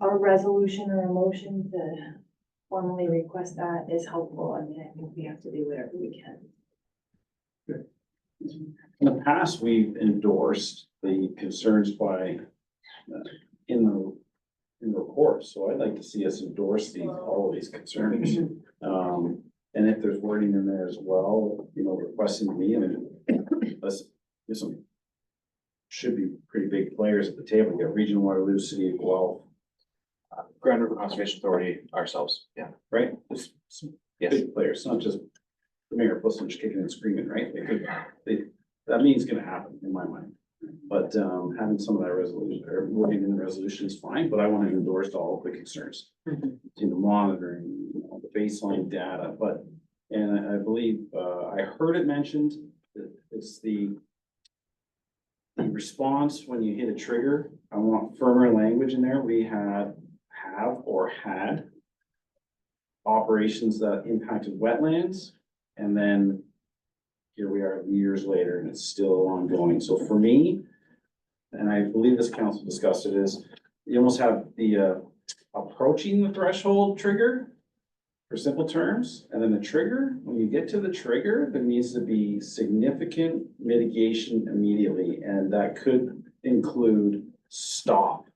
a resolution or a motion to formally request that is helpful. I mean, I think we have to do whatever we can. In the past, we've endorsed the concerns by, in the report, so I'd like to see us endorse all of these concerns. And if there's wording in there as well, requesting the meeting, there's some, should be pretty big players at the table. You got Region Waterloo, City of Guelph. Grand River Conservation Authority ourselves, yeah. Right? There's some Yes. big players, not just the mayor plus just kicking and screaming, right? That means gonna happen in my mind. But, having some of that resolution, or working in the resolution is fine, but I want to endorse all of the concerns. To the monitoring, you know, the baseline data, but, and I believe, I heard it mentioned, that it's the response when you hit a trigger. I want firmer language in there. We have or had operations that impacted wetlands, and then here we are years later and it's still ongoing. So for me, and I believe this council discussed it, is you almost have the approaching the threshold trigger for simple terms, and then the trigger, when you get to the trigger, there needs to be significant mitigation immediately, and that could include stop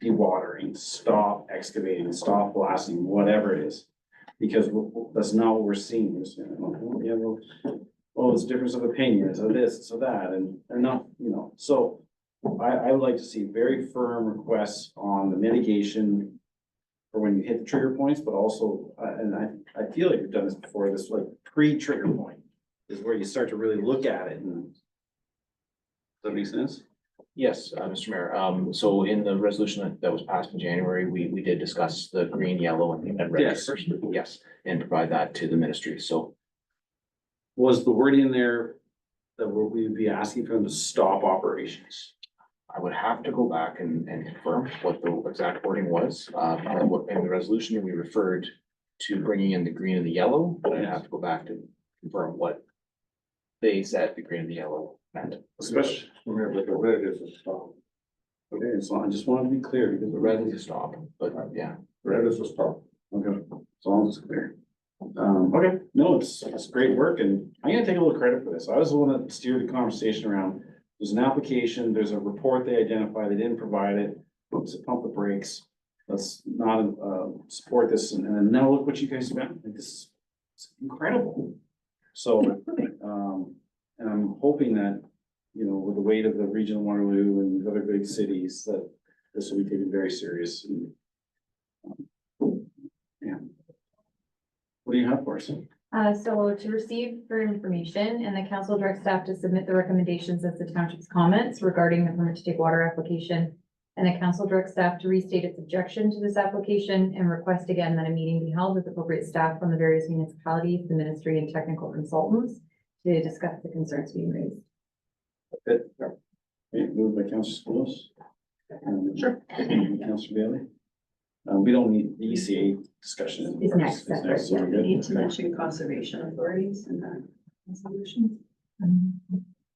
dewatering, stop excavating, stop blasting, whatever it is. Because that's not what we're seeing. We're saying, oh, yeah, well, it's difference of opinion, so this, so that, and not, you know, so I would like to see very firm requests on the mitigation for when you hit the trigger points, but also, and I feel like we've done this before, this like pre-trigger point is where you start to really look at it and. Does that make sense? Yes, Mr. Mayor. So in the resolution that was passed in January, we did discuss the green, yellow and red. Yes. first. Yes, and provide that to the ministry. So Was the wording in there that we would be asking for them to stop operations? I would have to go back and confirm what the exact wording was. In the resolution, we referred to bringing in the green and the yellow, but I'd have to go back to confirm what they said the green and the yellow meant. Especially, Remember, the red is a stop. okay, so I just wanted to be clear because The red is a stop, but yeah. Red is a stop. okay, as long as it's clear. Okay, no, it's great work, and I'm gonna take a little credit for this. I was the one that steered the conversation around. There's an application, there's a report they identified, they didn't provide it, oops, pump the brakes. Let's not, support this, and then now look what you guys found, like this, it's incredible. So, and I'm hoping that, you know, with the weight of the region of Waterloo and these other big cities, that this will be taken very serious and. Yeah. What do you have for us? So to receive for information, and the council directs staff to submit the recommendations as the township's comments regarding the permit to take water application. And the council directs staff to restate its objection to this application and request again that a meeting be held with appropriate staff from the various municipalities, the ministry and technical consultants to discuss the concerns being raised. Okay, moved by Councilor Scholos. Sure. Councilor Bailey. We don't need the ECA discussion. It's next, separate, so we're yeah. good. Need to mention conservation authorities in that resolution.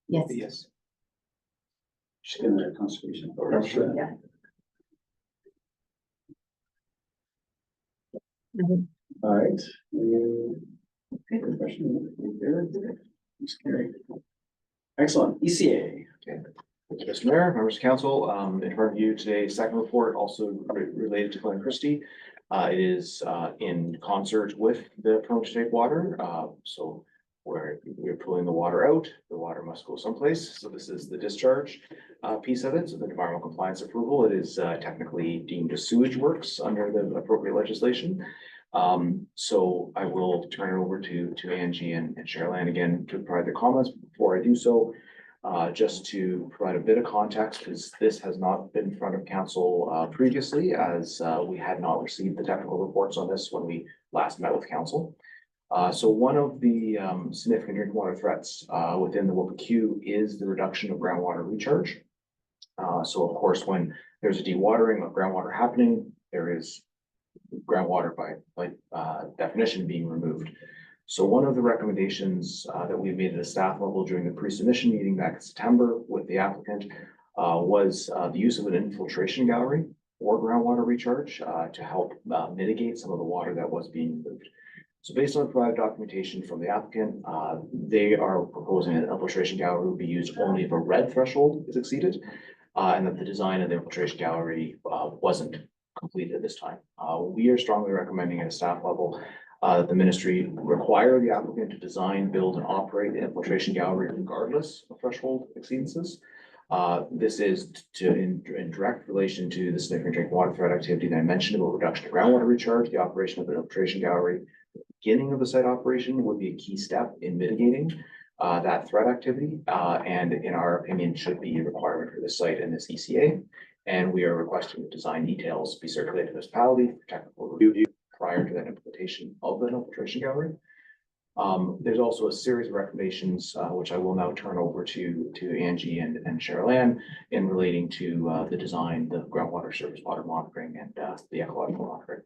Yes. Yes. She's in the conservation. authority. Sure. Yeah. All right. Good question. It's scary. Excellent. ECA. Mr. Mayor, members of council, in front of you today, second report also related to Glen Christie. It is in concert with the permit to take water. So we're pulling the water out, the water must go someplace. So this is the discharge piece of it. So the environmental compliance approval, it is technically deemed as sewage works under the appropriate legislation. So I will turn it over to Angie and Cheryl again to provide the comments. Before I do so, just to provide a bit of context, because this has not been in front of council previously, as we had not received the technical reports on this when we last met with council. So one of the significant drinking water threats within the WPQ is the reduction of groundwater recharge. So of course, when there's a dewatering of groundwater happening, there is groundwater by definition being removed. So one of the recommendations that we made at a staff level during the pre-submission meeting back in September with the applicant was the use of an infiltration gallery or groundwater recharge to help mitigate some of the water that was being removed. So based on provided documentation from the applicant, they are proposing an infiltration gallery will be used only if a red threshold is exceeded, and that the design of the infiltration gallery wasn't completed at this time. We are strongly recommending at a staff level that the ministry require the applicant to design, build, and operate the infiltration gallery regardless of threshold exceedances. This is in direct relation to the significant drinking water threat activity that I mentioned about reduction of groundwater recharge, the operation of an infiltration gallery beginning of the site operation would be a key step in mitigating that threat activity, and in our opinion, should be a requirement for this site and this ECA. And we are requesting that design details be circulated to the municipality for technical review prior to that implementation of the infiltration gallery. There's also a series of recommendations, which I will now turn over to Angie and Cheryl Ann in relating to the design, the groundwater surface water monitoring, and the ecological monitoring.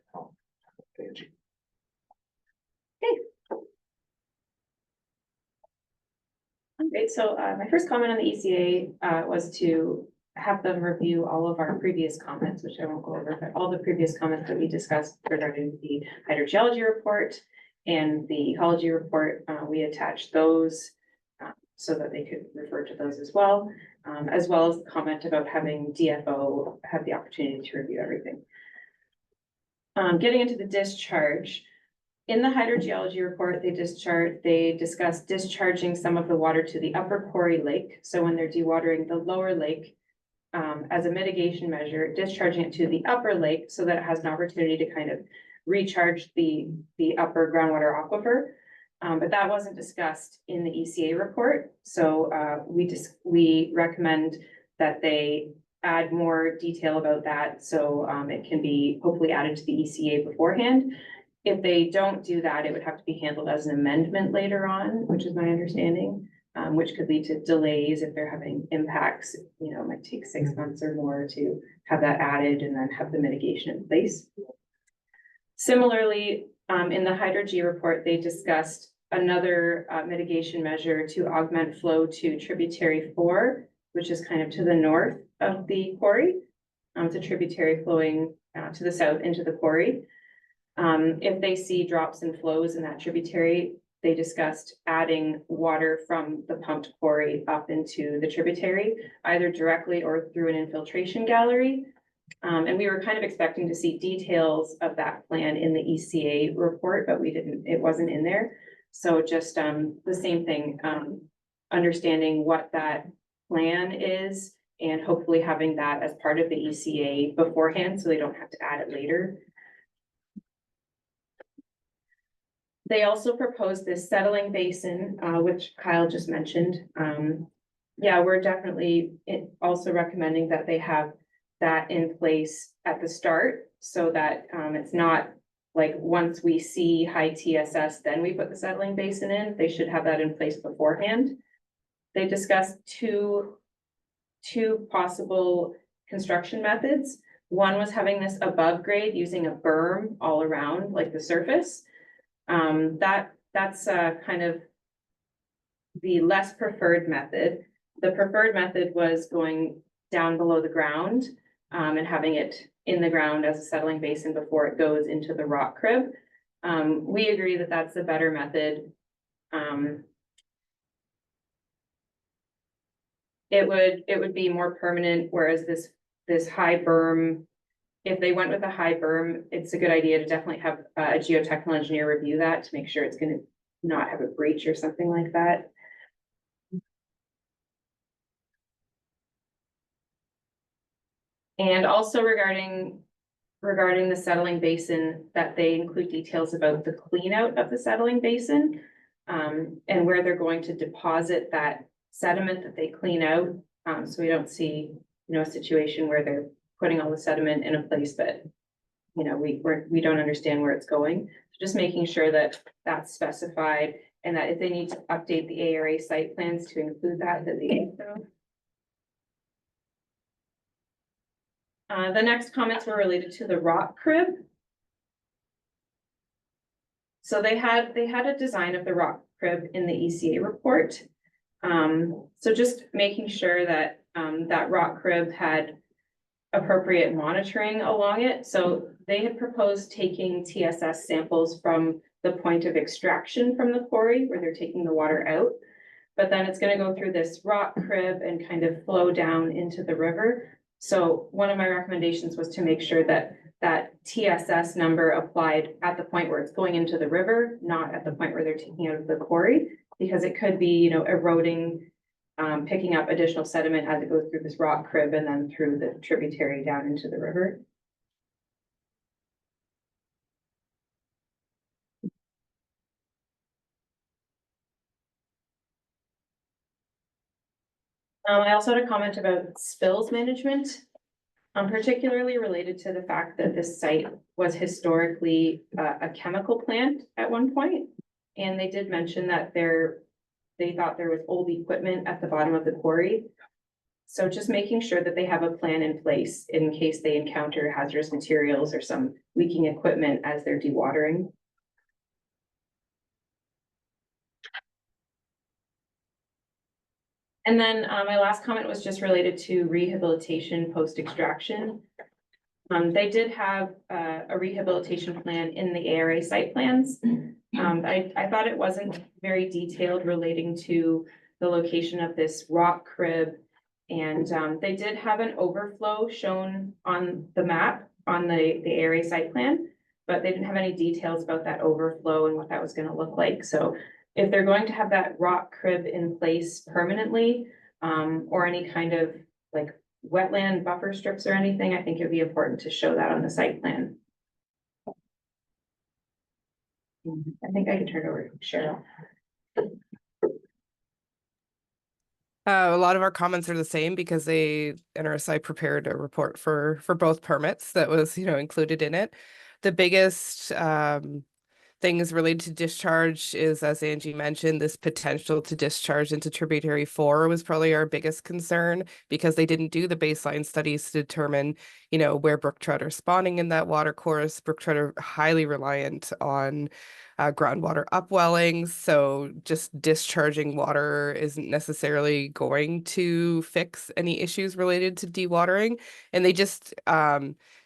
Angie. Great, so my first comment on the ECA was to have them review all of our previous comments, which I won't go over, but all the previous comments that we discussed regarding the hydrogeology report and the ecology report. We attached those so that they could refer to those as well as the comment about having DFO have the opportunity to review everything. Getting into the discharge. In the hydrogeology report, they discussed discharging some of the water to the upper Quarry Lake. So when they're dewatering the lower lake, as a mitigation measure, discharging it to the upper lake so that it has an opportunity to kind of recharge the upper groundwater aquifer. But that wasn't discussed in the ECA report. So we recommend that they add more detail about that. So it can be hopefully added to the ECA beforehand. If they don't do that, it would have to be handled as an amendment later on, which is my understanding, which could lead to delays if they're having impacts. You know, it might take 6 months or more to have that added and then have the mitigation in place. Similarly, in the Hydro-G report, they discussed another mitigation measure to augment flow to tributary 4, which is kind of to the north of the quarry. It's a tributary flowing to the south into the quarry. If they see drops in flows in that tributary, they discussed adding water from the pumped quarry up into the tributary, either directly or through an infiltration gallery. And we were kind of expecting to see details of that plan in the ECA report, but it wasn't in there. So just the same thing, understanding what that plan is and hopefully having that as part of the ECA beforehand so they don't have to add it later. They also proposed this settling basin, which Kyle just mentioned. Yeah, we're definitely also recommending that they have that in place at the start so that it's not like once we see high TSS, then we put the settling basin in. They should have that in place beforehand. They discussed two possible construction methods. One was having this above grade using a berm all around like the surface. That's kind of the less preferred method. The preferred method was going down below the ground and having it in the ground as a settling basin before it goes into the rock crib. We agree that that's the better method. It would be more permanent, whereas this high berm, if they went with a high berm, it's a good idea to definitely have a geotechnical engineer review that to make sure it's going to not have a breach or something like that. And also regarding the settling basin, that they include details about the clean out of the settling basin and where they're going to deposit that sediment that they clean out. So we don't see, a situation where they're putting all the sediment in a place that, we don't understand where it's going. So just making sure that that's specified and that if they need to update the ARA site plans to include that they do so. The next comments were related to the rock crib. So they had a design of the rock crib in the ECA report. So just making sure that that rock crib had appropriate monitoring along it. So they had proposed taking TSS samples from the point of extraction from the quarry where they're taking the water out. But then it's going to go through this rock crib and kind of flow down into the river. So one of my recommendations was to make sure that that TSS number applied at the point where it's going into the river, not at the point where they're taking out of the quarry, because it could be, eroding, picking up additional sediment as it goes through this rock crib and then through the tributary down into the river. I also had a comment about spills management. Particularly related to the fact that this site was historically a chemical plant at one point. And they did mention that they thought there was old equipment at the bottom of the quarry. So just making sure that they have a plan in place in case they encounter hazardous materials or some leaking equipment as they're dewatering. And then my last comment was just related to rehabilitation post-extraction. They did have a rehabilitation plan in the ARA site plans. I thought it wasn't very detailed relating to the location of this rock crib. And they did have an overflow shown on the map on the ARA site plan, but they didn't have any details about that overflow and what that was going to look like. So if they're going to have that rock crib in place permanently, or any kind of like wetland buffer strips or anything, I think it'd be important to show that on the site plan. I think I could turn it over to Cheryl. A lot of our comments are the same because NRSI prepared a report for both permits that was, included in it. The biggest things related to discharge is, as Angie mentioned, this potential to discharge into tributary 4 was probably our biggest concern because they didn't do the baseline studies to determine, where brook trout are spawning in that water course. Brook trout are highly reliant on groundwater upwellings, so just discharging water isn't necessarily going to fix any issues related to dewatering. And they just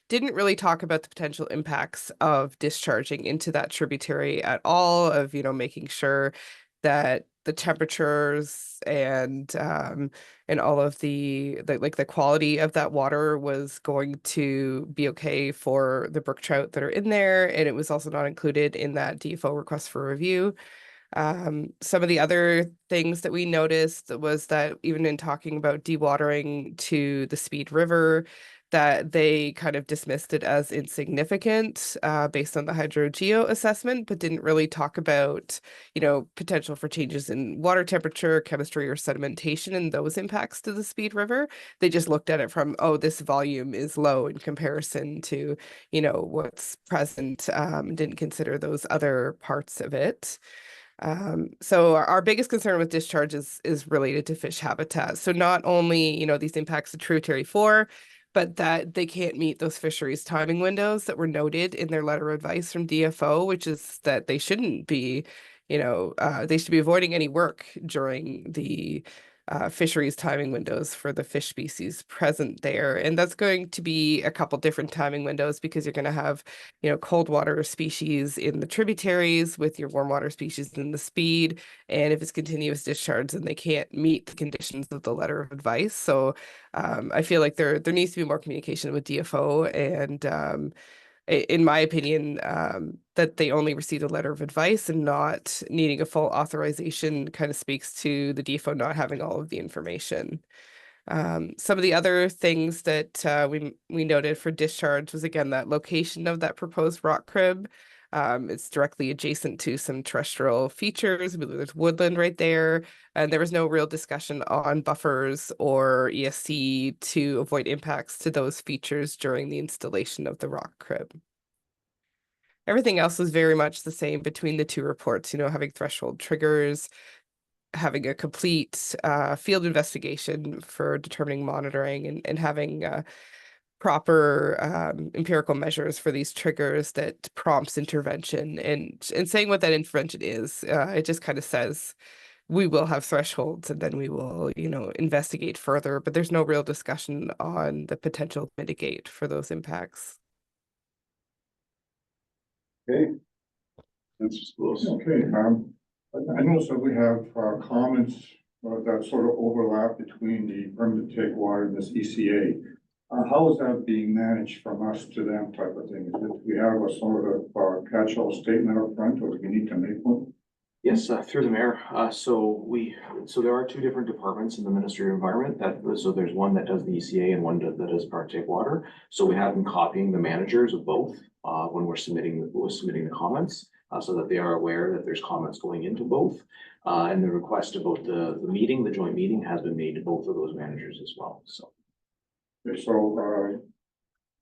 didn't really talk about the potential impacts of discharging into that tributary at all, of, making sure that the temperatures and all of the quality of that water was going to be okay for the brook trout that are in there. And it was also not included in that DFO request for review. Some of the other things that we noticed was that even in talking about dewatering to the Speed River, that they kind of dismissed it as insignificant based on the hydrogeo assessment, but didn't really talk about, potential for changes in water temperature, chemistry, or sedimentation and those impacts to the Speed River. They just looked at it from, this volume is low in comparison to, what's present, didn't consider those other parts of it. So our biggest concern with discharge is related to fish habitat. So not only, these impacts to tributary 4, but that they can't meet those fisheries timing windows that were noted in their letter of advice from DFO, which is that they shouldn't be, they should be avoiding any work during the fisheries timing windows for the fish species present there. And that's going to be a couple different timing windows because you're going to have, cold water species in the tributaries with your warm water species in the Speed. And if it's continuous discharge, then they can't meet the conditions of the letter of advice. So I feel like there needs to be more communication with DFO, and in my opinion, that they only received a letter of advice and not needing a full authorization kind of speaks to the DFO not having all of the information. Some of the other things that we noted for discharge was, again, that location of that proposed rock crib. It's directly adjacent to some terrestrial features. I believe there's woodland right there, and there was no real discussion on buffers or ESC to avoid impacts to those features during the installation of the rock crib. Everything else was very much the same between the two reports, having threshold triggers, having a complete field investigation for determining monitoring, and having proper empirical measures for these triggers that prompts intervention, and saying what that intervention is. It just kind of says we will have thresholds and then we will, investigate further, but there's no real discussion on the potential to mitigate for those impacts. Okay. That's just close. Okay, I noticed that we have comments that sort of overlap between the permit to take water and this ECA. How is that being managed from us to them type of thing? Do we have a sort of catch-all statement up front, or do we need to make one? Yes, through the mayor. So there are two different departments in the Ministry of Environment so there's one that does the ECA and one that does partake water. So we have been copying the managers of both when we're submitting the comments. so that they are aware that there's comments going into both. And the request about the meeting, the joint meeting has been made to both of those managers as well, so. Okay, so,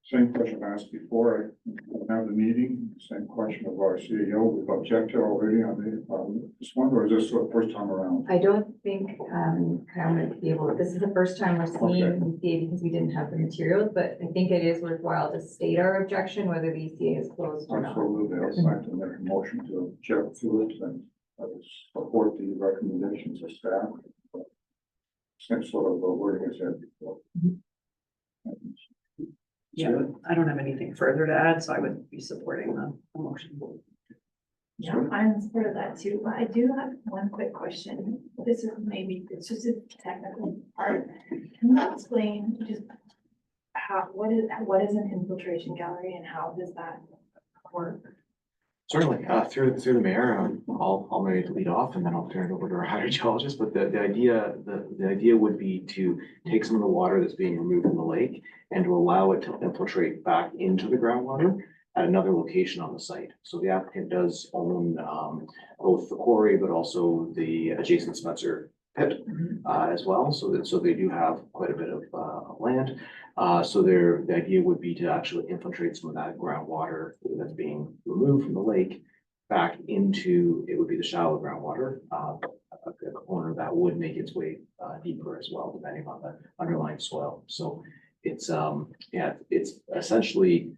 same question asked before, I have the meeting, same question of our CEO, we've objected already on this one, or is this the first time around? I don't think, I'm gonna be able, this is the first time we're seeing ECA because we didn't have the materials, but I think it is worthwhile to state our objection, whether the ECA is closed or not. Absolutely, I'd like to make a motion to object to it and support the recommendations of staff. Same sort of wording as said before. Yeah, I don't have anything further to add, so I would be supporting the motion. Yeah, I'm in support of that too, but I do have one quick question. This is maybe, it's just a technical part. Can you explain just what is an infiltration gallery and how does that work? Certainly, through the mayor, I'll maybe lead off and then I'll turn it over to our hydrologist, but the idea would be to take some of the water that's being removed from the lake and to allow it to infiltrate back into the groundwater at another location on the site. So the applicant does own, both the quarry, but also the adjacent Spencer pit, as well, so they do have quite a bit of, land. So the idea would be to actually infiltrate some of that groundwater that's being removed from the lake back into, it would be the shallow groundwater. A corner that would make its way deeper as well, depending on the underlying soil. So it's, yeah, it's essentially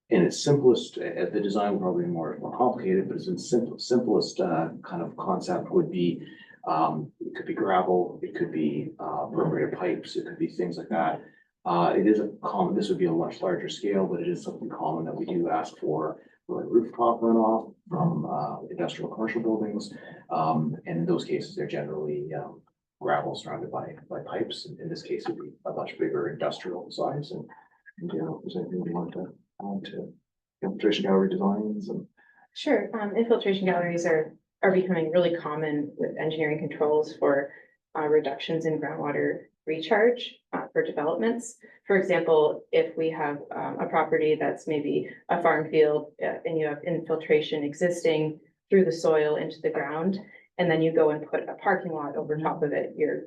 in its simplest, the design would probably be more complicated, but it's in simplest kind of concept would be, it could be gravel, it could be perforated pipes, it could be things like that. It is a common, this would be a much larger scale, but it is something common that we do ask for like rooftop runoff from industrial commercial buildings. And in those cases, they're generally gravel surrounded by pipes. In this case, it'd be a much bigger industrial size. And you know, is there anything you want to add to infiltration gallery designs and? Sure, infiltration galleries are becoming really common with engineering controls for reductions in groundwater recharge for developments. For example, if we have a property that's maybe a farm field and you have infiltration existing through the soil into the ground, and then you go and put a parking lot over top of it, you're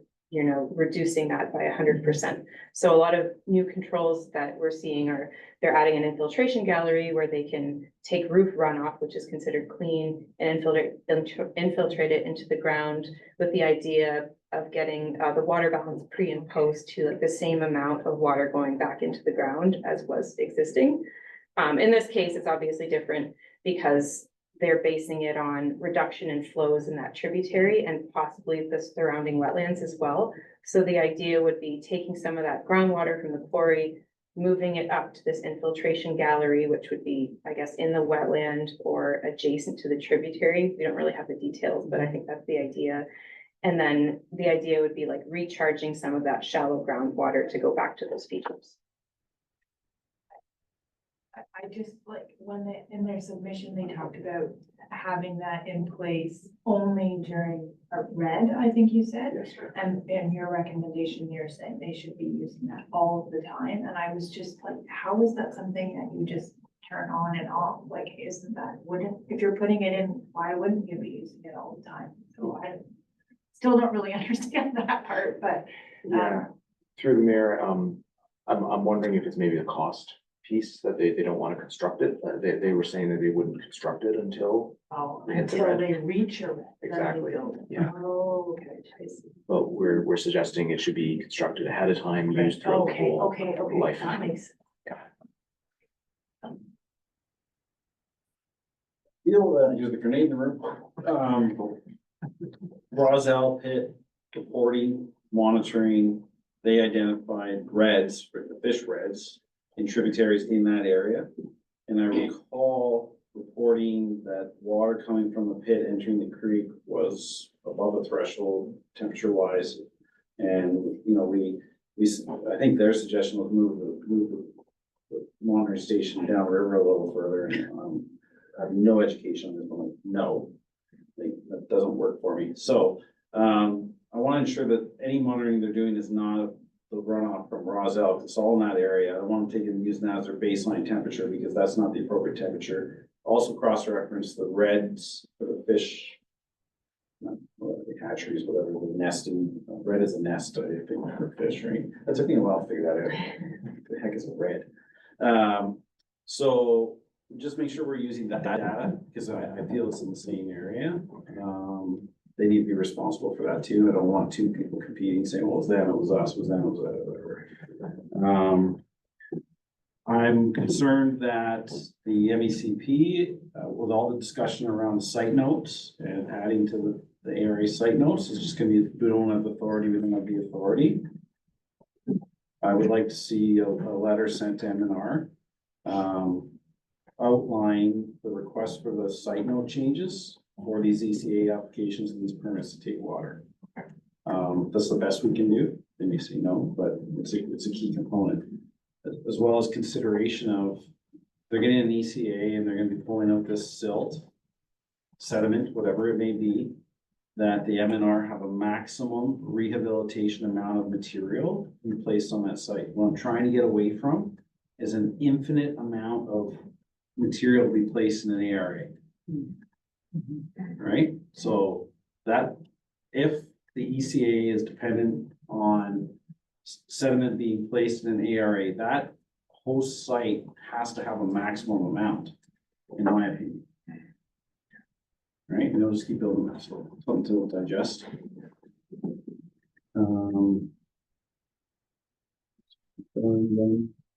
reducing that by 100%. So a lot of new controls that we're seeing are they're adding an infiltration gallery where they can take roof runoff, which is considered clean, and infiltrate it into the ground with the idea of getting the water balance pre and post to like the same amount of water going back into the ground as was existing. In this case, it's obviously different because they're basing it on reduction in flows in that tributary and possibly the surrounding wetlands as well. So the idea would be taking some of that groundwater from the quarry, moving it up to this infiltration gallery, which would be, I guess, in the wetland or adjacent to the tributary. We don't really have the details, but I think that's the idea. And then the idea would be like recharging some of that shallow groundwater to go back to those features. I just like when they, in their submission, they talked about having that in place only during a red, I think you said. Yes, sir. And your recommendation, you're saying they should be using that all of the time. And I was just like, how is that something that you just turn on and off? Like, isn't that, wouldn't, if you're putting it in, why wouldn't you be using it all the time? So I still don't really understand that part, but. Yeah, through the mayor, I'm wondering if it's maybe a cost piece that they don't want to construct it. They were saying that they wouldn't construct it until. Until they reach a red. then they Exactly, build it. yeah. Oh, okay, I see. But we're suggesting it should be constructed ahead of time, used throughout the Okay, whole okay, life. that makes. You're the grenade in the room. Roselle pit reporting, monitoring, they identified reds, the fish reds in tributaries in that area. And I recall reporting that water coming from the pit entering the creek was above a threshold temperature wise. And, you know, I think their suggestion was move the monitoring station downriver a little further. I have no education on this, but I'm like, no, that doesn't work for me. So, I want to ensure that any monitoring they're doing is not the runoff from Roselle, because it's all in that area. I don't want them taking and using that as their baseline temperature, because that's not the appropriate temperature. Also cross-reference the reds for the fish. The hatcheries, whatever, the nesting, red is a nest, I think, for fish, right? That took me a while to figure that out. The heck is a red? So just make sure we're using that data, because I feel it's in the same area. They need to be responsible for that too. I don't want two people competing, saying, well, it was them, it was us, it was them, it was that, whatever. I'm concerned that the MECP, with all the discussion around the site notes and adding to the ARA site notes, is just gonna be, we don't have authority, we don't have the authority. I would like to see a letter sent to MNR, outline the request for the site note changes for these ECA applications and these permits to take water. That's the best we can do. They may say no, but it's a key component. As well as consideration of, they're getting an ECA and they're gonna be pulling out this silt, sediment, whatever it may be, that the MNR have a maximum rehabilitation amount of material to be placed on that site. What I'm trying to get away from is an infinite amount of material to be placed in an ARA. Right? So that, if the ECA is dependent on sediment being placed in an ARA, that whole site has to have a maximum amount, in my opinion. Right, and they'll just keep building that, so something to digest. I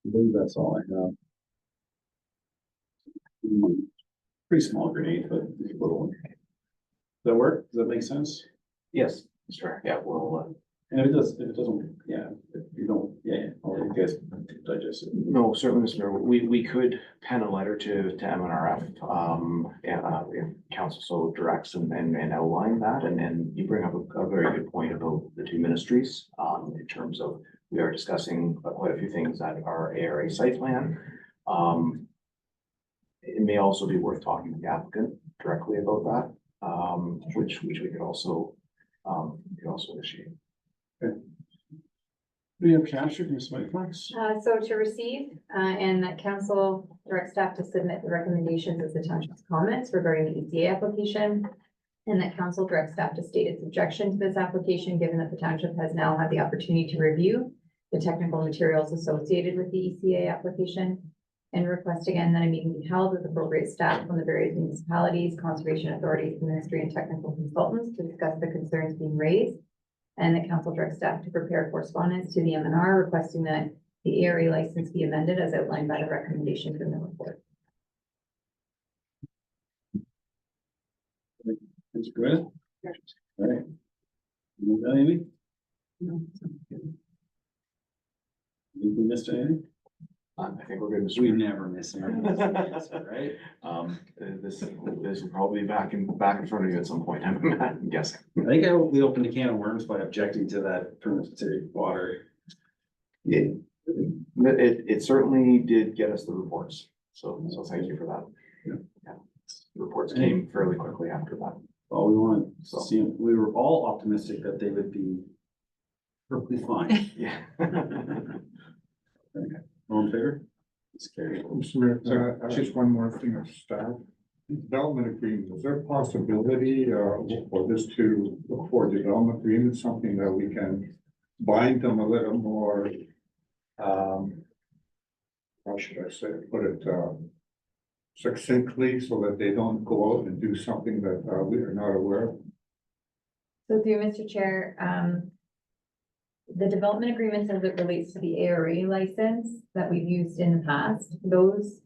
believe that's all I have. Pretty small grenade, but it's a little one. Does that work? Does that make sense? Yes, sure, yeah, well, And if it doesn't, yeah, if you don't, yeah, I'll let you guys digest it. no, certainly, Mr. Mayor, we could pen a letter to MNRF, if council so directs and outline that, and then you bring up a very good point about the two ministries, in terms of, we are discussing quite a few things that are ARA site plan. It may also be worth talking to the applicant directly about that, which we could also initiate. Do you have captured, Ms. Whiteflex? So to receive, and that council direct staff to submit the recommendations as the township's comments regarding the ECA application. And that council direct staff to state its objection to this application, given that the township has now had the opportunity to review the technical materials associated with the ECA application. And request again that a meeting be held with appropriate staff from the various municipalities, conservation authorities, ministry, and technical consultants to discuss the concerns being raised. And the council direct staff to prepare correspondence to the MNR requesting that the ARA license be amended as outlined by the recommendations in the report. Mr. Griffith? All right. You got anything? Think we missed anything? I think we're good, Mr. We Mayor. never miss anything, right? This will probably be back in front of you at some point, I'm guessing. I think we opened a can of worms by objecting to that permit to take water. It certainly did get us the reports, so thank you for that. Yeah. The reports came fairly quickly after that. All we wanted, So. see, we were all optimistic that they would be perfectly fine. Yeah. All in favor? It's carried. Mr. Mayor, just one more thing of staff. Development agreement, is there a possibility, for this to look for development agreement, something that we can bind them a little more, how should I say, put it, succinctly, so that they don't go out and do something that, we are not aware of? So through Mr. Chair, the development agreements as it relates to the ARA license that we've used in the past, those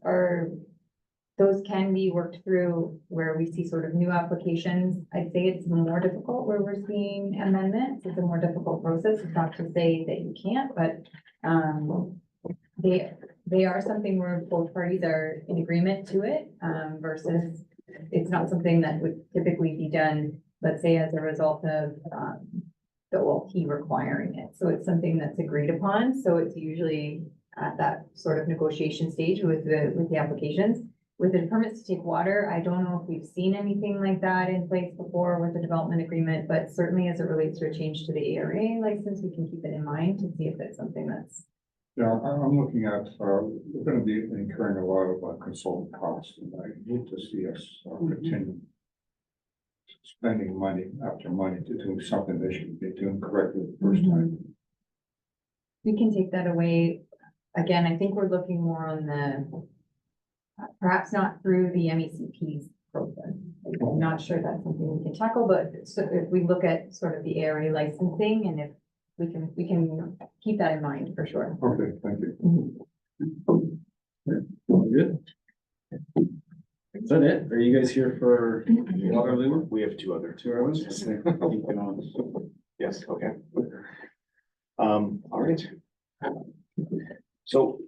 can be worked through where we see sort of new applications. I'd say it's more difficult where we're seeing amendments. It's a more difficult process. It's not to say that you can't, but they are something where both parties are in agreement to it, versus it's not something that would typically be done, let's say, as a result of the OLT requiring it. So it's something that's agreed upon. So it's usually at that sort of negotiation stage with the applications. With the permits to take water, I don't know if we've seen anything like that in place before with the development agreement, but certainly as it relates to a change to the ARA license, we can keep it in mind to see if it's something that's Yeah, I'm looking at, we're gonna be incurring a lot of consultant costs, and I need to see us continue spending money after money to do something they should be doing correctly the first time. We can take that away. Again, I think we're looking more on the, perhaps not through the MECP's process. I'm not sure that's something we can tackle, but so if we look at sort of the ARA licensing and if we can keep that in mind for sure. Okay, thank you. All good? Is that it? Are you guys here for Waterloo? We have two other. Two hours? Keep it on. Yes, okay. All right. So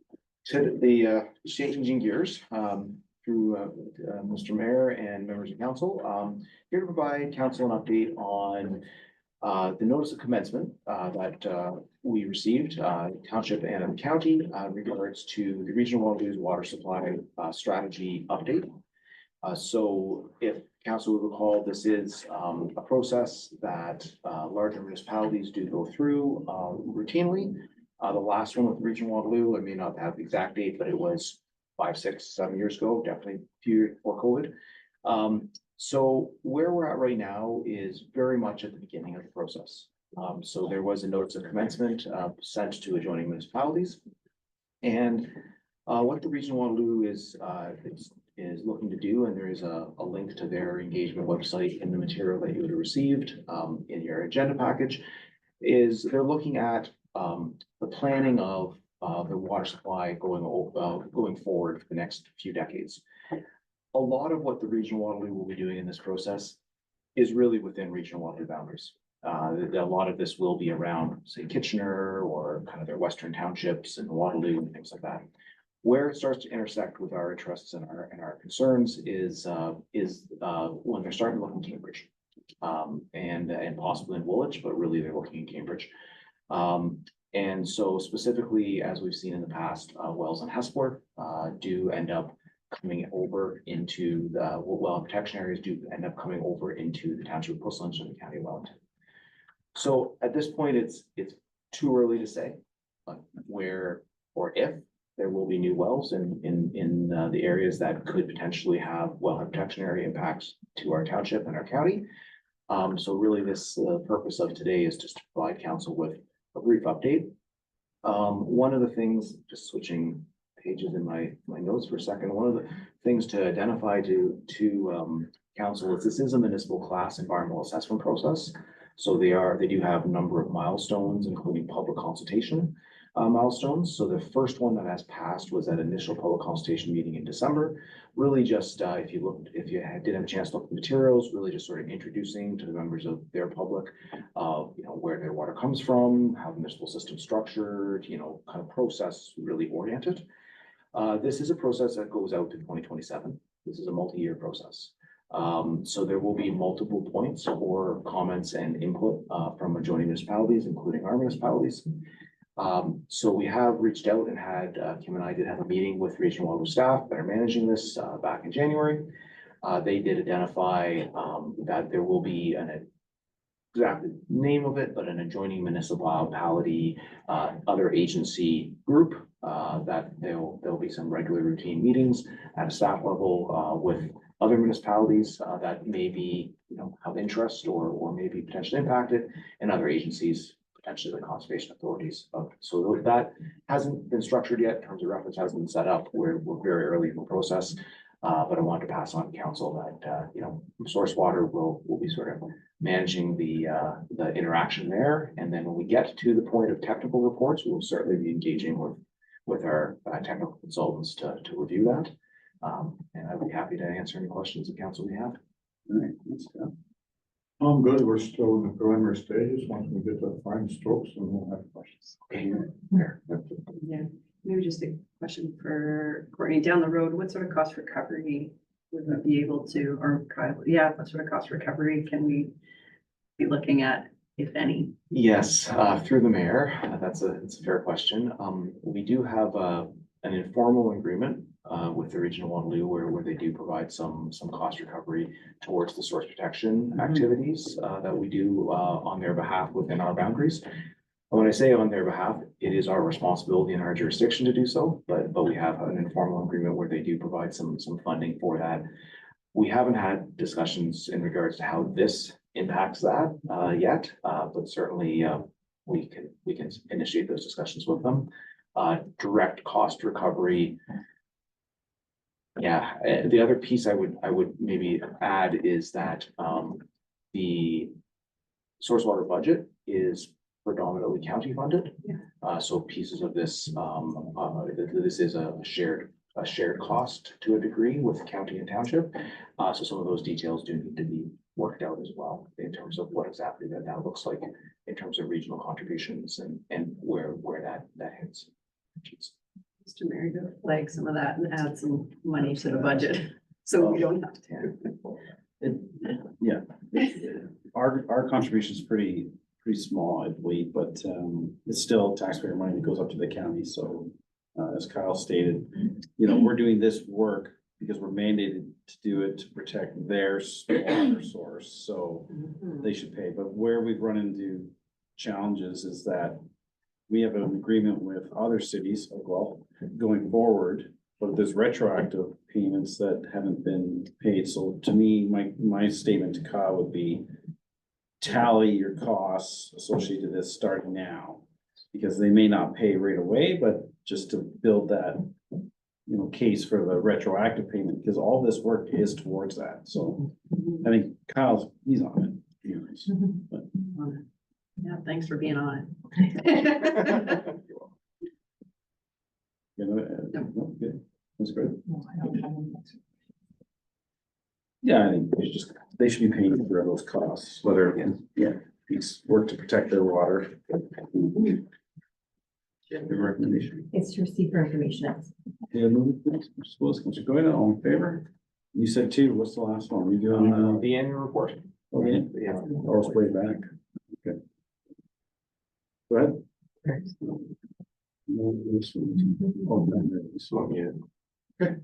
to the changing gears, through Mr. Mayor and members of council, here to provide council an update on the notice of commencement that we received, township and the county, in regards to the regional Waterloo's water supply strategy update. So if council will recall, this is a process that larger municipalities do go through routinely. The last one with Region Waterloo, I may not have the exact date, but it was 5, 6, 7 years ago, definitely a few years before COVID. So where we're at right now is very much at the beginning of the process. So there was a notice of commencement sent to adjoining municipalities. And what the Region Waterloo is looking to do, and there is a link to their engagement website in the material that you would have received in your agenda package, is they're looking at the planning of the water supply going forward for the next few decades. A lot of what the Regional Waterloo will be doing in this process is really within Regional Waterloo boundaries. A lot of this will be around, say, Kitchener or kind of their western townships and Waterloo and things like that. Where it starts to intersect with our interests and our concerns is when they're starting to look in Cambridge, and possibly in Woolwich, but really they're looking in Cambridge. And so specifically, as we've seen in the past, Wells and Hesper do end up coming over into the well protection areas do end up coming over into the township of Coast Lynch and the county of Wellington. So at this point, it's too early to say where or if there will be new wells in the areas that could potentially have wellhead protection area impacts to our township and our county. So really this purpose of today is just to provide council with a brief update. One of the things, just switching pages in my notes for a second, one of the things to identify to council is this is a municipal class environmental assessment process. So they do have a number of milestones, including public consultation milestones. So the first one that has passed was that initial public consultation meeting in December. Really just, if you did have a chance to look at the materials, really just sort of introducing to the members of their public, where their water comes from, how the municipal system structured, kind of process really oriented. This is a process that goes out to 2027. This is a multi-year process. So there will be multiple points for comments and input from adjoining municipalities, including our municipalities. So we have reached out and had, Kim and I did have a meeting with Regional Waterloo staff that are managing this back in January. They did identify that there will be an exact name of it, but an adjoining municipality, other agency group, that there'll be some regular routine meetings at a staff level with other municipalities that may be, have interest or may be potentially impacted, and other agencies, potentially the conservation authorities. So that hasn't been structured yet in terms of reference, hasn't been set up. We're very early in the process. But I wanted to pass on to council that, Source Water will be sort of managing the interaction there. And then when we get to the point of technical reports, we'll certainly be engaging with our technical consultants to review that. And I'd be happy to answer any questions the council may have. All right, thanks, Scott. I'm good. We're still in the preliminary stages. Once we get to the final strokes, and we'll have questions. Okay. Yeah, maybe just a question for Courtney. Down the road, what sort of cost recovery would we be able to, or Kyle, what sort of cost recovery can we be looking at, if any? Yes, through the mayor, it's a fair question. We do have an informal agreement with the Regional Waterloo where they do provide some cost recovery towards the source protection activities that we do on their behalf within our boundaries. When I say on their behalf, it is our responsibility in our jurisdiction to do so, but we have an informal agreement where they do provide some funding for that. We haven't had discussions in regards to how this impacts that yet, but certainly we can initiate those discussions with them. Direct cost recovery. Yeah, the other piece I would maybe add is that the source water budget is predominantly county funded. So pieces of this, this is a shared cost to a degree with county and township. So some of those details do need to be worked out as well in terms of what exactly that looks like in terms of regional contributions and where that hits. Mr. Mayor, to flag some of that and add some money to the budget, so we don't have to. Yeah. Our contribution is pretty small, I believe, but it's still taxpayer money that goes up to the county. So as Kyle stated, you know, we're doing this work because we're mandated to do it to protect their water source. So they should pay. But where we've run into challenges is that we have an agreement with other cities, well, going forward, but there's retroactive payments that haven't been paid. So to me, my statement to Kyle would be tally your costs associated with this starting now, because they may not pay right away, but just to build that, you know, case for the retroactive payment, because all this work is towards that. So I think he's on it. Anyways, but Yeah, thanks for being on you know, no, good. That's good. Yeah, I think they should be paying for those costs, whether, it's work to protect their water. Good recommendation. It's to receive for information. Yeah, move it, please. Mr. Willis, Mr. Goyda, all in favor? You said two, what's the last one? You doing, The annual report. okay, Yeah. oh, it's way back. Okay. Go ahead. No, this one. Oh, no, this one. Okay.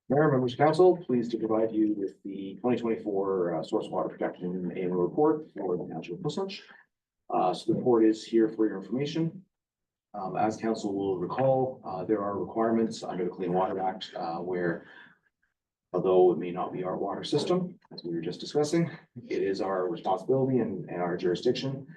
Mayor, members of council, pleased to provide you with the 2024 source water protection annual report for the township of Portslade. So the report is here for your information. As council will recall, there are requirements under the Clean Water Act where, although it may not be our water system, as we were just discussing, it is our responsibility and our jurisdiction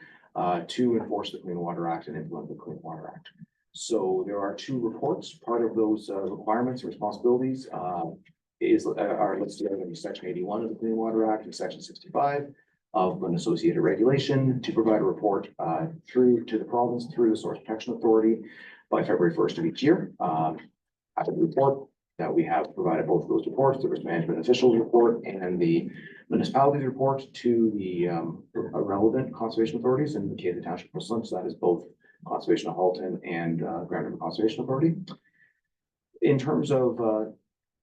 to enforce the Clean Water Act and implement the Clean Water Act. So there are two reports. Part of those requirements and responsibilities are listed under Section 81 of the Clean Water Act and Section 65 of an associated regulation to provide a report through to the province through the Source Protection Authority by February 1st of each year. I have a report that we have provided both of those reports, the risk management officials report and the municipalities report to the relevant conservation authorities in the case of the Township of Portslade. So that is both Conservation of Halton and Grand River Conservation Authority. In terms of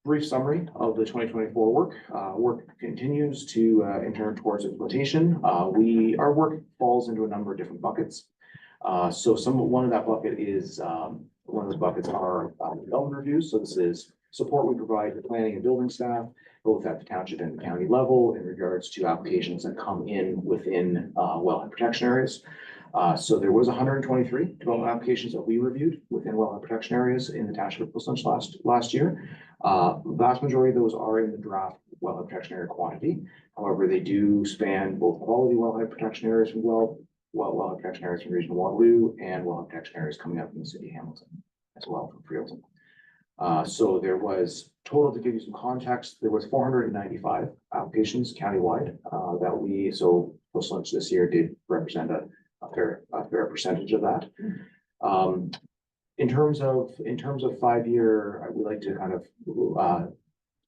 brief summary of the 2024 work, work continues to intern towards implementation. Our work falls into a number of different buckets. So one of that bucket is one of those buckets are development reviews. So this is support we provide to planning and building staff, both at the township and the county level in regards to applications that come in within wellhead protection areas. So there was 123 development applications that we reviewed within wellhead protection areas in the township of Portslade last year. Vast majority of those are in the draft wellhead protection area quantity. However, they do span both quality wellhead protection areas from wellhead protection areas from Region Waterloo and wellhead protection areas coming up from the city of Hamilton as well from Freeholton. So there was total, to give you some context, there was 495 applications countywide so Portslade this year did represent a fair percentage of that. In terms of 5 year, I would like to kind of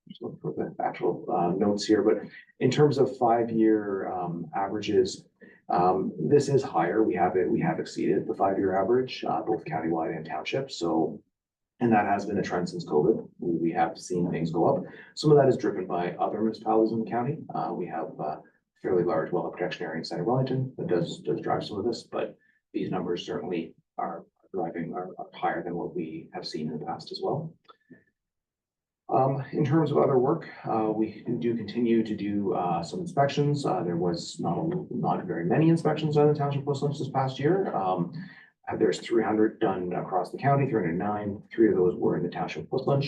just look for the actual notes here, but in terms of 5 year averages, this is higher. We have exceeded the 5 year average, both countywide and township. So, and that has been a trend since COVID. We have seen things go up. Some of that is driven by other municipalities in the county. We have fairly large wellhead protection area in Center Wellington that does drive some of this, but these numbers certainly are higher than what we have seen in the past as well. In terms of other work, we do continue to do some inspections. There was not very many inspections done in Township of Whistler this past year. There's 300 done across the county, 309. 3 of those were in the Township of Whistler.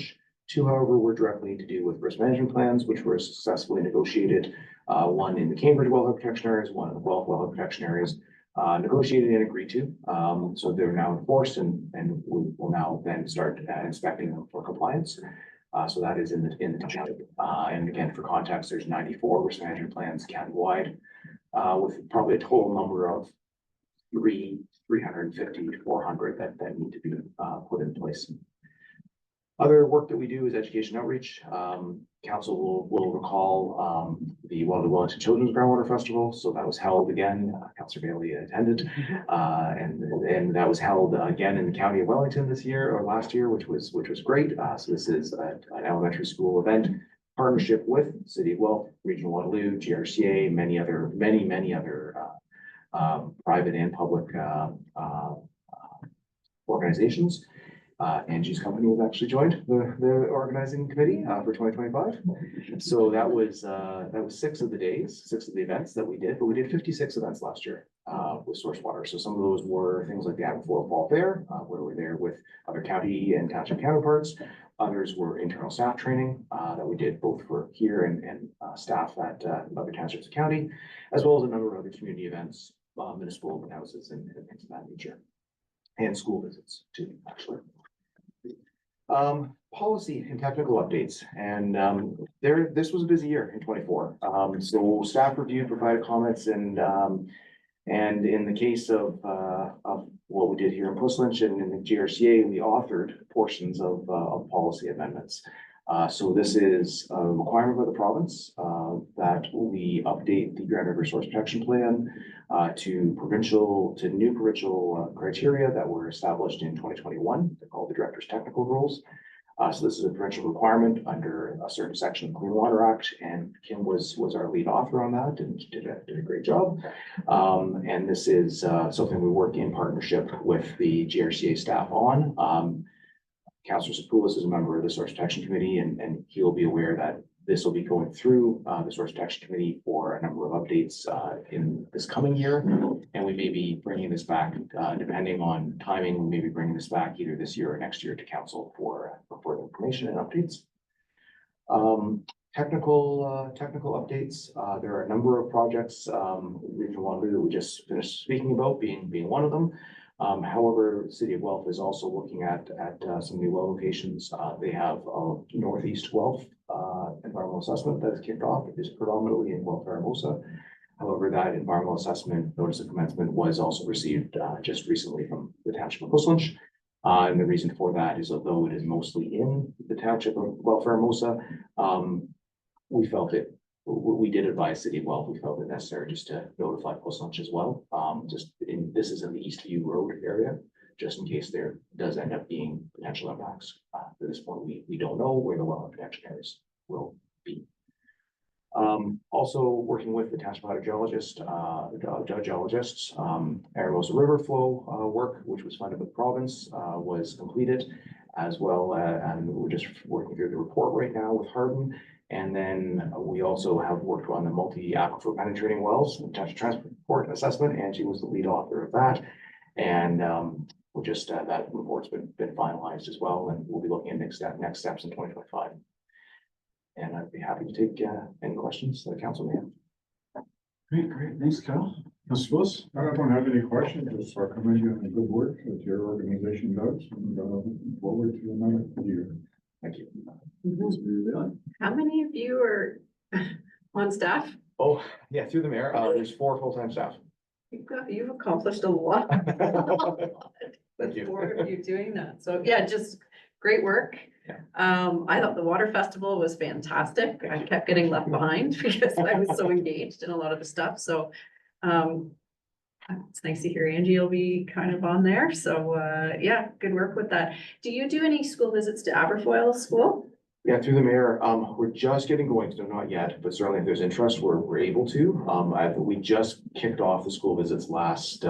2, however, were directly to do with risk management plans, which were successfully negotiated. One in the Cambridge wellhead protection areas, one in the Guelph wellhead protection areas, negotiated and agreed to. So they're now enforced and we will now then start inspecting them for compliance. So that is in the township. And again, for context, there's 94 risk management plans countywide, with probably a total number of 350 to 400 that need to be put in place. Other work that we do is education outreach. Council will recall the Wellington Children's Groundwater Festival. So that was held again. Councillor Bailey attended, and that was held again in the county of Wellington this year or last year, which was great. So this is an elementary school event partnership with City of Guelph, Regional Waterloo, GRCA, many other private and public organizations. Angie's company has actually joined the organizing committee for 2025. So that was 6 of the days, 6 of the events that we did, but we did 56 events last year with Source Water. So some of those were things like the Agrifoil Fall Fair, where we're there with other county and township counterparts. Others were internal staff training that we did both for here and staff at other townships of county, as well as a number of other community events, municipal open houses and things of that nature, and school visits too, actually. Policy and technical updates, and this was a busy year in 24. So staff review provided comments, and in the case of what we did here in Puslinch and in the GRCA, we authored portions of policy amendments. So this is a requirement by the province that we update the Grand River Source Protection Plan to new provincial criteria that were established in 2021. They're called the Director's Technical Rules. So this is a provincial requirement under a certain section of the Clean Water Act, and Kim was our lead author on that and did a great job. And this is something we work in partnership with the GRCA staff on. Councillor Sapoulis is a member of the Source Protection Committee, and he'll be aware that this will be going through the Source Protection Committee for a number of updates in this coming year. And we may be bringing this back, depending on timing, we may be bringing this back either this year or next year to council for further information and updates. Technical updates. There are a number of projects, Regional Waterloo that we just finished speaking about being one of them. However, City of Guelph is also looking at some new well locations. They have a Northeast Guelph environmental assessment that is kicked off. It is predominantly in Guelph Aramosa. However, that environmental assessment notice of commencement was also received just recently from the Township of Puslinch. And the reason for that is, although it is mostly in the Township of Guelph Aramosa, we did advise City of Guelph, we felt it necessary just to notify Puslinch as well. This is in the Eastview Road area, just in case there does end up being potential impacts. At this point, we don't know where the wellhead protection areas will be. Also working with the township hydrogeologist, geologists, Aramosa River flow work, which was funded by the province, was completed as well. And we're just working through the report right now with Hardin. And then we also have worked on the multi-aquifer penetrating wells, township transport assessment. Angie was the lead author of that. And we'll just, that report's been finalized as well. And we'll be looking at next steps in 2025. And I'd be happy to take any questions that the council may have. Great. Thanks, Kyle. Councillor Willis? I don't have any questions. Just commend you on the good work that your organization does, and looking forward to another year. Thank you. How many of you are on staff? Oh, yeah, through the mayor, there's 4 full-time staff. You've accomplished a lot. Thank you. 4 of you doing that. So yeah, just great work. Yeah. I thought the water festival was fantastic. I kept getting left behind because I was so engaged in a lot of the stuff. So it's nice to hear Angie will be kind of on there. So yeah, good work with that. Do you do any school visits to Aberfoyle School? Yeah, through the mayor, we're just getting going, so not yet, but certainly if there's interest, we're able to. We just kicked off the school visits last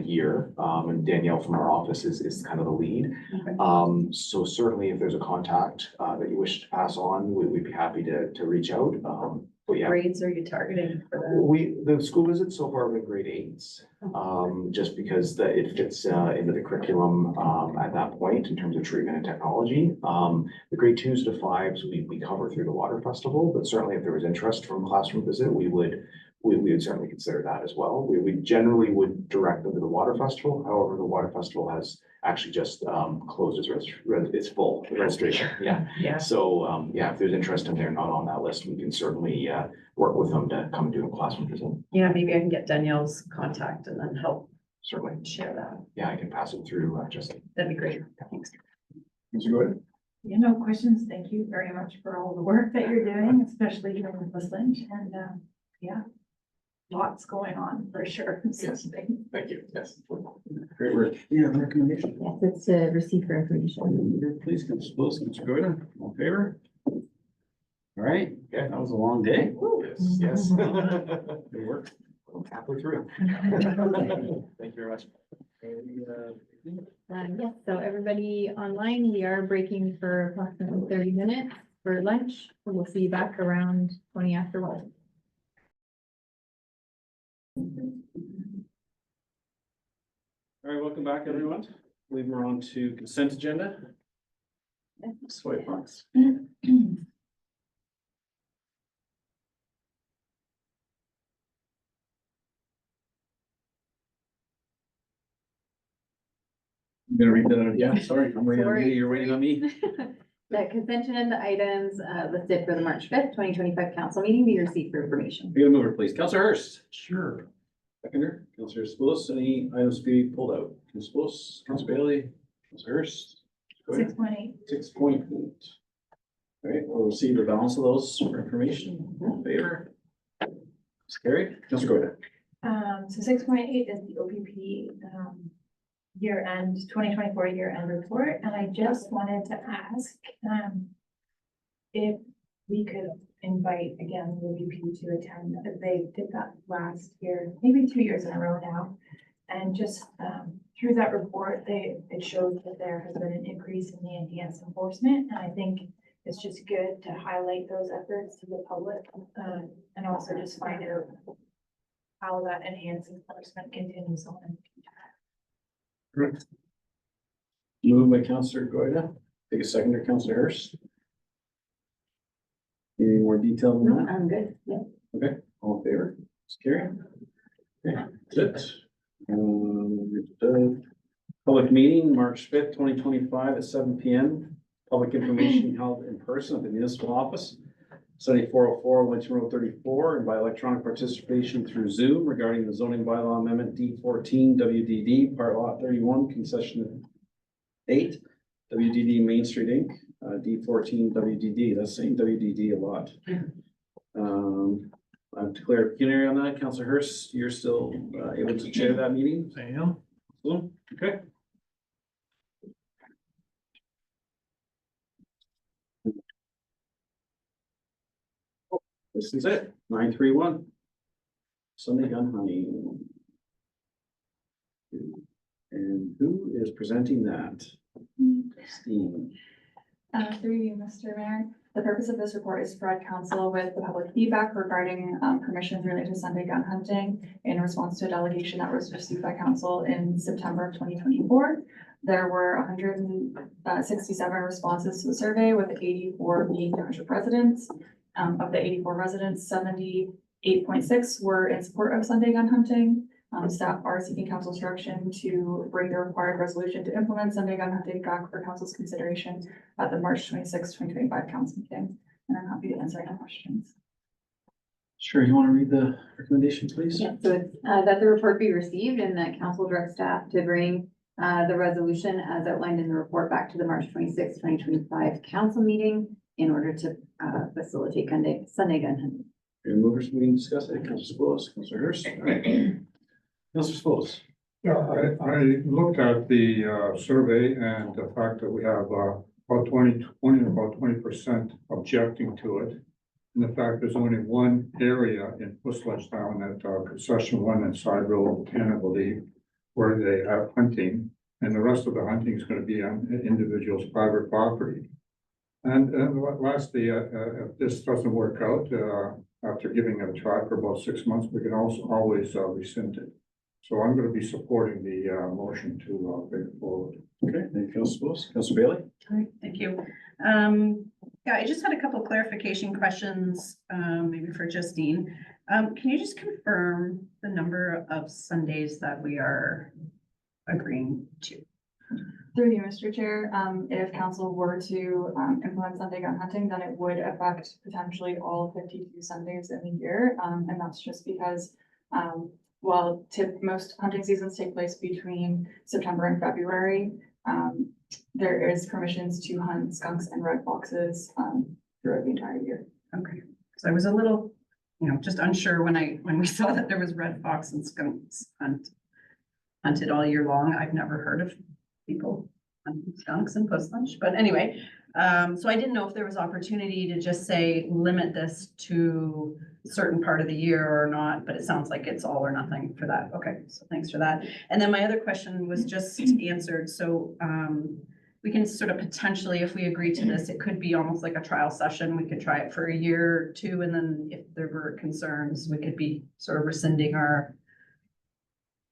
year, and Danielle from our office is kind of the lead. So certainly if there's a contact, that you wish to pass on, we'd be happy to reach out. But yeah, Grades are you targeting for that? the school visits so far have been grade 8s, just because it fits into the curriculum at that point in terms of treatment and technology. The grade 2s to 5s, we cover through the water festival, but certainly if there was interest from a classroom visit, we would certainly consider that as well. We generally would direct them to the water festival. However, the water festival has actually just closed its full registration. Yeah. Yeah. So, yeah, if there's interest and they're not on that list, we can certainly work with them to come do a classroom visit. Yeah, maybe I can get Danielle's contact and then help Certainly. share that. Yeah, I can pass it through, just. That'd be great. Thanks. Yeah, no questions. Thank you very much for all the work that you're doing, especially here with West Lynch, and, yeah. Lots going on for sure. Yes. Thank you. Yes. Great work. Yeah, recommendation. Yes, it's to receive for information. Please, Councilor Spillis, Councilor Goida, all in favor? All right, yeah, that was a long day. Yes. Good work. Halfway through. Thank you very much. Yes, so everybody online, we are breaking for approximately 30 minutes for lunch. We'll see you back around 20 after 1. All right, welcome back, everyone. I believe we're on to consent agenda. Swipe box. I'm gonna read the, yeah, sorry, I'm waiting on you, you're waiting on me. The consent agenda items listed for the March 5th, 2025 council meeting be received for information. Be a mover, please. Councilor Hurst. Sure. Seconder, Councilor Spillis, any items to be pulled out? Councilor Spillis, Councilor Bailey, Councilor Hurst. Go ahead. 6.8. 6.8. All right, we'll receive the balance of those for information. All in favor? It's carried. Councilor Goida. So 6.8 is the OPP, year-end, 2024 year-end report, and I just wanted to ask, if we could invite again the OPP to attend. They did that last year, maybe 2 years in a row now. And just, through that report, it shows that there has been an increase in the enhanced enforcement, and I think it's just good to highlight those efforts to the public, and also just find out how that enhanced enforcement continues on. Moved by Councilor Goida. Take a seconder, Councilor Hurst. Any more detail on that? I'm good. Yeah. Okay, all in favor? It's carried. Okay, that's it. Public meeting, March 5th, 2025 at 7 PM. Public information held in person at the municipal office, 7404 Winton Road 34, and by electronic participation through Zoom regarding the zoning bylaw amendment D14 WDD, part lot 31, concession 8, WDD Main Street Inc., D14 WDD. That's saying WDD a lot. I've declared plenary on that. Councilor Hurst, you're still able to chair that meeting? I am. Okay. This is it, 931. Sunday gun hunting. And who is presenting that? Christine. Through you, Mr. Mayor. The purpose of this report is to provide council with the public feedback regarding permissions related to Sunday gun hunting in response to a delegation that was received by council in September of 2024. There were 167 responses to the survey, with 84 being township residents. Of the 84 residents, 78.6 were in support of Sunday gun hunting. Staff are seeking council's direction to bring the required resolution to implement Sunday gun hunting back for council's consideration at the March 26, 2025 council meeting. And I'm happy to answer any questions. Sure, you want to read the recommendation, please? Yeah, so it's that the report be received and that council direct staff to bring the resolution as outlined in the report back to the March 26, 2025 council meeting in order to facilitate Sunday gun hunting. Your movers, we can discuss it. Councilor Spillis, Councilor Hurst. Councilor Yeah, I looked at the survey and the fact that we have about 20% objecting to it. And the fact there's only one area in Town at concession one and Side Road 10, I believe, where they have hunting, and the rest of the hunting is gonna be on individuals' private property. And lastly, if this doesn't work out, after giving it a try for about 6 months, we can also always rescind it. So I'm gonna be supporting the motion to bring it forward. Okay, thank you, Councilor Bowles. Councilor Bailey? All right, thank you. Yeah, I just had a couple clarification questions, maybe for Justine. Can you just confirm the number of Sundays that we are agreeing to? Through you, Mr. Chair, if council were to implement Sunday gun hunting, then it would affect potentially all 52 Sundays in the year. And that's just because while most hunting seasons take place between September and February, there is permissions to hunt skunks and red foxes throughout the entire year. Okay, so I was a little, just unsure when we saw that there was red fox and skunks hunted all year long. I've never heard of people hunting skunks and post lunch, but anyway, so I didn't know if there was opportunity to just say limit this to a certain part of the year or not, but it sounds like it's all or nothing for that. Okay, so thanks for that. And then my other question was just answered. So we can sort of potentially, if we agree to this, it could be almost like a trial session. We could try it for a year or two, and then if there were concerns, we could be sort of rescinding our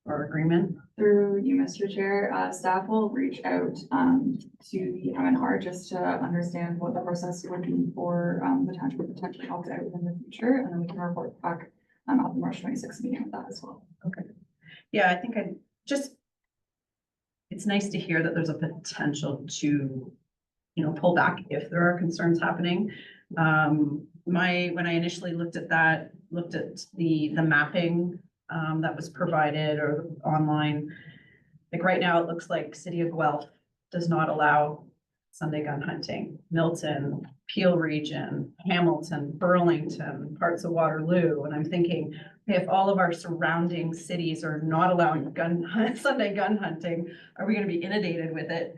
agreement. Through you, Mr. Chair, staff will reach out to the MNR just to understand what the process would be for potentially opt out in the future, and then we can report back at the March 26th meeting with that as well. Okay. Yeah, I think it's nice to hear that there's a potential to, pull back if there are concerns happening. When I initially looked at the mapping that was provided or online, like right now, it looks like City of Guelph does not allow Sunday gun hunting. Milton, Peel Region, Hamilton, Burlington, parts of Waterloo, and I'm thinking, okay, if all of our surrounding cities are not allowing Sunday gun hunting, are we going to be inundated with it?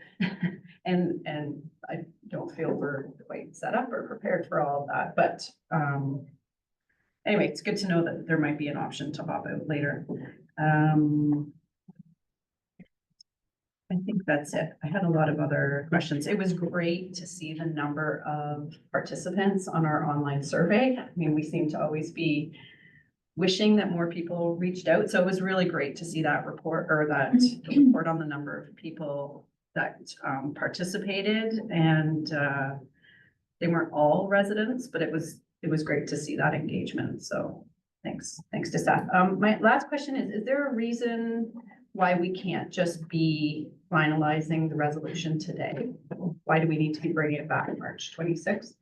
and I don't feel we're quite set up or prepared for all of that, but anyway, it's good to know that there might be an option to opt out later. I think that's it. I had a lot of other questions. It was great to see the number of participants on our online survey. I mean, we seem to always be wishing that more people reached out. So it was really great to see that report or that report on the number of people that participated, and they weren't all residents, but it was great to see that engagement. So thanks to staff. My last question is there a reason why we can't just be finalizing the resolution today? Why do we need to be bringing it back in March 26th?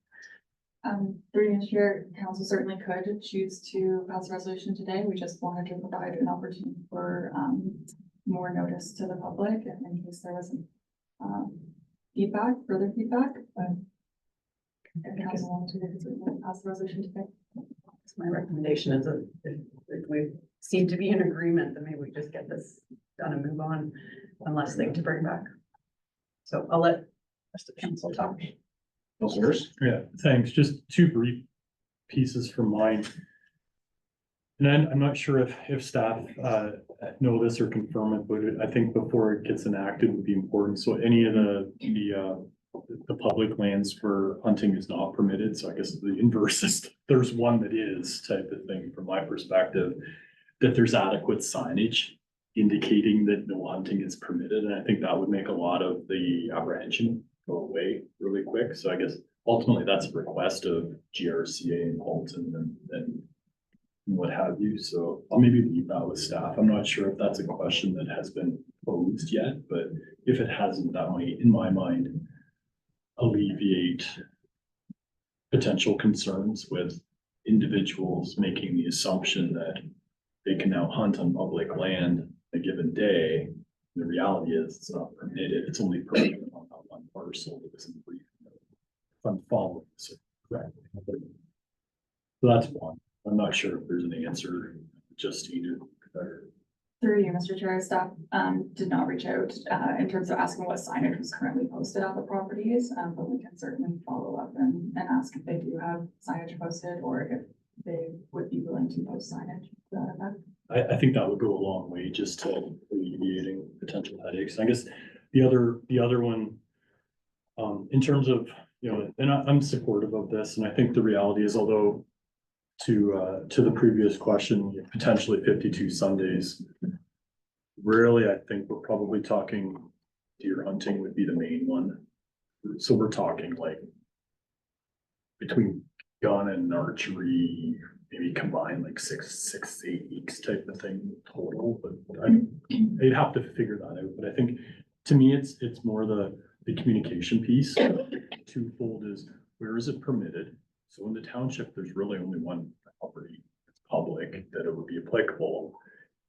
Through you, Chair, council certainly could choose to pass a resolution today. We just wanted to provide an opportunity for more notice to the public in case there wasn't further feedback, but if the council wanted to, certainly pass the resolution today. My recommendation is that if we seem to be in agreement, then maybe we just get this done and move on, unless they to bring back. So I'll let the rest of the council talk. Councilor Hurst? Yeah, thanks. Just two brief pieces from mine. And then I'm not sure if staff know this or confirm it, but I think before it gets enacted would be important. So any of the public lands where hunting is not permitted. So I guess the inverse is there's one that is type of thing from my perspective, that there's adequate signage indicating that no hunting is permitted. And I think that would make a lot of the apprehension go away really quick. So I guess ultimately that's a request of GRCA and Halton and what have you. So I'll maybe leave that with staff. I'm not sure if that's a question that has been posed yet, but if it hasn't, that might, in my mind, alleviate potential concerns with individuals making the assumption that they can now hunt on public land a given day. The reality is it's not permitted. It's only permitted on that one parcel that was in the brief. If I'm following this correctly. So that's one. I'm not sure if there's an answer just needed. Through you, Mr. Chair, staff did not reach out in terms of asking what signage was currently posted on the properties, but we can certainly follow up and ask if they do have signage posted or if they would be willing to post signage to that effect. I think that would go a long way just to alleviating potential headaches. I guess the other one, in terms of, you know, and I'm supportive of this, and I think the reality is, although to the previous question, potentially 52 Sundays, really, I think we're probably talking deer hunting would be the main one. So we're talking like between gun and archery, maybe combine like 6-8 weeks type of thing total, but I'd have to figure that out. But I think to me, it's more the communication piece. Twofold is, where is it permitted? So in the township, there's really only one property, it's public, that it would be applicable.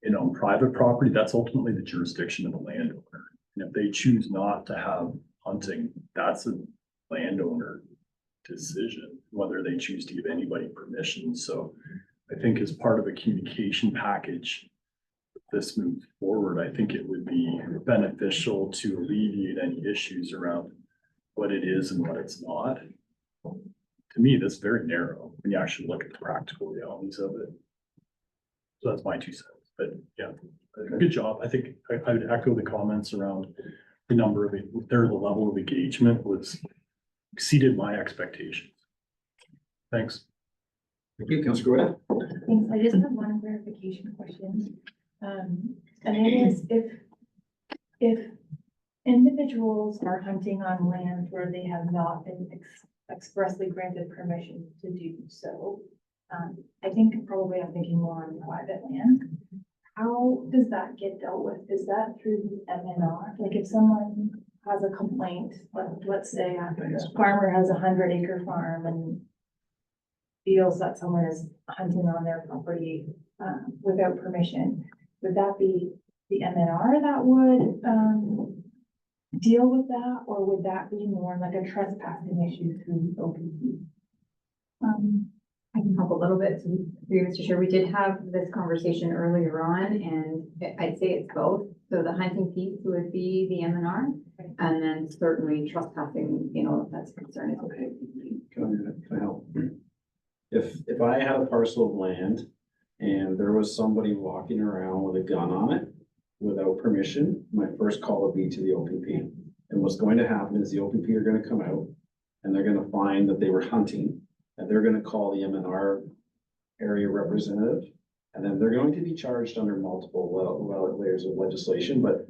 And on private property, that's ultimately the jurisdiction of the landowner. And if they choose not to have hunting, that's a landowner decision, whether they choose to give anybody permission. So I think as part of a communication package, if this moves forward, I think it would be beneficial to alleviate any issues around what it is and what it's not. To me, that's very narrow when you actually look at the practical realities of it. So that's my 2 cents, but yeah, good job. I think I would echo the comments around the number of, the level of engagement was exceeded my expectations. Thanks. Thank you, Councilor Goya. Thanks. I just have one clarification question. And it is if individuals are hunting on land where they have not been expressly granted permission to do so, I think probably I'm thinking more on private land. How does that get dealt with? Is that through the MNR? Like if someone has a complaint, let's say a farmer has a 100-acre farm and feels that someone is hunting on their property without permission, would that be the MNR that would deal with that, or would that be more like a trespassing issue through the OPP? I can help a little bit. So, through you, Mr. Chair, we did have this conversation earlier on, and I'd say it's both. So the hunting piece would be the MNR, and then certainly trespassing, you know, if that's a concern. It's okay. Can I help? If I had a parcel of land and there was somebody walking around with a gun on it without permission, my first call would be to the OPP. And what's going to happen is the OPP are gonna come out and they're gonna find that they were hunting, and they're gonna call the MNR area representative. And then they're going to be charged under multiple layers of legislation, but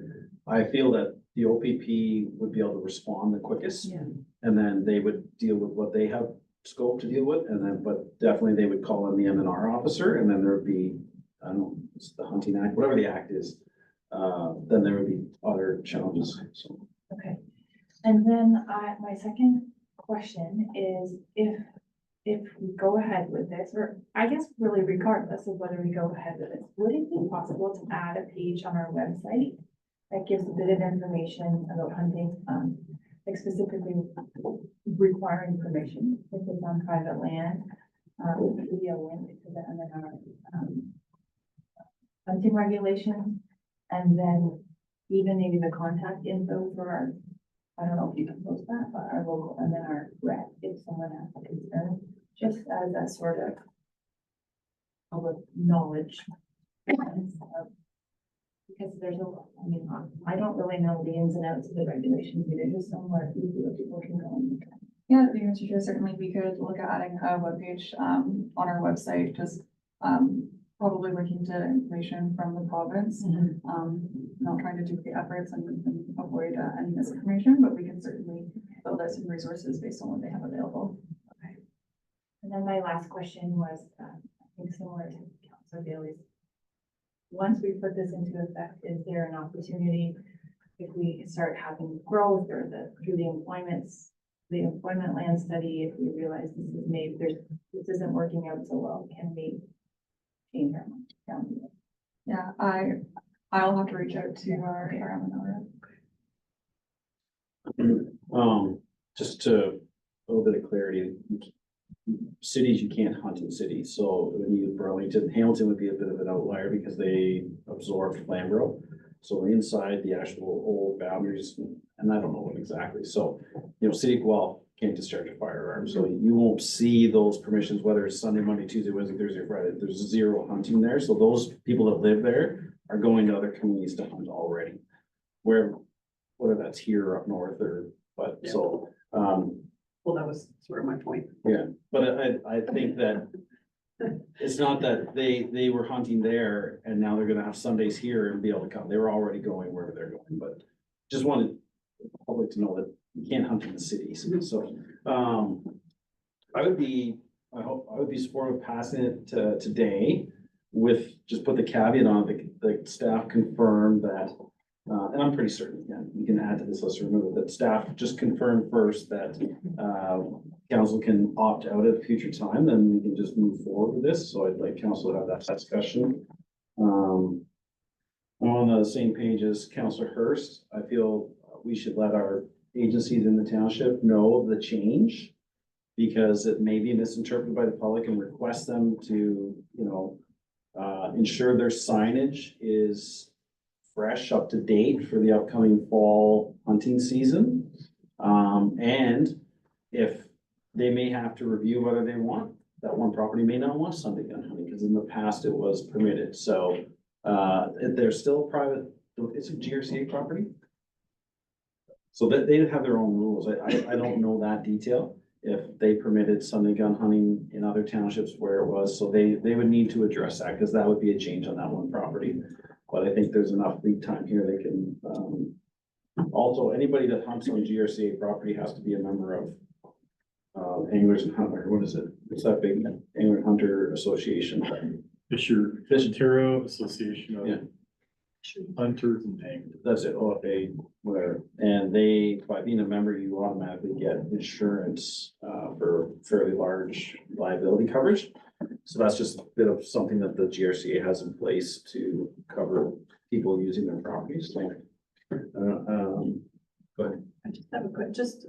I feel that the OPP would be able to respond the quickest. Yeah. And then they would deal with what they have scope to deal with, and then, but definitely they would call in the MNR officer, and then there would be, I don't know, it's the Hunting Act, whatever the act is. Then there would be other challenges, so. Okay. And then my second question is if we go ahead with this, or I guess really regardless of whether we go ahead with this, would it be possible to add a page on our website that gives a bit of information about hunting, like specifically requiring permission if it's on private land, via link to the MNR hunting regulation, and then even maybe the contact info for our, I don't know if you can post that, but our local MNR rep, if someone has a concern, just as a sort of public knowledge. Because there's I mean, I don't really know the ins and outs of the regulations either, just somewhere easy that people can go and. Yeah, the Mr. Chair, certainly we could look at adding a webpage on our website, just probably linking to information from the province. Not trying to duplicate efforts and avoid any misinformation, but we can certainly build out some resources based on what they have available. Okay. And then my last question was, I think similar to Councilor Bailey's. Once we put this into effect, is there an opportunity if we start having growth or through the employment land study, if we realize this isn't working out so well, can we change our mind down the road? Yeah, I'll have to reach out to our MNR. Just to a little bit of clarity, cities, you can't hunt in cities, so when you Burlington, Hamilton would be a bit of an outlier because they absorbed Flamborough. So inside the actual old boundaries, and I don't know what exactly, so, City of Guelph can't discharge a firearm, so you won't see those permissions, whether it's Sunday, Monday, Tuesday, Wednesday, Thursday, Friday, there's zero hunting there, so those people that live there are going to other communities to hunt already. Whether that's here or up north but so, Well, that was sort of my point. yeah, but I think that it's not that they were hunting there and now they're gonna have Sundays here and be able to come. They were already going wherever they're going, but just wanted the public to know that you can't hunt in the cities. So, I would be supportive of passing it today with, just put the caveat on it, the staff confirmed that, and I'm pretty certain, again, you can add to this list, remember that staff just confirmed first that, council can opt out at a future time, then we can just move forward with this. So I'd like council to have that discussion. I'm on the same page as Councillor Hurst. I feel we should let our agencies in the township know the change, because it may be misinterpreted by the public, and request them to, ensure their signage is fresh, up to date for the upcoming fall hunting season. And if they may have to review whether they want, that one property may not want Sunday gun hunting, because in the past it was permitted, so, there's still private, it's a GRCA property. So that they have their own rules, I don't know that detail, if they permitted Sunday gun hunting in other townships where it was, so they would need to address that, because that would be a change on that one property. But I think there's enough lead time here, they can, also, anybody that hunts on GRCA property has to be a member of Anglers and Hunter, what is it? It's that big Angler and Hunter Association. Fisher-Taro Association Yeah. of Hunters and Anglers. That's it, OFA, whatever. And they, by being a member, you automatically get insurance for fairly large liability coverage. So that's just a bit of something that the GRCA has in place to cover people using their properties. Go ahead. I just have a quick, just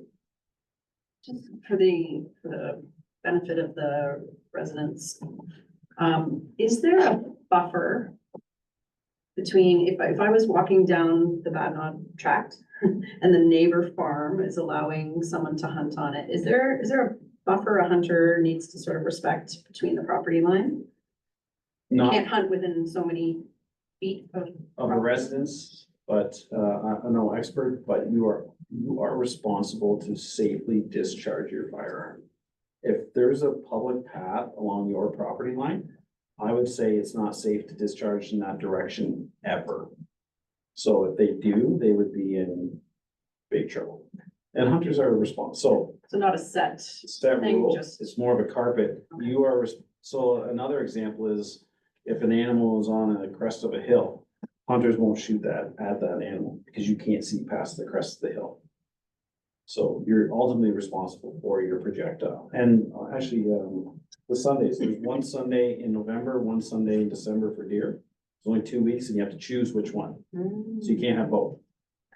for the benefit of the residents. Is there a buffer between, if I was walking down the Badnod tract and the neighbor farm is allowing someone to hunt on it, is there a buffer a hunter needs to sort of respect between the property line? You Not can't hunt within so many feet of. of a residence, but I'm no expert, but you are responsible to safely discharge your firearm. If there's a public path along your property line, I would say it's not safe to discharge in that direction ever. So if they do, they would be in big trouble. And hunters are responsible. So not a set Set thing, rule, just. it's more of a carpet. You are, so another example is if an animal is on a crest of a hill, hunters won't shoot at that animal because you can't see past the crest of the hill. So you're ultimately responsible for your projectile. And actually, the Sundays, there's one Sunday in November, one Sunday in December for deer. It's only 2 weeks and you have to choose which one. So you can't have both.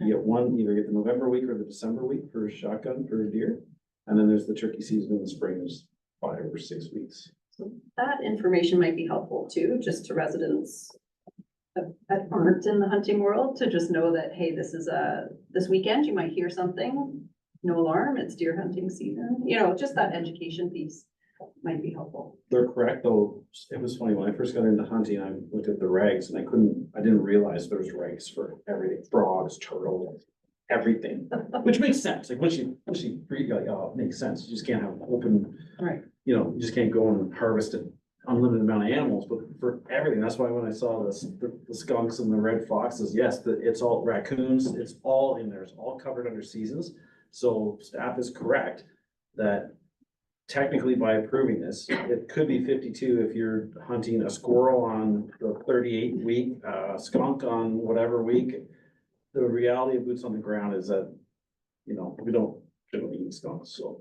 You get one, either get the November week or the December week for a shotgun for a deer. And then there's the turkey season in the spring, there's 5 or 6 weeks. So that information might be helpful too, just to residents that aren't in the hunting world, to just know that, hey, this weekend, you might hear something, no alarm, it's deer hunting season, just that education piece might be helpful. They're correct, though. It was funny, when I first got into hunting, I looked at the regs and I didn't realize there's regs for everything, frogs, turtles, everything, which makes sense. Like once you read, you're like, oh, it makes sense. You just can't have open, Right. You just can't go and harvest an unlimited amount of animals, but for everything. That's why when I saw this, the skunks and the red foxes, yes, it's all raccoons, it's all in there, it's all covered under seasons. So staff is correct that technically by approving this, it could be 52 if you're hunting a squirrel on the 38 week, skunk on whatever week. The reality of boots on the ground is that, we don't generally eat skunks, so.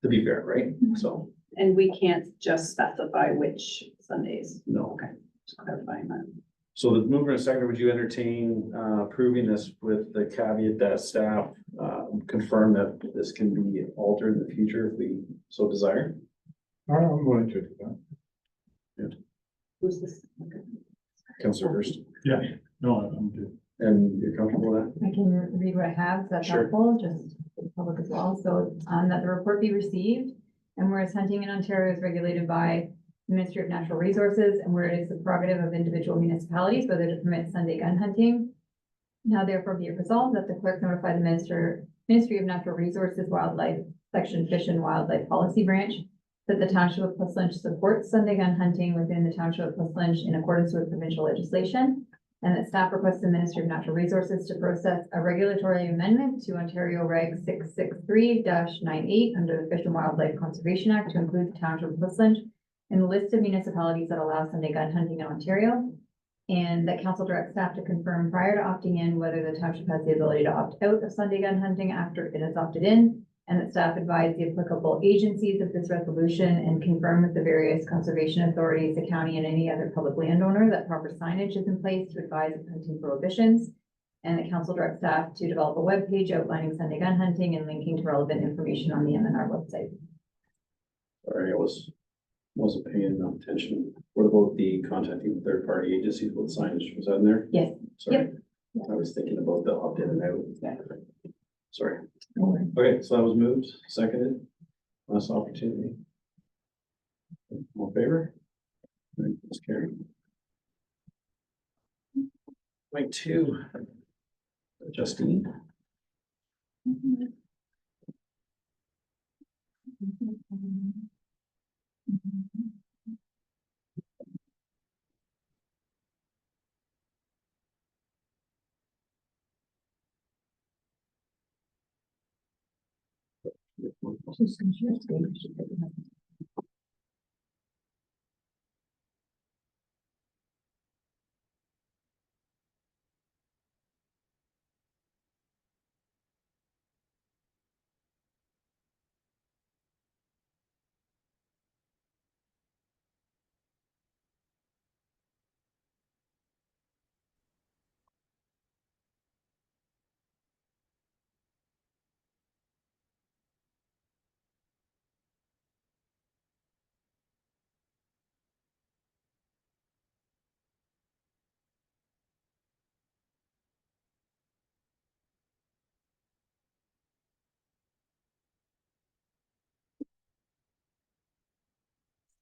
To be fair, right? So, And we can't just specify which Sundays. no. Okay, just clarifying that. So the mover and seconder, would you entertain approving this with the caveat that staff confirm that this can be altered in the future if we so desire. I'm willing to do that. Who's this? Councillor Hurst, Yeah, no, I'm good. and you're comfortable with that? I can read what I have, so that's Sure. helpful, just for the public as well. So, that the report be received, and whereas hunting in Ontario is regulated by the Ministry of Natural Resources, and where it is the prerogative of individual municipalities whether to permit Sunday gun hunting. Now therefore be it resolved that the clerk notify the Ministry of Natural Resources Wildlife Section Fish and Wildlife Policy Branch that the Township of Plus Lynch supports Sunday gun hunting within the Township of Plus Lynch in accordance with provincial legislation. And that staff requests the Ministry of Natural Resources to process a regulatory amendment to Ontario Reg 663-98 under the Fish and Wildlife Conservation Act to include the Township of Plus Lynch in the list of municipalities that allow Sunday gun hunting in Ontario. And that council directs staff to confirm prior to opting in whether the township has the ability to opt out of Sunday gun hunting after it has opted in. And that staff advise the applicable agencies of this resolution and confirm with the various conservation authorities, the county and any other public landowner that proper signage is in place to advise of hunting prohibitions. And the council directs staff to develop a web page outlining Sunday gun hunting and linking to relevant information on the MNR website. Sorry, I wasn't paying enough attention. What about the contacting third-party agencies with signage? Was that in there? Yes. Sorry, I was thinking about the opt-in and out. Yeah. Sorry. Okay, so that was moved, seconded. Last opportunity. All in favor? All right, that's carried. Point two. Justine.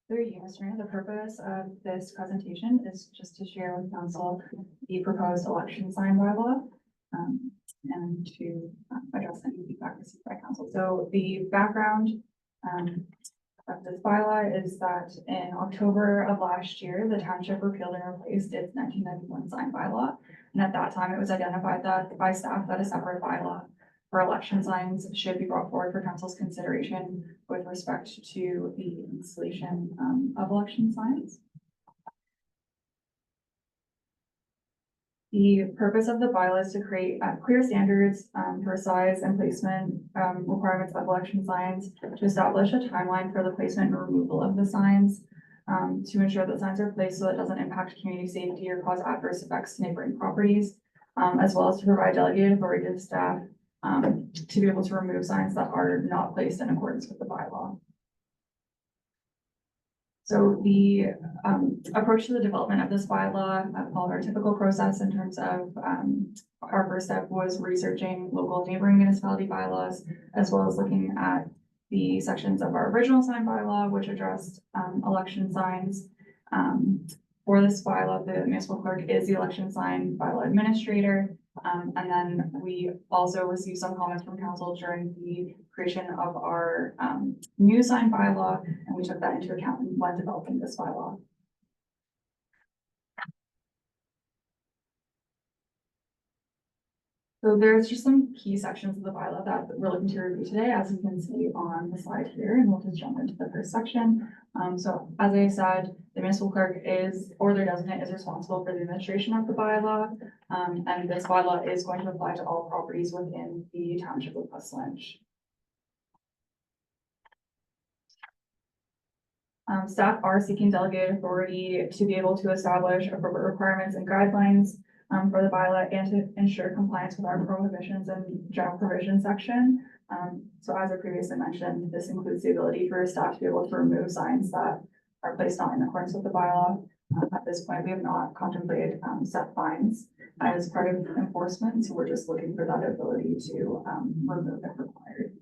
Through you, Mr. Mayor, the purpose of this presentation is just to share with council the proposed election sign bylaw. And to address any feedback received by council. So the background of this bylaw is that in October of last year, the township repealed and replaced its 1991 sign bylaw. And at that time, it was identified that by staff that a separate bylaw for election signs should be brought forward for council's consideration with respect to the installation of election signs. The purpose of the bylaw is to create clear standards for size and placement requirements of election signs, to establish a timeline for the placement and removal of the signs, to ensure that signs are placed so it doesn't impact community safety or cause adverse effects to neighboring properties, as well as to provide delegated authority to the staff to be able to remove signs that are not placed in accordance with the bylaw. So the approach to the development of this bylaw followed our typical process in terms of our first step was researching local neighboring municipality bylaws, as well as looking at the sections of our original sign bylaw, which addressed election signs. For this bylaw, the municipal clerk is the election sign bylaw administrator. And then we also received some comments from council during the creation of our new sign bylaw, and we took that into account when developing this bylaw. So there's just some key sections of the bylaw that we're looking to review today, as you can see on the slide here, and we'll just jump into the first section. So as I said, the municipal clerk is, or their designate is responsible for the administration of the bylaw. And this bylaw is going to apply to all properties within the township of Plus Lynch. Staff are seeking delegated authority to be able to establish appropriate requirements and guidelines for the bylaw and to ensure compliance with our prohibitions and general provision section. So as I previously mentioned, this includes the ability for staff to be able to remove signs that are placed not in accordance with the bylaw. At this point, we have not contemplated set fines as part of enforcement, so we're just looking for that ability to remove if required.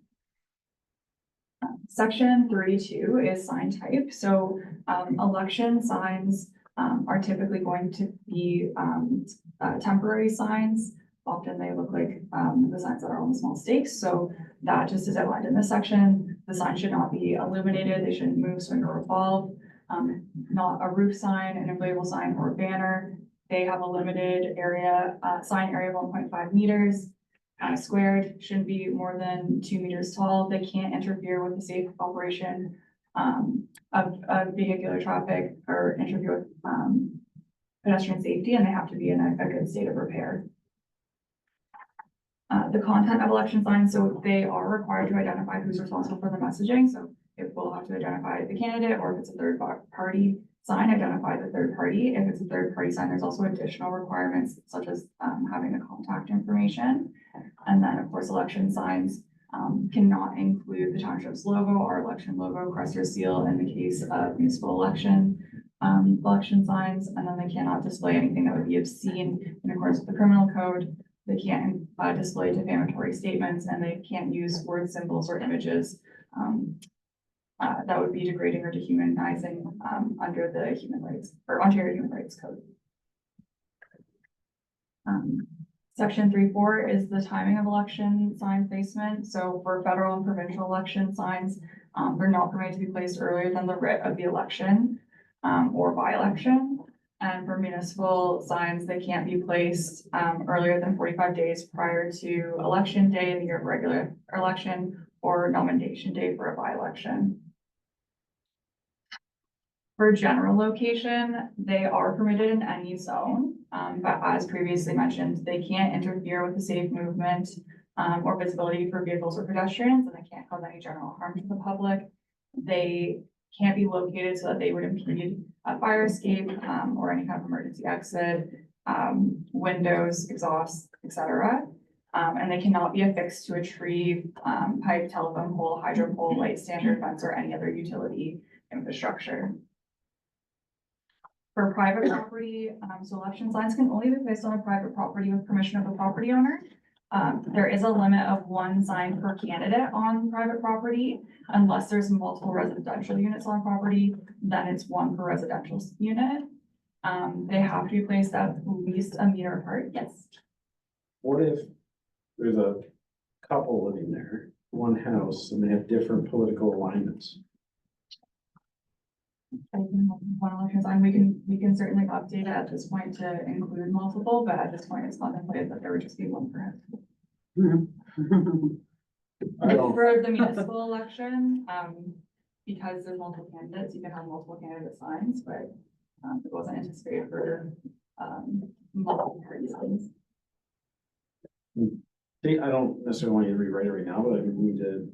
Section 32 is sign type. So election signs are typically going to be temporary signs. Often they look like the signs that are on the small stakes. So that just is outlined in this section. The sign should not be illuminated. They shouldn't move, swing, or revolve. Not a roof sign, an inflatable sign, or a banner. They have a limited area, sign area of 1.5 meters. Squared, shouldn't be more than 2 meters tall. They can't interfere with the safe operation of vehicular traffic or interfere with pedestrian safety, and they have to be in a good state of repair. The content of election signs, so they are required to identify who's responsible for the messaging. So it will have to identify the candidate, or if it's a third party sign, identify the third party. If it's a third party sign, there's also additional requirements such as having the contact information. And then, of course, election signs cannot include the township's logo or election logo, crest or seal in the case of municipal election signs. And then they cannot display anything that would be obscene in accordance with the criminal code. They can't display defamatory statements, and they can't use words, symbols, or images that would be degrading or dehumanizing under the Human Rights or Ontario Human Rights Code. Section 3.4 is the timing of election sign placement. So for federal and provincial election signs, they're not permitted to be placed earlier than the writ of the election or by election. And for municipal signs, they can't be placed earlier than 45 days prior to election day in the year of regular election or nomination day for a by-election. For general location, they are permitted in any zone, but as previously mentioned, they can't interfere with the safe movement or visibility for vehicles or pedestrians, and they can't cause any general harm to the public. They can't be located so that they would impede a fire escape or any kind of emergency exit, windows, exhausts, etc. And they cannot be affixed to a tree, pipe, telephone pole, hydro pole, light standard fence, or any other utility infrastructure. For private property, so election signs can only be placed on a private property with permission of the property owner. There is a limit of 1 sign per candidate on private property. Unless there's multiple residential units on property, then it's 1 per residential unit. They have to be placed at least a meter apart. Yes. What if there's a couple living there, one house, and they have different political alignments? One election sign, we can certainly update it at this point to include multiple, but at this point it's contemplated that there would just be 1 per house. For the municipal election, because there's multiple candidates, you can have multiple candidate signs, but it wasn't anticipated for multiple party signs. See, I don't necessarily want you to rewrite it right now, but I need to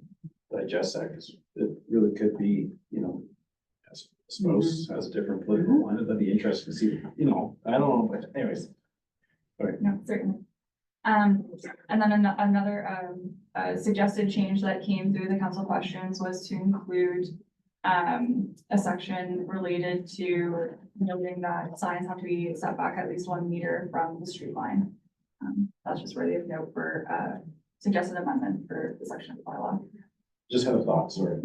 digest that because it really could be, you know, I suppose has a different political line. That'd be interesting to see, you know, I don't know, but anyways. No, certainly. And then another suggested change that came through the council questions was to include a section related to noting that signs have to be set back at least 1 meter from the street line. That's just worthy of note for suggested amendment for the section of the bylaw. Just had a thought, sorry.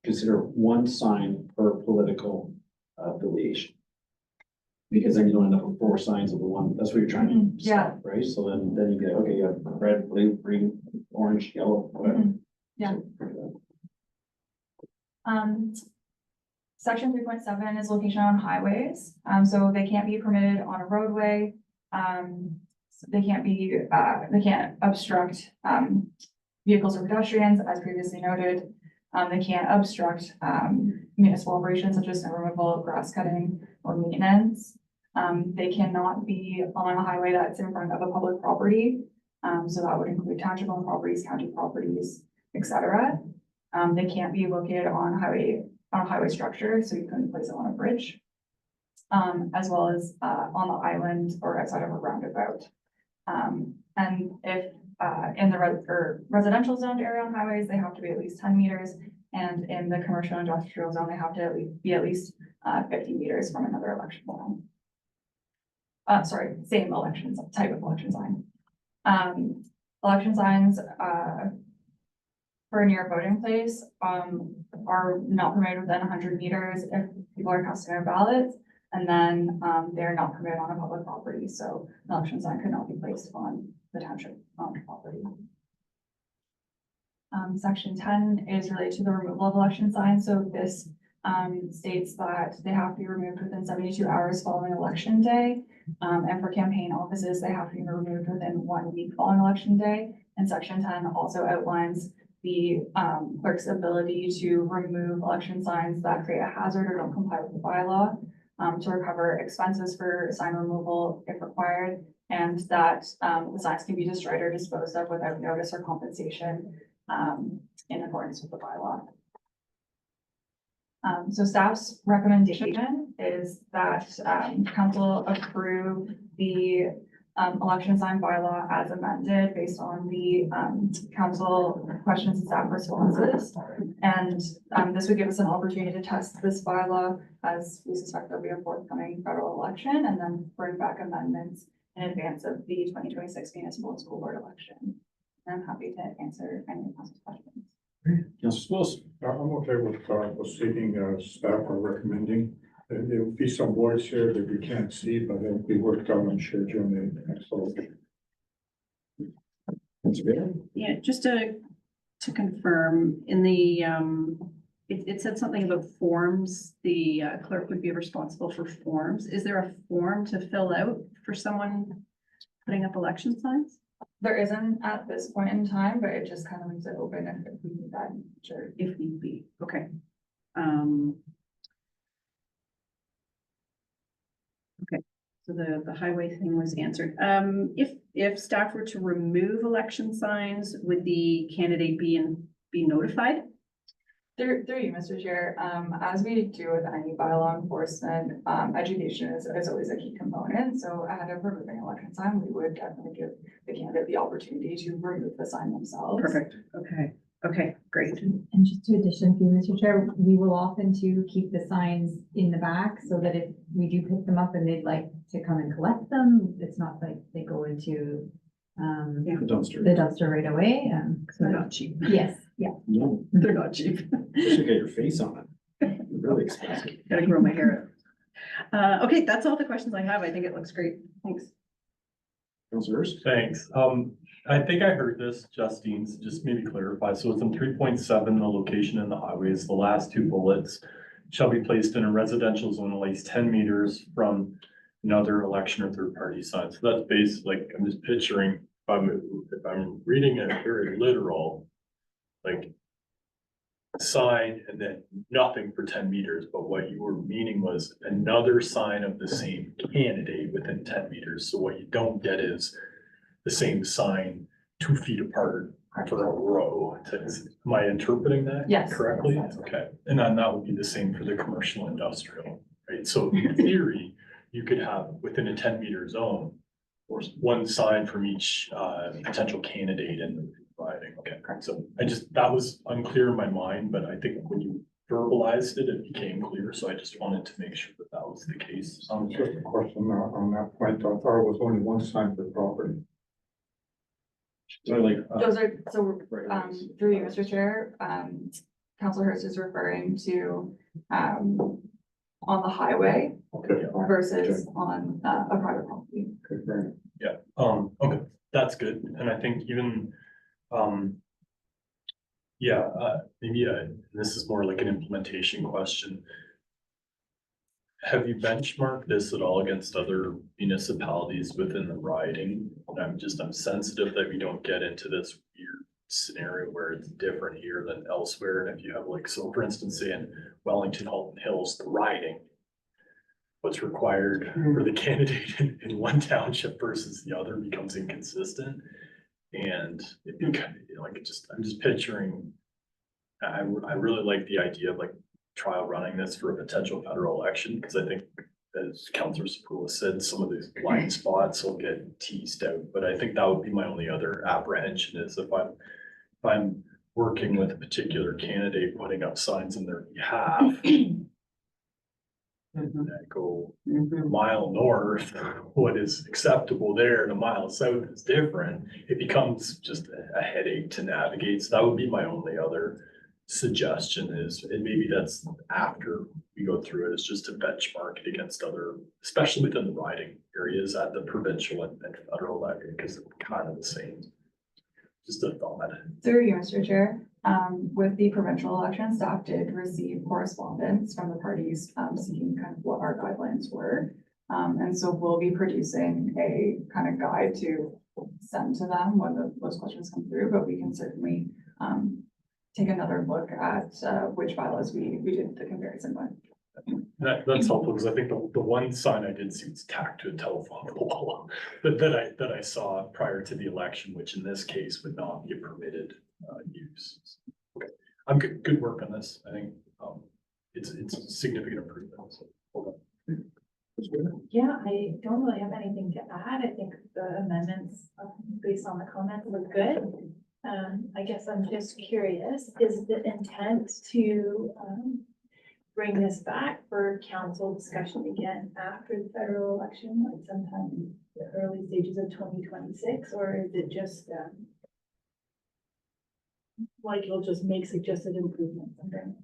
Consider 1 sign per political affiliation. Because then you don't end up with 4 signs of the one, that's what you're trying to stop, right? So then you get, okay, you have red, blue, green, orange, yellow, whatever. Yeah. Section 3.7 is location on highways. So they can't be permitted on a roadway. They can't obstruct vehicles or pedestrians, as previously noted. They can't obstruct municipal operations such as snow removal, grass cutting, or maintenance. They cannot be on a highway that's in front of a public property. So that would include township owned properties, county properties, etc. They can't be located on a highway structure, so you couldn't place it on a bridge. as well as, on the island or outside of a roundabout. And if, in the residential zoned area on highways, they have to be at least 10 meters. And in the commercial industrial zone, they have to be at least 50 meters from another election line. Sorry, same elections, type of election sign. Election signs, for near a voting place, are not permitted within 100 meters if people are casting their ballots. And then, they're not permitted on a public property, so an election sign could not be placed on the township owned property. Section 10 is related to the removal of election signs, so this states that they have to be removed within 72 hours following election day. And for campaign offices, they have to be removed within 1 week following election day. And section 10 also outlines the clerk's ability to remove election signs that create a hazard or don't comply with the bylaw, to recover expenses for sign removal if required, and that the signs can be destroyed or disposed of without notice or compensation in accordance with the bylaw. So staff's recommendation is that council approve the election sign bylaw as amended based on the council questions and staff responses. And this would give us an opportunity to test this bylaw as we suspect there'll be a forthcoming federal election, and then bring back amendments in advance of the 2026 municipal and school board election. And I'm happy to answer any questions. Councilor Wilson. I'm okay with seeking, staff are recommending. There will be some words here that we can't see, but it'll be worked out, I'm sure, during the next election. Yeah, just to confirm, in the, it said something about forms, the clerk would be responsible for forms. Is there a form to fill out for someone putting up election signs? There isn't at this point in time, but it just kind of leaves it open if we need that, sure. If need be, okay. Okay, so the highway thing was answered. If staff were to remove election signs, would the candidate be notified? Through you, Mr. Chair, as we do with any bylaw enforcement, education is always a key component. So ahead of removing election sign, we would definitely give the candidate the opportunity to remove the sign themselves. Perfect, okay, great. And just to addition to Mr. Chair, we will often to keep the signs in the back so that if we do pick them up and they'd like to come and collect them, it's not like they go into The dumpster. the dumpster right away. So they're not cheap. Yes, yeah. No, They're not cheap. you should get your face on it. Really expensive. Gotta grow my hair out. Okay, that's all the questions I have. I think it looks great. Thanks. Councilor Hurst. Thanks. I think I heard this, Justine, so just maybe clarify. So it's in 3.7, the location in the highways, the last two bullets shall be placed in a residential zone at least 10 meters from another election or third party sign. So that's basically, like, I'm just picturing, if I'm reading it very literal, like sign and then nothing for 10 meters, but what you were meaning was another sign of the same candidate within 10 meters. So what you don't get is the same sign 2 feet apart for a row. Am I interpreting that Yes. correctly? Yes, that's Okay, and then that would be the same for the commercial industrial, right? So in theory, you could have within a 10-meter zone, or one sign from each potential candidate in the riding. Okay, so that was unclear in my mind, but I think when you verbalized it, it became clear. So I just wanted to make sure that that was the case. Just a question on that point. I thought it was only one sign per property. So like. Those are, so, Right. through you, Mr. Chair, Councilor Hurst is referring to, on the highway Okay. versus on, a private property. Okay, fair enough. Yeah, okay, that's good. And I think even, maybe this is more like an implementation question. Have you benchmarked this at all against other municipalities within the riding? I'm sensitive that we don't get into this weird scenario where it's different here than elsewhere. And if you have like, so for instance, say in Wellington, Halton Hills, the riding, what's required for the candidate in one township versus the other becomes inconsistent. And it becomes, I'm just picturing, I really like the idea of like trial running this for a potential federal election, because I think as Councilor Sepula said, some of these blind spots will get teased out, but I think that would be my only other apprehension is if I'm working with a particular candidate, putting up signs in their behalf. And I go a mile north, what is acceptable there and a mile south is different. It becomes just a headache to navigate. So that would be my only other suggestion is, and maybe that's after we go through it, is just to benchmark it against other, especially within the riding areas at the provincial and federal level, because they're kind of the same. Just a thought. Through you, Mr. Chair, with the provincial election, staff did receive correspondence from the parties, seeking kind of what our guidelines were. And so we'll be producing a kind of guide to send to them when those questions come through, but we can certainly, take another look at, which bylaws we did the comparison with. That's helpful, because I think the one sign I did see was tacked to a telephone pole that I saw prior to the election, which in this case would not be a permitted use. Okay, I'm good work on this. I think it's a significant improvement. So, hold on. Yeah, I don't really have anything to add. I think the amendments, based on the comments, look good. I guess I'm just curious, is the intent to, bring this back for council discussion again after the federal election, like sometime in the early stages of 2026, or is it just, like you'll just make suggested improvements and then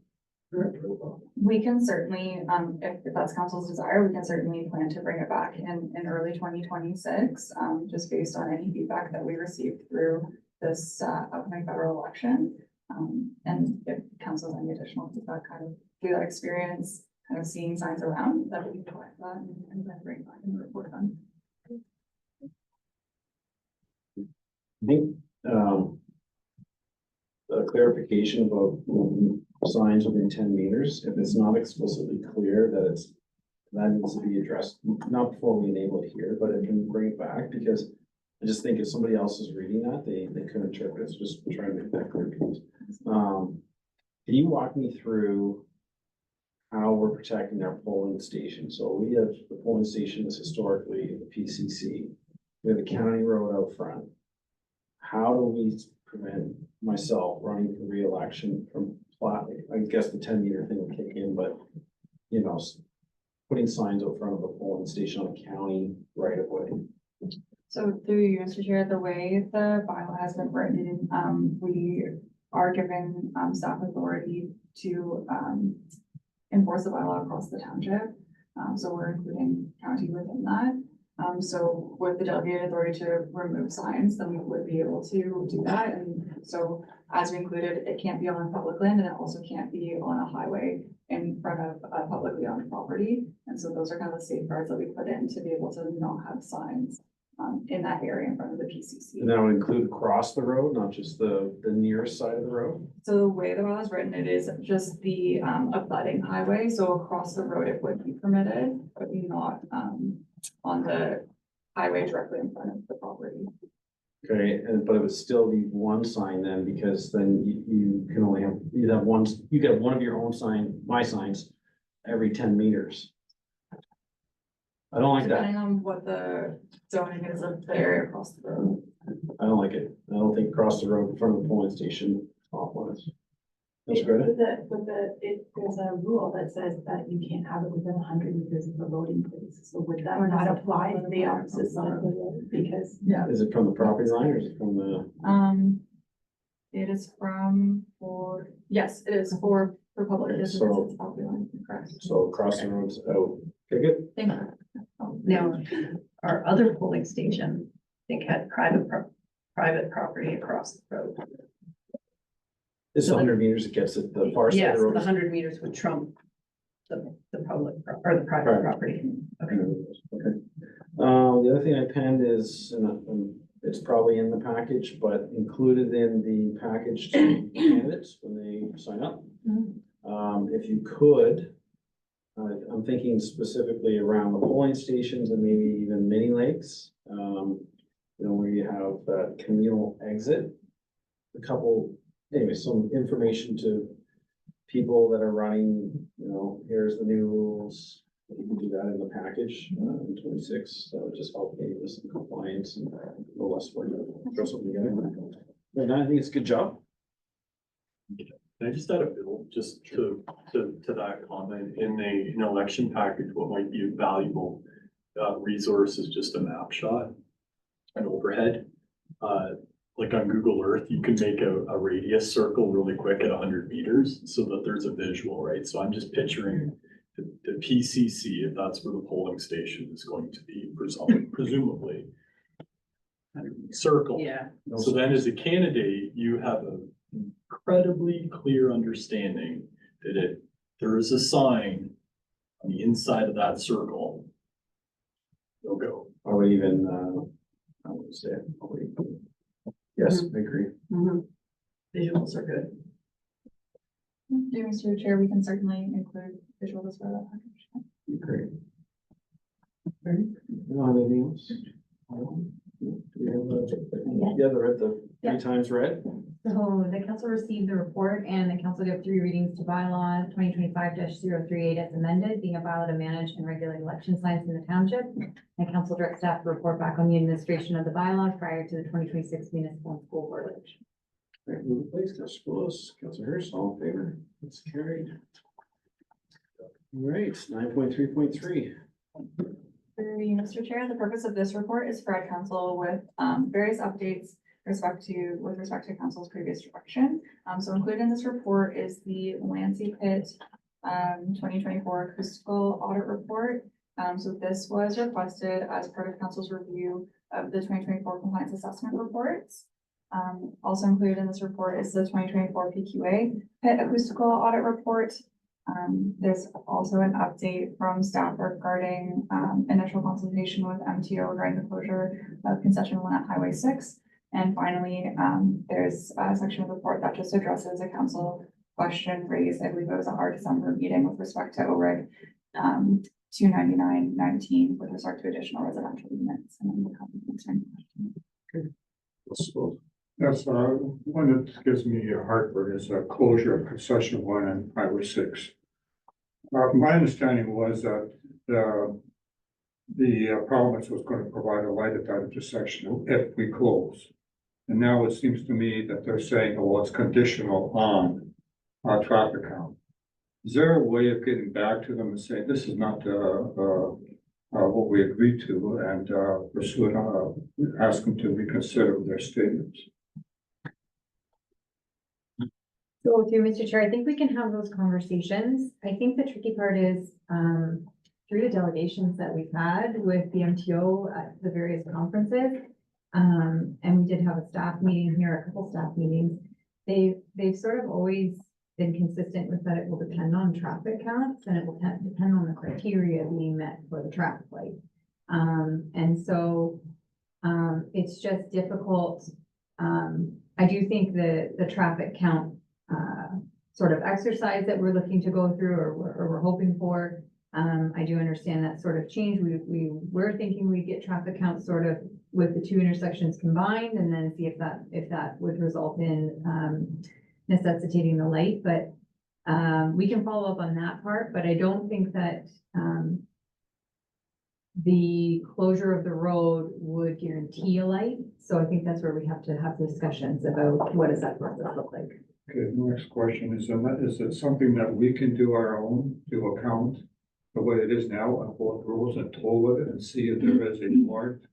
for approval? We can certainly, if that's council's desire, we can certainly plan to bring it back in early 2026, just based on any feedback that we received through this upcoming federal election. And if council has any additional feedback, kind of through that experience, kind of seeing signs around, that we can collect that and then bring back and report on. I think, a clarification about signs within 10 meters, if it's not explicitly clear that needs to be addressed, not before we enable it here, but it can bring it back, because I just think if somebody else is reading that, they could interpret it, so just trying to make that clear. Can you walk me through how we're protecting our polling station? So we have the polling station is historically the PCC. We have a county road out front. How do we prevent myself running for re-election from I guess the 10-meter thing would kick in, but you know, putting signs out front of a polling station on a county right of way. So through you, Mr. Chair, the way the bylaw has been written, we are given staff authority to enforce the bylaw across the township. So we're including county within that. So with the delegated authority to remove signs, then we would be able to do that. And so as we included, it can't be on public land, and it also can't be on a highway in front of a publicly owned property. And so those are kind of the safeguards that we put in to be able to not have signs in that area in front of the PCC. And that would include across the road, not just the nearest side of the road? So the way the bylaw is written, it is just the abutting highway. So across the road, it would be permitted, but not on the highway directly in front of the property. Okay, but it would still be one sign then, because then you can only have, you get one of your own sign, my signs, every 10 meters. I don't like that. Depending on what the zoning is of the area across the road. I don't like it. I don't think across the road in front of the polling station off limits. That's great. There's a rule that says that you can't have it within 100 meters of the voting place. So would that not apply to the opposite side of the road? Because Yeah. Is it from the property line or is it from the? It is yes, it is for public Okay, business. so- It's property line, correct. So across the roads out. Okay, good. Thank you. Now, our other polling station, I think had private property across the road. It's 100 meters, it gets it the far side of Yes, the road. the 100 meters would trump the public or the private property. Okay. Okay. The other thing I penned is, and it's probably in the package, but included in the package to candidates when they sign up. If you could, I'm thinking specifically around the polling stations and maybe even mini lakes. You know, where you have that communal exit. Anyway, some information to people that are running, you know, here's the new rules. You can do that in the package, in 26, that would just help me with some compliance and a little less work, throw something together. But I think it's a good job. Can I just add a bill just to that comment, in an election package, what might be a valuable resource is just a map shot, an overhead. Like on Google Earth, you can make a radius circle really quick at 100 meters so that there's a visual, right? So I'm just picturing the PCC, if that's where the polling station is going to be, presumably. Circle. Yeah. So then as a candidate, you have an incredibly clear understanding that there is a sign on the inside of that circle. You'll go. I would even, I would say, yes, I agree. Visuals are good. Dear Mr. Chair, we can certainly include visuals as well. Great. Ready? You don't have anything else? Do we have yeah, the red, the Yeah. 3 times red? So the council received the report and the council gave 3 readings to bylaw 2025-038 as amended, being a bylaw to manage and regulate election signs in the township. And council direct staff to report back on the administration of the bylaw prior to the 2026 municipal and school board election. All right, move in place, Councilor Spillis, Councilor Hurst, all in favor? That's carried. All right, 9.3.3. Through you, Mr. Chair, the purpose of this report is to provide council with various updates with respect to council's previous direction. So included in this report is the Lancey Pit 2024 acoustical audit report. So this was requested as part of council's review of the 2024 compliance assessment reports. Also included in this report is the 2024 PQA pit acoustical audit report. There's also an update from staff regarding initial consultation with MTO regarding the closure of concession 1 at Highway 6. And finally, there's a section of the report that just addresses a council question raised, I believe it was at our December meeting with respect to OREG 299-19 with respect to additional residential units. And then we'll have the concern question. That's one that gives me a heartburn is a closure of concession 1 and Highway 6. My understanding was that the province was going to provide a light at that intersection if we close. And now it seems to me that they're saying, oh, well, it's conditional on our traffic count. Is there a way of getting back to them and saying, this is not what we agreed to, and pursue it, ask them to reconsider their statements? So through Mr. Chair, I think we can have those conversations. I think the tricky part is, through the delegations that we've had with the MTO at the various conferences, and we did have a staff meeting here, a couple staff meetings, they've sort of always been consistent with that it will depend on traffic counts and it will depend on the criteria being met for the traffic light. And so, it's just difficult. I do think the traffic count sort of exercise that we're looking to go through or we're hoping for. I do understand that sort of change. We were thinking we'd get traffic counts sort of with the 2 intersections combined and then see if that would result in necessitating the light, but we can follow up on that part, but I don't think that the closure of the road would guarantee a light. So I think that's where we have to have discussions about what does that process look like. Okay, next question is it something that we can do our own to account the way it is now on both rules and toll with it and see if there is a warrant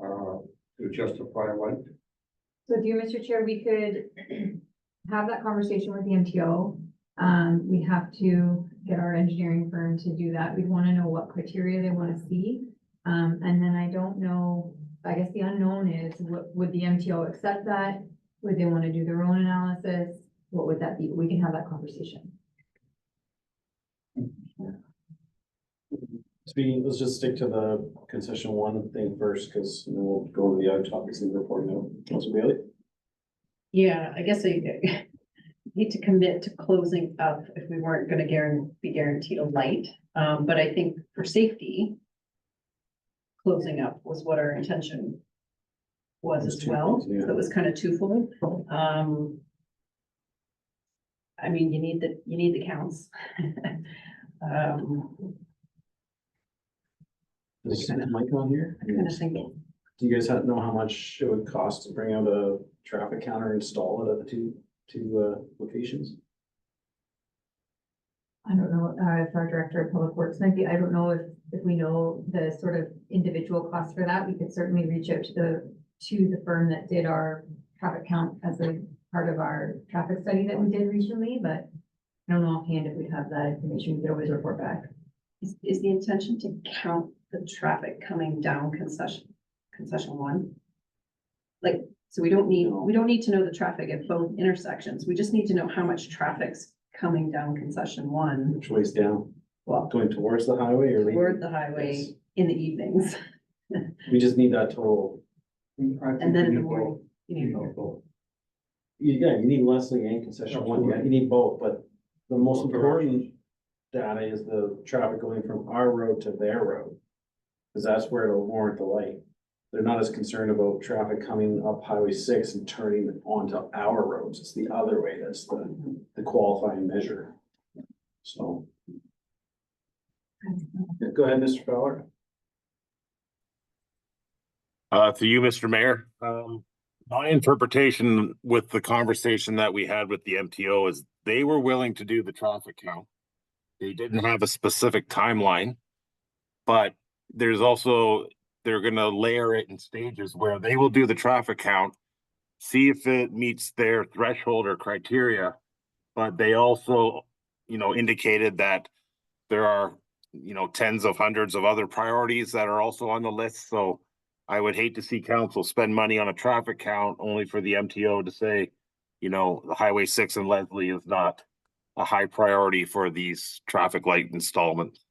to justify a light? So through Mr. Chair, we could have that conversation with the MTO. We have to get our engineering firm to do that. We'd want to know what criteria they want to see. And then I don't know, I guess the unknown is, would the MTO accept that? Would they want to do their own analysis? What would that be? We can have that conversation. Let's just stick to the concession 1 thing first, because then we'll go over the other topics in the report now. Councilor Bailey? Yeah, I guess I need to commit to closing up if we weren't gonna be guaranteed a light. But I think for safety, closing up was what our intention was as well. So it was kind of twofold. I mean, you need the counts. Is Mike on here? Kind of thinking. Do you guys know how much it would cost to bring out a traffic counter, and install it at the two locations? I don't know, if our director of public works might be, I don't know if we know the sort of individual cost for that. We could certainly reach out to the firm that did our traffic count as a part of our traffic study that we did recently, but I don't know offhand if we have that information. We could always report back. Is the intention to count the traffic coming down concession one? Like, so we don't need to know the traffic at both intersections. We just need to know how much traffic's coming down concession one. Which way's down? Well, Going towards the highway or leaving? toward the highway Yes. in the evenings. We just need that total. And then in the morning, you need both. Yeah, you need Leslie and concession one, yeah, you need both, but the most important data is the traffic going from our road to their road. Cause that's where it'll warrant the light. They're not as concerned about traffic coming up Highway 6 and turning onto our roads. It's the other way. That's the qualifying measure. So. Yeah, go ahead, Mr. Fowler. To you, Mr. Mayor, my interpretation with the conversation that we had with the MTO is they were willing to do the traffic count. They didn't have a specific timeline, but there's also, they're gonna layer it in stages where they will do the traffic count, see if it meets their threshold or criteria. But they also, indicated that there are, tens of hundreds of other priorities that are also on the list. So I would hate to see council spend money on a traffic count only for the MTO to say, the Highway 6 and Leslie is not a high priority for these traffic light installments.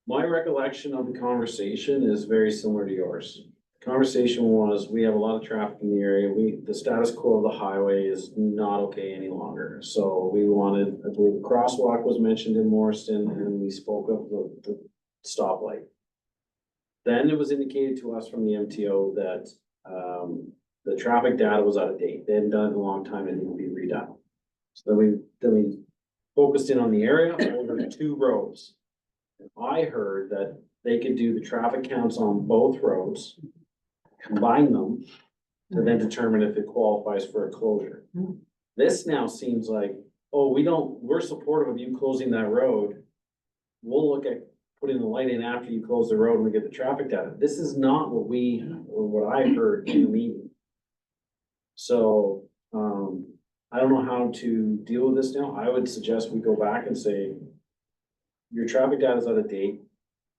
My recollection of the conversation is very similar to yours. The conversation was, we have a lot of traffic in the area. The status quo of the highway is not okay any longer. So we wanted, I believe, a crosswalk was mentioned in Morriston, and we spoke of the stoplight. Then it was indicated to us from the MTO that, the traffic data was out of date. They hadn't done it in a long time and it needed to be redone. So then we focused in on the area over 2 roads. I heard that they could do the traffic counts on both roads, combine them, to then determine if it qualifies for a closure. This now seems like, oh, we're supportive of you closing that road. We'll look at putting the light in after you close the road and we get the traffic data. This is not what I heard in the meeting. So, I don't know how to deal with this now. I would suggest we go back and say, your traffic data is out of date.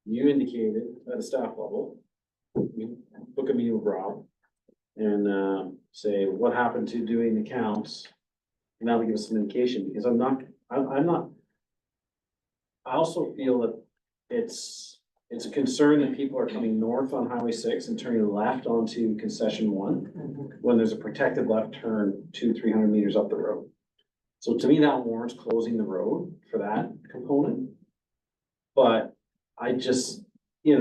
You indicated at a staff level, you book a meeting with Rob and, say what happened to doing the counts. Now we give us some indication, because I'm not, I also feel that it's a concern that people are coming north on Highway 6 and turning left onto concession 1 when there's a protected left turn 200-300 meters up the road. So to me, that warrants closing the road for that component. But I just, if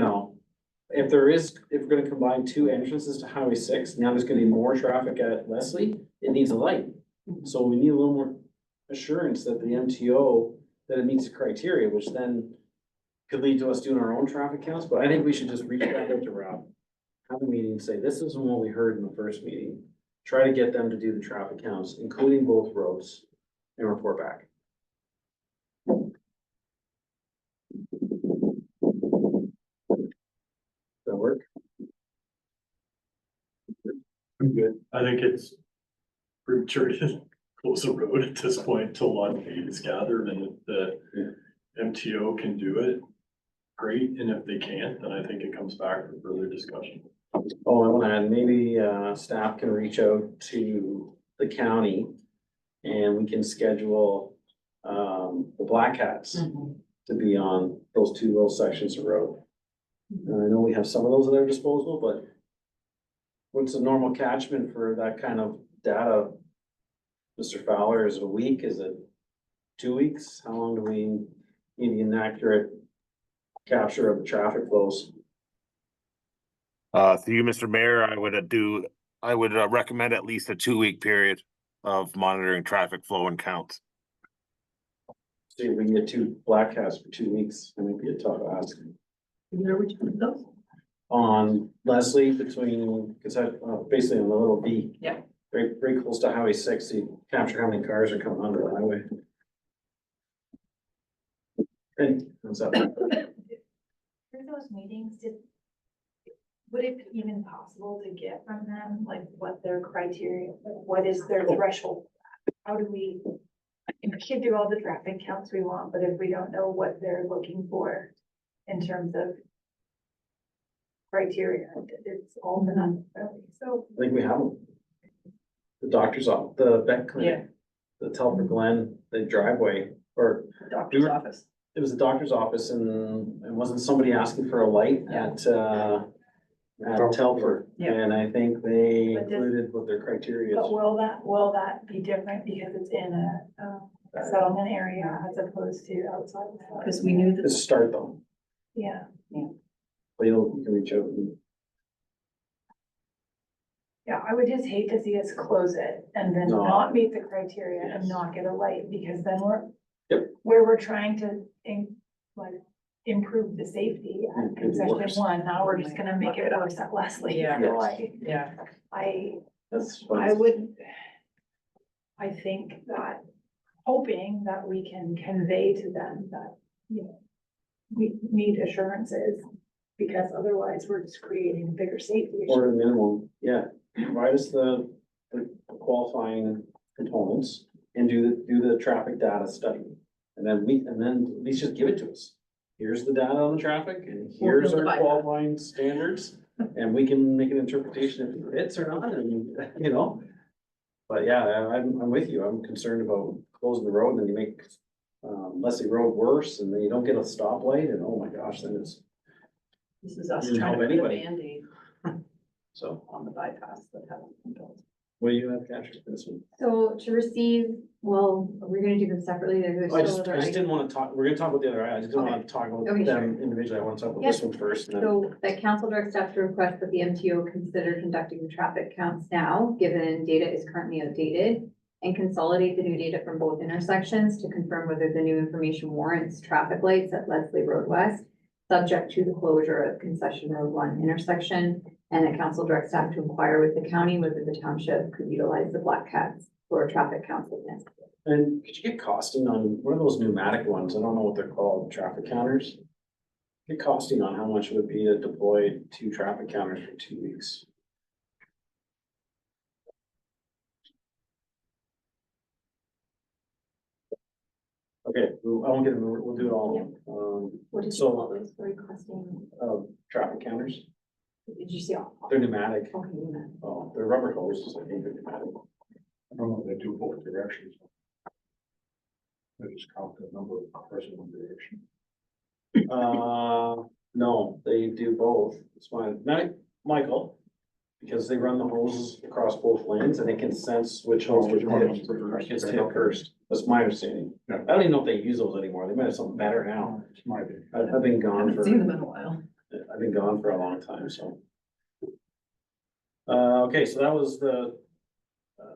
we're gonna combine 2 entrances to Highway 6, now there's gonna be more traffic at Leslie, it needs a light. So we need a little more assurance that the MTO, that it meets the criteria, which then could lead to us doing our own traffic counts. But I think we should just reach back out to Rob, have a meeting and say, this isn't what we heard in the first meeting. Try to get them to do the traffic counts, including both roads, and report back. That work? I'm good. I think it's premature to close the road at this point until a lot of data is gathered, and if the MTO can do it, great, and if they can't, then I think it comes back for further discussion. Oh, I wanna add, maybe, staff can reach out to the county and we can schedule, the Black Cats to be on those 2 little sections of road. And I know we have some of those at our disposal, but what's a normal catchment for that kind of data? Mr. Fowler, is it a week? Is it 2 weeks? How long do we need an accurate capture of the traffic flows? To you, Mr. Mayor, I would recommend at least a 2-week period of monitoring traffic flow and counts. See if we can get 2 black cats for 2 weeks. That might be a tough ask. Where would you put those? On Leslie between, basically on the little V. Yeah. Very close to Highway 6, you capture how many cars are coming onto the highway. And, what's up? For those meetings, would it be even possible to get from them, like what their criteria, what is their threshold? How do we can do all the traffic counts we want, but if we don't know what they're looking for in terms of criteria, it's all for nothing, really. So I think we have them. The doctor's off, the vet clinic, the Telford Glen, the driveway, or Doctor's were- office. it was the doctor's office and wasn't somebody asking for a light at Telford? Yeah. And I think they But does- included what their criteria but is. will that be different because it's in a settlement area as opposed to outside? the settlement? Because we knew It's a that, start though, Yeah, but you can reach out and yeah, I would just hate to see us close it and then No. not meet the criteria and Yes. not get a light, because then we're Yep. where we're trying to improve the safety Make at it concession worse. 1, now we're just gonna make it worse at Leslie. Yeah. So yeah, that's. I would, I think that, hoping that we can convey to them that, you know, we need assurances, because otherwise we're just creating a bigger safety issue. Or a minimum, yeah, provide us the qualifying components and do the traffic data study. And then at least just give it to us. Here's the data on the traffic and here's build our it by that. qualifying standards. And we can make an interpretation if it fits or not, and, you know. But yeah, I'm with you. I'm concerned about closing the road and then you make Leslie Road worse and then you don't get a stoplight and oh my gosh, then it's, this is us Didn't trying help to put a anybody. Band-Aid so. on the bypass that hasn't been built. What do you have, Patrick, for this one? So to receive, well, we're gonna do them separately. There's I still just other didn't wanna talk, we're gonna talk about the other, I just didn't wanna talk about Okay, them individually, I wanna talk about this one first. and then- So that council directs staff to request that the MTO consider conducting the traffic counts now, given data is currently outdated, and consolidate the new data from both intersections to confirm whether the new information warrants traffic lights at Leslie Road West, subject to the closure of Concession Road 1 intersection, and that council directs staff to inquire with the county whether the township could utilize the black cats for traffic counts if necessary. And could you get costing on, one of those pneumatic ones, I don't know what they're called, traffic counters? Get costing on how much it would be to deploy 2 traffic counters for 2 weeks. Okay, I won't get it, we'll do it all, What did you So- call those requesting? traffic counters, Did you see all? they're pneumatic, Okay, you meant. oh, they're rubber hoses, I think they're pneumatic. I don't know if they do both directions. They just count the number of cars in one direction. No, they do both, it's fine, Michael, because they run the hoses across both lanes and it can sense which hose Which one gets is first. hit first, that's my understanding. Yeah. I don't even know if they use those anymore, they might have something better now, It's my idea. I've been I gone haven't seen them for, in a while. I've been gone for a long time, so. Okay, so that was the,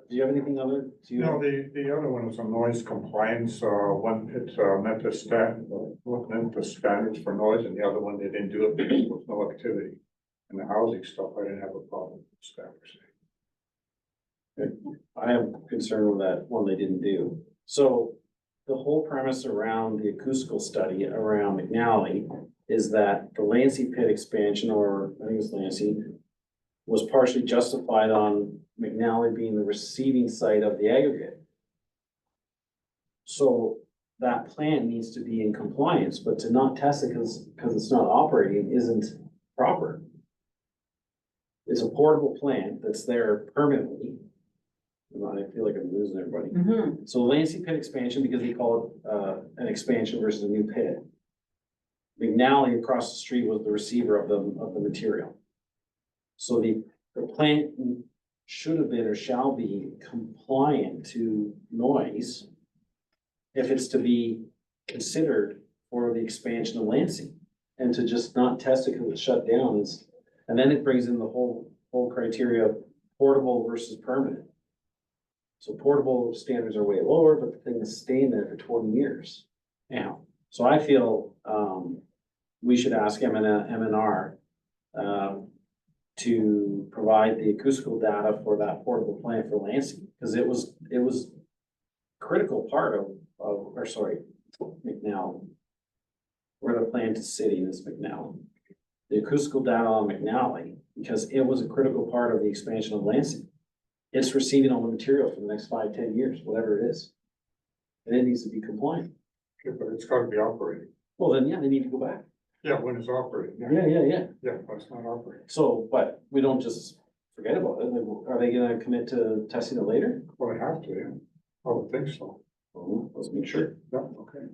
do you have anything other? Do you? No, the other one was a noise compliance, one, it, met the met the standards for noise, and the other one, they didn't do it because there was no activity. And the housing stuff, I didn't have a problem with the staff per se. I have concern with that one they didn't do. So the whole premise around the acoustical study around McNally is that the Lancey pit expansion, or I think it's Lancey, was partially justified on McNally being the receiving site of the aggregate. So that plan needs to be in compliance, but to not test it because it's not operating isn't proper. It's a portable plant that's there permanently. I feel like I'm losing everybody. So Lancey pit expansion, because they call it an expansion versus a new pit. McNally across the street was the receiver of the material. So the plant should have been or shall be compliant to noise if it's to be considered for the expansion of Lansing. And to just not test it because it's shut down is, and then it brings in the whole criteria of portable versus permanent. So portable standards are way lower, but the thing is staying there for 20 years. Anyhow, so I feel, we should ask MNR, to provide the acoustical data for that portable plant for Lansing, because it was critical part of, or sorry, McNally. Where the plant is sitting is McNally. The acoustical data on McNally, because it was a critical part of the expansion of Lansing. It's receiving all the material for the next 5-10 years, whatever it is. And it needs to be compliant. Okay, but it's gotta be operating. Well, then, yeah, they need to go back. Yeah, when it's operating. Yeah. Yeah, but it's not operating. So, but we don't just forget about it. Are they gonna commit to testing it later? Well, I have to, yeah. I would think so. Well, let's make sure. Yeah, okay.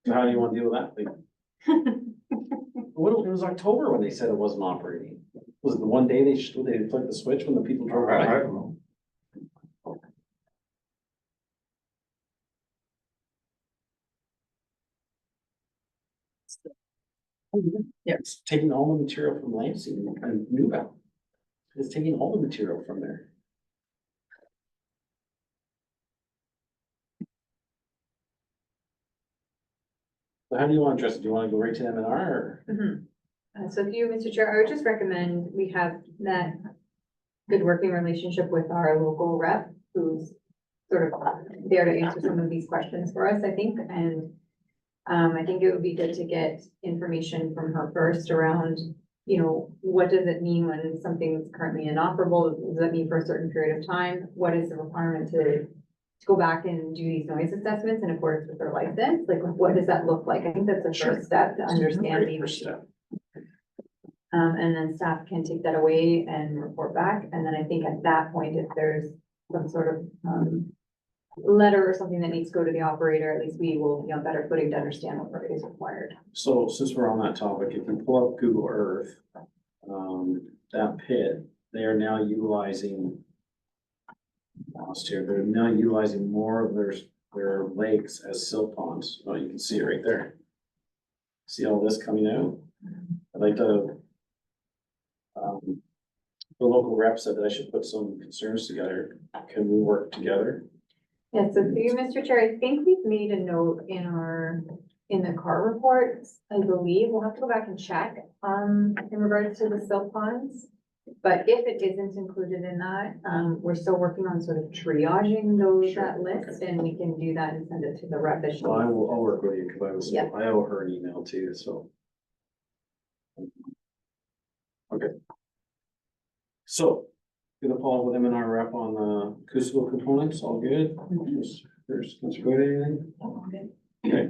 So how do you want to deal with that thing? What, it was October when they said it wasn't operating. Was it the one day they flipped the switch when the people drove I by? don't know. Yeah, it's taking all the material from Lansing and Newbound. It's taking all the material from there. So how do you want to address it? Do you want to go right to MNR or? So if you, Mr. Chair, I would just recommend we have that good working relationship with our local rep, who's sort of there to answer some of these questions for us, I think, and I think it would be good to get information from her first around, you know, what does it mean when something's currently inoperable? Does that mean for a certain period of time? What is the requirement to go back and do these noise assessments in accordance with their license? Like, what does that look like? I think that's the first step to understand Great the first step. and then staff can take that away and report back. And then I think at that point, if there's some sort of, letter or something that needs to go to the operator, at least we will be on better footing to understand what is required. So since we're on that topic, if you pull up Google Earth, that pit, they are now utilizing. Lost here, they're now utilizing more of their lakes as silt ponds. Oh, you can see it right there. See all this coming out? I'd like to. The local rep said that I should put some concerns together. Can we work together? Yeah, so through you, Mr. Chair, I think we've made a note in the car reports, I believe. We'll have to go back and check, in regards to the silt ponds. But if it isn't included in that, we're still working on sort of triaging that list, and we can do that and send it to the rep. If she Well, I'll needs. work with you because Yeah. I owe her an email too, so. Okay. So, gonna follow up with MNR rep on the acoustical components, all good? There's good, anything? Okay,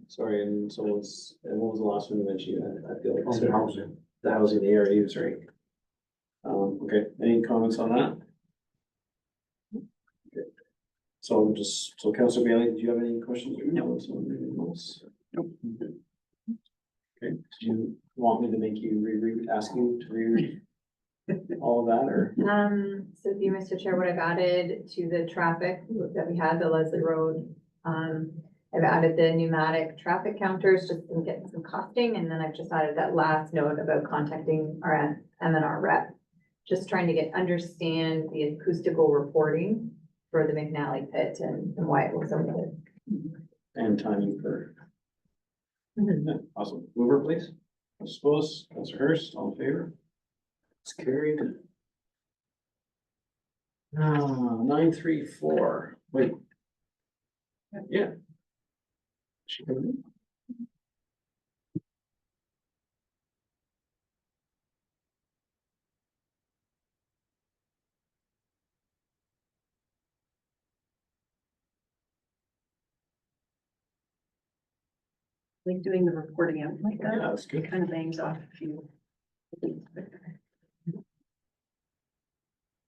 sorry, and so what was the last one you mentioned? I feel like. On the housing. The housing, the ARUs, right? Okay, any comments on that? Okay. So Councilor Bailey, did you have any questions or comments on anything else? Nope. Okay, do you want me to make you ask you to reread all of that, or? So if you, Mr. Chair, what I've added to the traffic that we had, the Leslie Road, I've added the pneumatic traffic counters just to get some costing, and then I've just added that last note about contacting our MNR rep. Just trying to understand the acoustical reporting for the McNally pit and why it looks so good. And timing for. Yeah, awesome. Mover, please. I suppose, Councilor Hurst, all in favor? It's carried. 934, wait. Yeah. She coming in? Like doing the reporting out like Yeah, that, that's good. kind of bangs off a few.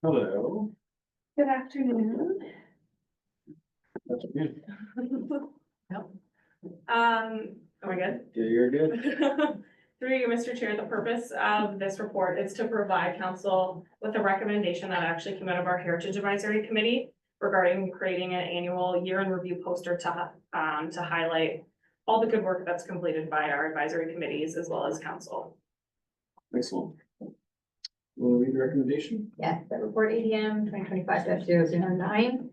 Hello. Good afternoon. That's good. Am I good? Yeah, you're good. Through you, Mr. Chair, the purpose of this report is to provide council with a recommendation that actually came out of our Heritage Advisory Committee regarding creating an annual year in review poster to highlight all the good work that's completed by our advisory committees as well as council. Excellent. Will you read the recommendation? Yes, the report ADM 2025-009.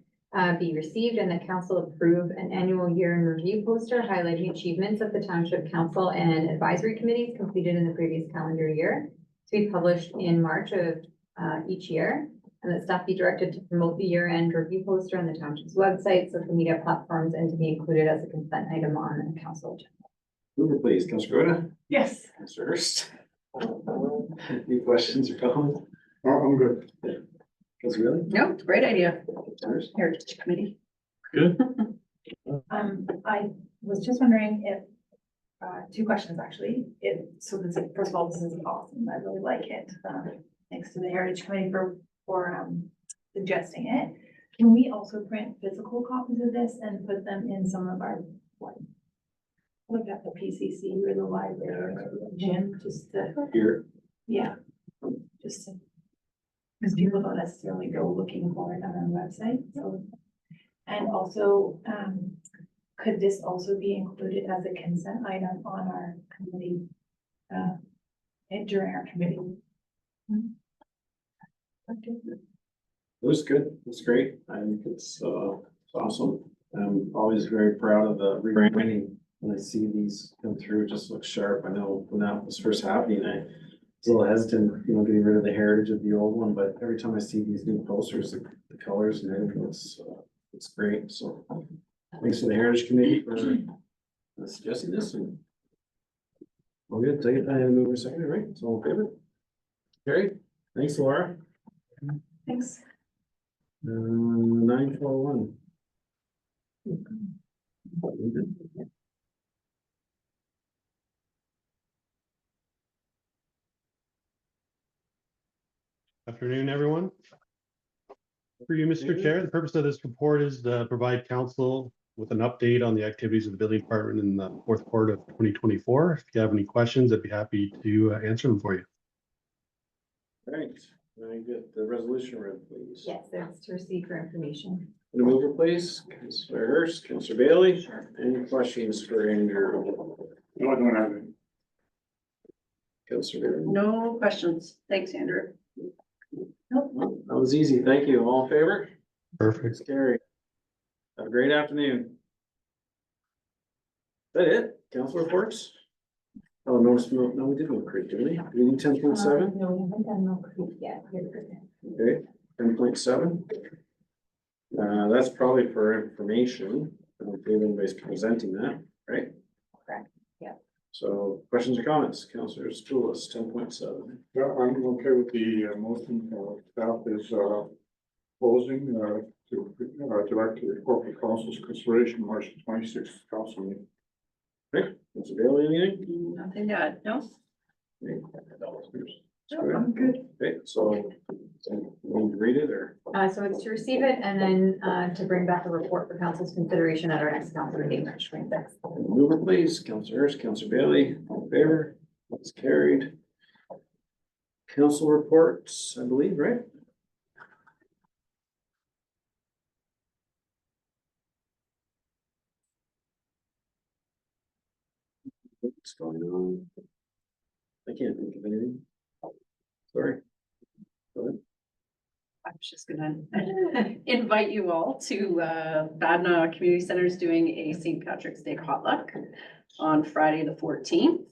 be received and that council approve an annual year in review poster highlighting achievements of the township council and advisory committees completed in the previous calendar year to be published in March of each year. And that staff be directed to promote the year-end review poster on the township's website, social media platforms, and to be included as a consent item on the council agenda. Mover, please, Councilor Rhoda, Yes. Councilor Hurst. Any questions or comments? I'm good. Councilor Bailey? No, it's a great idea. Councilor Hurst? Heritage Committee. Good. I was just wondering if, two questions actually. So this, first of all, this is awesome. I really like it. Thanks to the Heritage Committee for suggesting it. Can we also print physical copies of this and put them in some of our, like at the PCC or the library or the gym, just to, Here. yeah, just to, because people don't necessarily go looking for it on our website, so. And also, could this also be included as a consent item on our committee, and during our committee? It was good. It's great. I think it's awesome. I'm always very proud of the rebranding. When I see these come through, it just looks sharp. I know when that was first happening, I was a little hesitant, getting rid of the heritage of the old one, but every time I see these new posters, the colors and everything, it's great. So thanks to the Heritage Committee for suggesting this. And we're good. Take it. I move a second, right? So all in favor? Carried. Thanks, Laura. Thanks. 941. Afternoon, everyone. For you, Mr. Chair, the purpose of this report is to provide council with an update on the activities of the building department in the fourth quarter of 2024. If you have any questions, I'd be happy to answer them for you. Right, now you get the resolution read, please. Yes, it's to receive for information. The mover, please, Councilor Hurst, Councilor Bailey. Any questions for Andrew? No, I don't have any. Councilor Bailey? No questions. Thanks, Andrew. That was easy, thank you. All in favor? Perfect. Scary. Have a great afternoon. Is that it? Council reports? Oh, no, we did Mill Creek, didn't we? Did we do 10.7? No, we haven't done Mill Creek yet. Okay, 10.7. That's probably for information. I don't think anybody's presenting that, right? Correct, yeah. So questions or comments? Councilor Spoulos, 10.7. Yeah, I'm okay with the motion. Staff is closing to direct to the corporate council's consideration March 26th council meeting. Okay, Councilor Bailey, anything? Nothing to add, no? I'm good. Okay, so need to read it or? So it's to receive it and then to bring back a report for council's consideration at our next council meeting, March 26th. Mover, please. Councilor Hurst, Councilor Bailey, all in favor? That's carried. Council reports, I believe, right? What's going on? I can't think of anything. Sorry. Go ahead. I was just gonna invite you all to Badna Community Center is doing a St. Patrick's Day potluck on Friday, the 14th.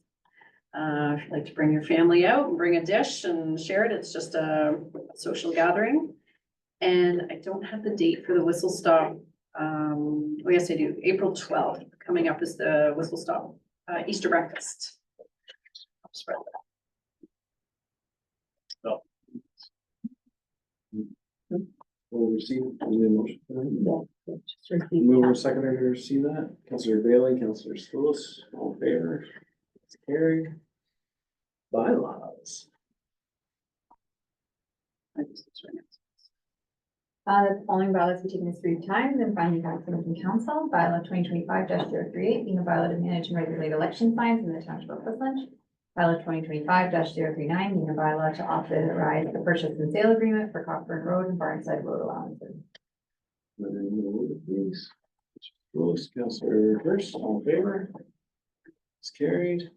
If you'd like to bring your family out and bring a dish and share it, it's just a social gathering. And I don't have the date for the Whistle Stop. Oh, yes, I do. April 12th. Coming up is the Whistle Stop Easter breakfast. I'll spread that. We'll receive, any motion for that? Mover, seconder to receive that. Councilor Bailey, Councilor Spoulos, all in favor? It's carried. Bylaws. The following bylaws be taken as 3 times and finding back from the council. Bylaw 2025-038 being a bylaw to manage and regulate election signs in the township of Portland. Bylaw 2025-039 being a bylaw to authorize the purchase and sale agreement for Cockburn Road and Barnside Road allowances. And then you, please. Spoulos, Councilor Hurst, all in favor? It's carried.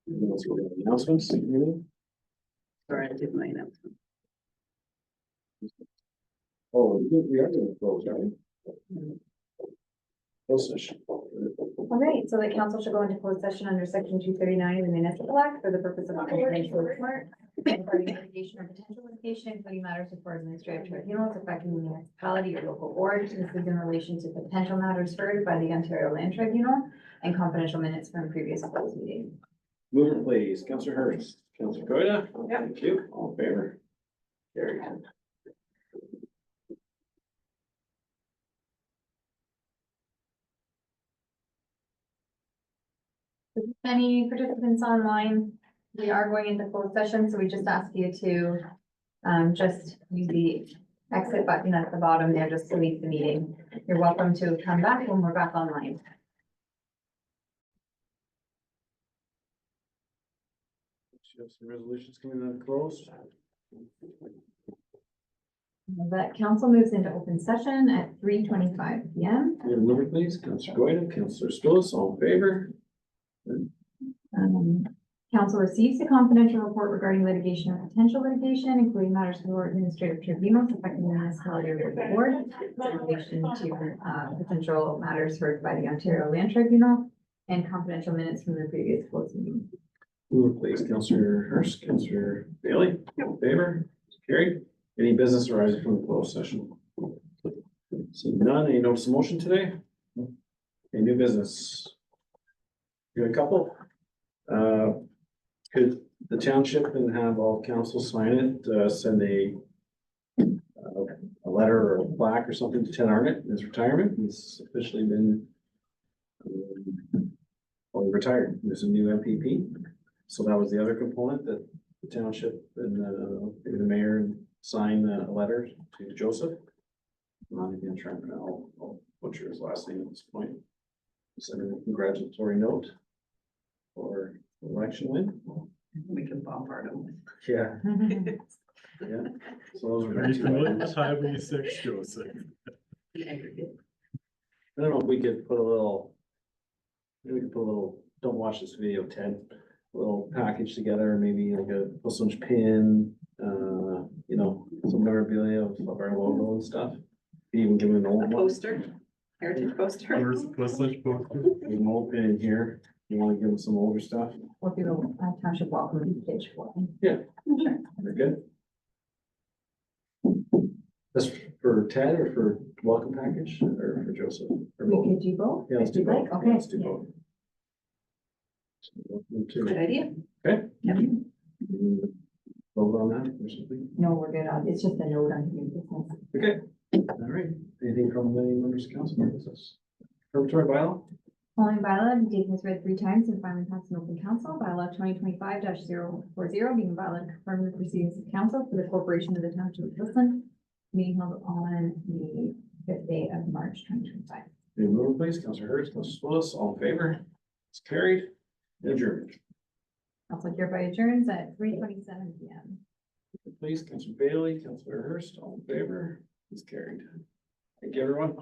Announcements. Sorry, I did my announcement. Oh, we are gonna close, right? Close session. All right, so the council should go into closed session under section 239 of the municipal act for the purpose of confidential report regarding litigation or potential litigation, including matters before administrative tribunals affecting the municipality or local board. This is in relation to potential matters heard by the Ontario Land Tribunal and confidential minutes from previous closed meeting. Mover please, Counselor Hurst, Counselor Goida. Yep. Thank you, all in favor? Carried. Any participants online? We are going into closed session, so we just ask you to just use the exit button at the bottom there just to leave the meeting. You're welcome to come back when we're back online. You have some resolutions coming out of closed. That council moves into open session at 3:25 p.m. We have a mover please, Counselor Goida, Counselor Spillis, all in favor? Council receives a confidential report regarding litigation or potential litigation, including matters before administrative tribunals affecting the municipality or local board, in relation to potential matters heard by the Ontario Land Tribunal, and confidential minutes from the previous closed meeting. Mover please, Counselor Hurst, Counselor Bailey, all in favor? Carried. Any business arising from the closed session? Seeing none, any notice of motion today? Any new business? You got a couple? Could the township and have all council sign it, send a letter or a plaque or something to Ted Arnott in his retirement? He's officially been retired. There's a new MPP. So that was the other component that the township and maybe the mayor sign a letter to Joseph. I'm not even trying to know, I'll butcher his last name at this point. Send him a congratulatory note for election win. We can bombard them with. Yeah. Yeah. So those Are are. you familiar with Highway 6, Joseph? Aggregate. I don't know if we could put a little, maybe we could put a little, don't watch this video, Ted, a little package together, maybe like a postage pin, you know, some memorabilia of our logo and stuff. Even give him an A old one. poster, heritage poster. Where's such poster? Give him an old pin in here. You wanna give him some older stuff? We'll do a township welcome page for him. Yeah. Sure. They're good. That's for Ted or for welcome package or for Joseph? Or We both? could do both. Yeah, let's if do you'd both. like. Yeah, Okay. let's do both. Welcome to- Good idea. Okay. Yep. Vote on that or something? No, we're good. It's just a note on new business. Okay, all right. Anything from any members of council on business? Purgatory bylaw? Following bylaw, the date has read 3 times and finally passed in open council. Bylaw 2025-040 being a bylaw confirming the proceedings of council for the corporation of the township of Brooklyn, being held on the 5th day of March 2025. Any move, please? Councilor Hurst, Councilor Willis, all in favor? It's carried. Adjourned. Council hereby adjourns at 3:27 p.m. Please, Councilor Bailey, Councilor Hurst, all in favor? It's carried. Thank you, everyone.